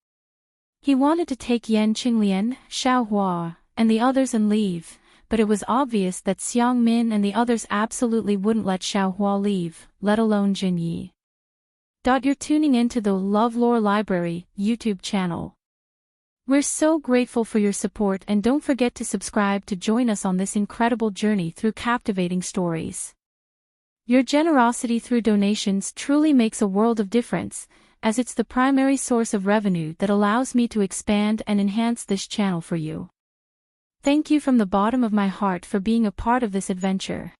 He wanted to take Yan Qinglian, Xiaohua, and the others and leave, but it was obvious that Xiangmin and the others absolutely wouldn't let Xiaohua leave, let alone Jinyi. You're tuning into the LoveLore Library YouTube channel. We're so grateful for your support, and don't forget to subscribe to join us on this incredible journey through captivating stories. Your generosity through donations truly makes a world of difference, as it's the primary source of revenue that allows me to expand and enhance this channel for you. Thank you from the bottom of my heart for being a part of this adventure.